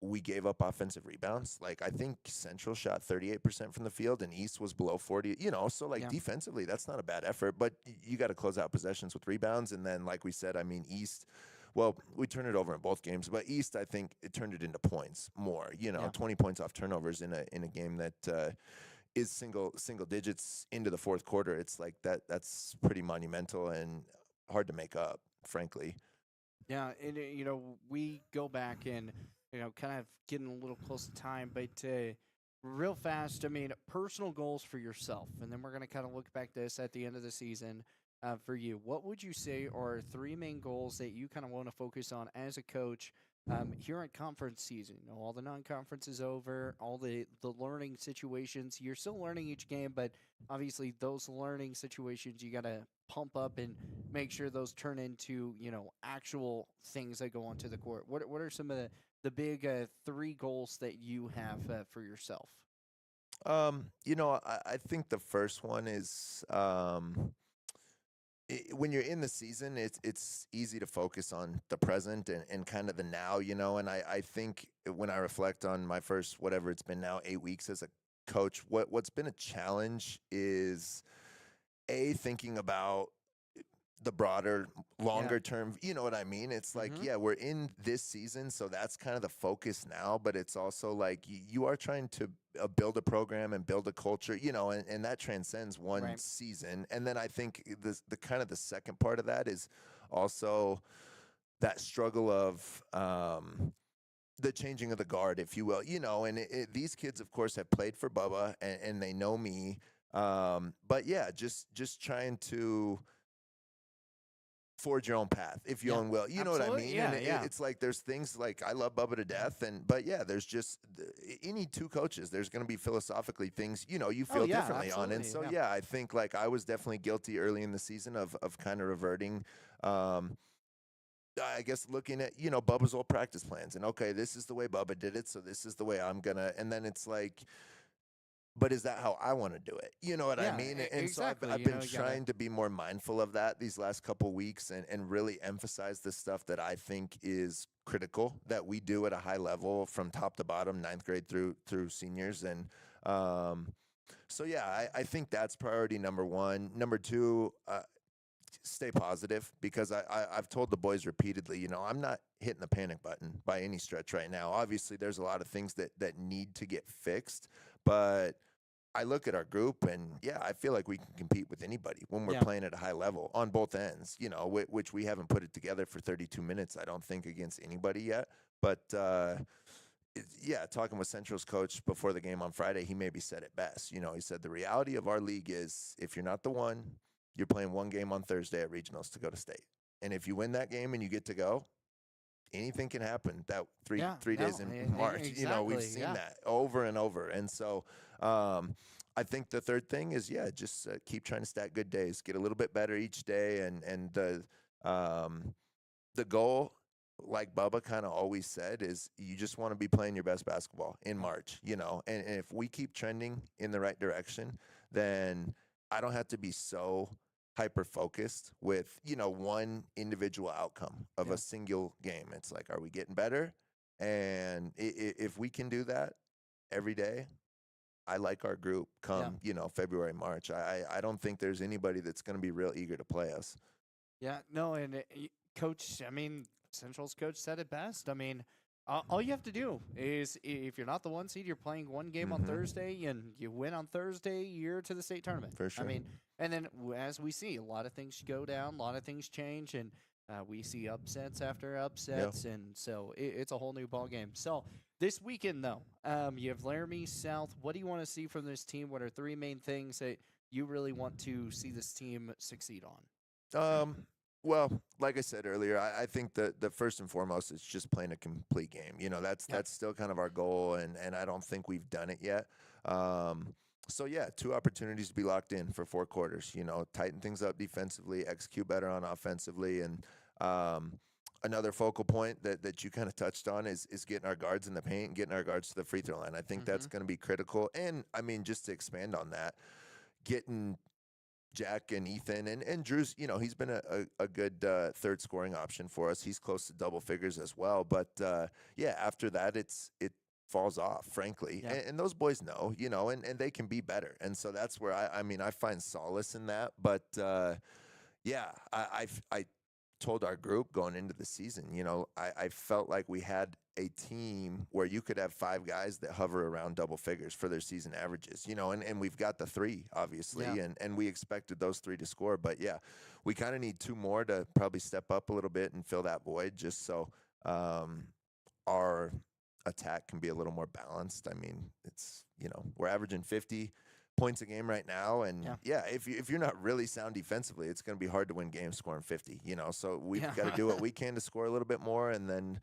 we gave up offensive rebounds. Like I think Central shot 38% from the field and East was below 40, so like defensively, that's not a bad effort, but you got to close out possessions with rebounds. And then, like we said, I mean, East, well, we turned it over in both games, but East, I think it turned it into points more, 20 points off turnovers in a game that, is single digits into the fourth quarter. It's like that's pretty monumental and hard to make up, frankly. Yeah, and we go back and kind of getting a little close to time, but real fast, I mean, personal goals for yourself, and then we're going to kind of look back this at the end of the season. For you, what would you say are 3 main goals that you kind of want to focus on as a coach here in conference season? All the non-conference is over, all the learning situations. You're still learning each game, but obviously those learning situations you got to pump up and make sure those turn into actual things that go onto the court. What are some of the big 3 goals that you have for yourself? I think the first one is when you're in the season, it's easy to focus on the present and kind of the now, and I think when I reflect on my first, whatever it's been now, 8 weeks as a coach, what's been a challenge is thinking about the broader, longer term, you know what I mean? It's like, we're in this season, so that's kind of the focus now, but it's also like you are trying to build a program and build a culture, and that transcends one season. And then I think the kind of the second part of that is also that struggle of the changing of the guard, if you will, and these kids, of course, have played for Bubba and they know me. But yeah, just trying to forge your own path, if you own will. You know what I mean? Yeah, and it's like there's things like I love Bubba to death, but yeah, there's just any 2 coaches. There's going to be philosophically things you feel differently on, and so I think like I was definitely guilty early in the season of kind of reverting. I guess looking at Bubba's old practice plans and okay, this is the way Bubba did it, so this is the way I'm gonna. And then it's like, but is that how I want to do it? You know what I mean? And exactly. So I've been trying to be more mindful of that these last couple weeks and really emphasize the stuff that I think is critical that we do at a high level from top to bottom, 9th grade through seniors. And so, yeah, I think that's priority number 1. Number 2, stay positive, because I've told the boys repeatedly, I'm not hitting the panic button by any stretch right now. Obviously, there's a lot of things that need to get fixed, but I look at our group and I feel like we can compete with anybody when we're playing at a high level on both ends, which we haven't put it together for 32 minutes, I don't think, against anybody yet. But talking with Central's coach before the game on Friday, he maybe said it best. He said the reality of our league is if you're not the one, you're playing 1 game on Thursday at regionals to go to state. And if you win that game and you get to go, anything can happen that three days in March. Exactly, We've seen that over and over. And so I think the third thing is, just keep trying to stack good days, get a little bit better each day. And the goal, like Bubba kind of always said, is you just want to be playing your best basketball in March, and if we keep trending in the right direction, then I don't have to be so hyper-focused with, one individual outcome of a single game. It's like, are we getting better? And if we can do that every day, I like our group come, February, March. I don't think there's anybody that's going to be real eager to play us. Yeah, no, and Coach, Central's coach said it best. All you have to do is, if you're not the 1 seed, you're playing 1 game on Thursday, and you win on Thursday, you're to the state tournament. For sure. And then as we see, a lot of things go down, a lot of things change, and we see upsets after upsets, and so it's a whole new ball game. So this weekend, though, you have Laramie South. What do you want to see from this team? What are 3 main things that you really want to see this team succeed on? Well, like I said earlier, I think the first and foremost is just playing a complete game. That's still kind of our goal, and I don't think we've done it yet. So, 2 opportunities to be locked in for 4 quarters, tighten things up defensively, execute better on offensively. And another focal point that you kind of touched on is getting our guards in the paint and getting our guards to the free throw line. I think that's going to be critical. And, just to expand on that, getting Jack and Ethan and Drew's, he's been a good third scoring option for us. He's close to double figures as well. But after that, it falls off, frankly. Yeah. And those boys know, and they can be better. And so that's where I find solace in that. But I told our group going into the season, I felt like we had a team where you could have 5 guys that hover around double figures for their season averages, and we've got the 3, obviously, and we expected those 3 to score. But, we kind of need 2 more to probably step up a little bit and fill that void just so our attack can be a little more balanced. I mean, it's, we're averaging 50 points a game right now, and if you're not really sound defensively, it's going to be hard to win games scoring 50, so we've got to do what we can to score a little bit more, and then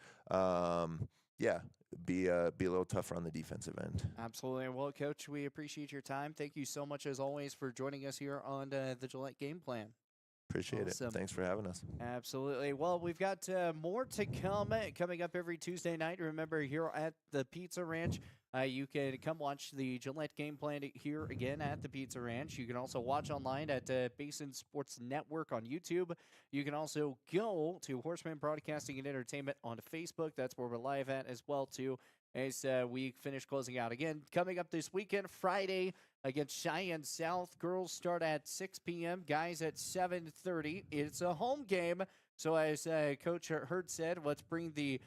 be a little tougher on the defensive end. Absolutely. Well, Coach, we appreciate your time. Thank you so much as always for joining us here on the Gillette Game Plan. Appreciate it. Thanks for having us. Absolutely. Well, we've got more to come coming up every Tuesday night. Remember, here at the Pizza Ranch, you can come watch the Gillette Game Plan here again at the Pizza Ranch. You can also watch online at Basin Sports Network on YouTube. You can also go to Horseman Broadcasting and Entertainment on Facebook. That's where we're live at as well, too, as we finish closing out. Again, coming up this weekend, Friday, against Cheyenne South. Girls start at 6 p.m., guys at 7:30. It's a home game. So as Coach Hurd said, let's bring the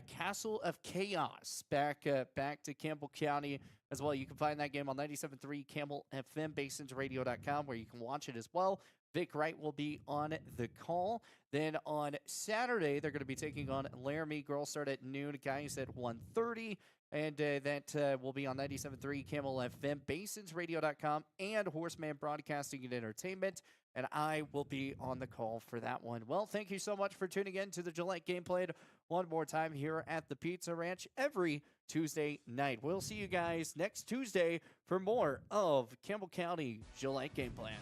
Castle of Chaos back to Campbell County as well. You can find that game on 97.3 Campbell FM, basinsradio.com, where you can watch it as well. Vic Wright will be on the call. Then on Saturday, they're going to be taking on Laramie. Girls start at noon, guys at 1:30. And that will be on 97.3 Campbell FM, basinsradio.com, and Horseman Broadcasting and Entertainment. And I will be on the call for that one. Well, thank you so much for tuning in to the Gillette Game Plan one more time here at the Pizza Ranch every Tuesday night. We'll see you guys next Tuesday for more of Campbell County Gillette Game Plan.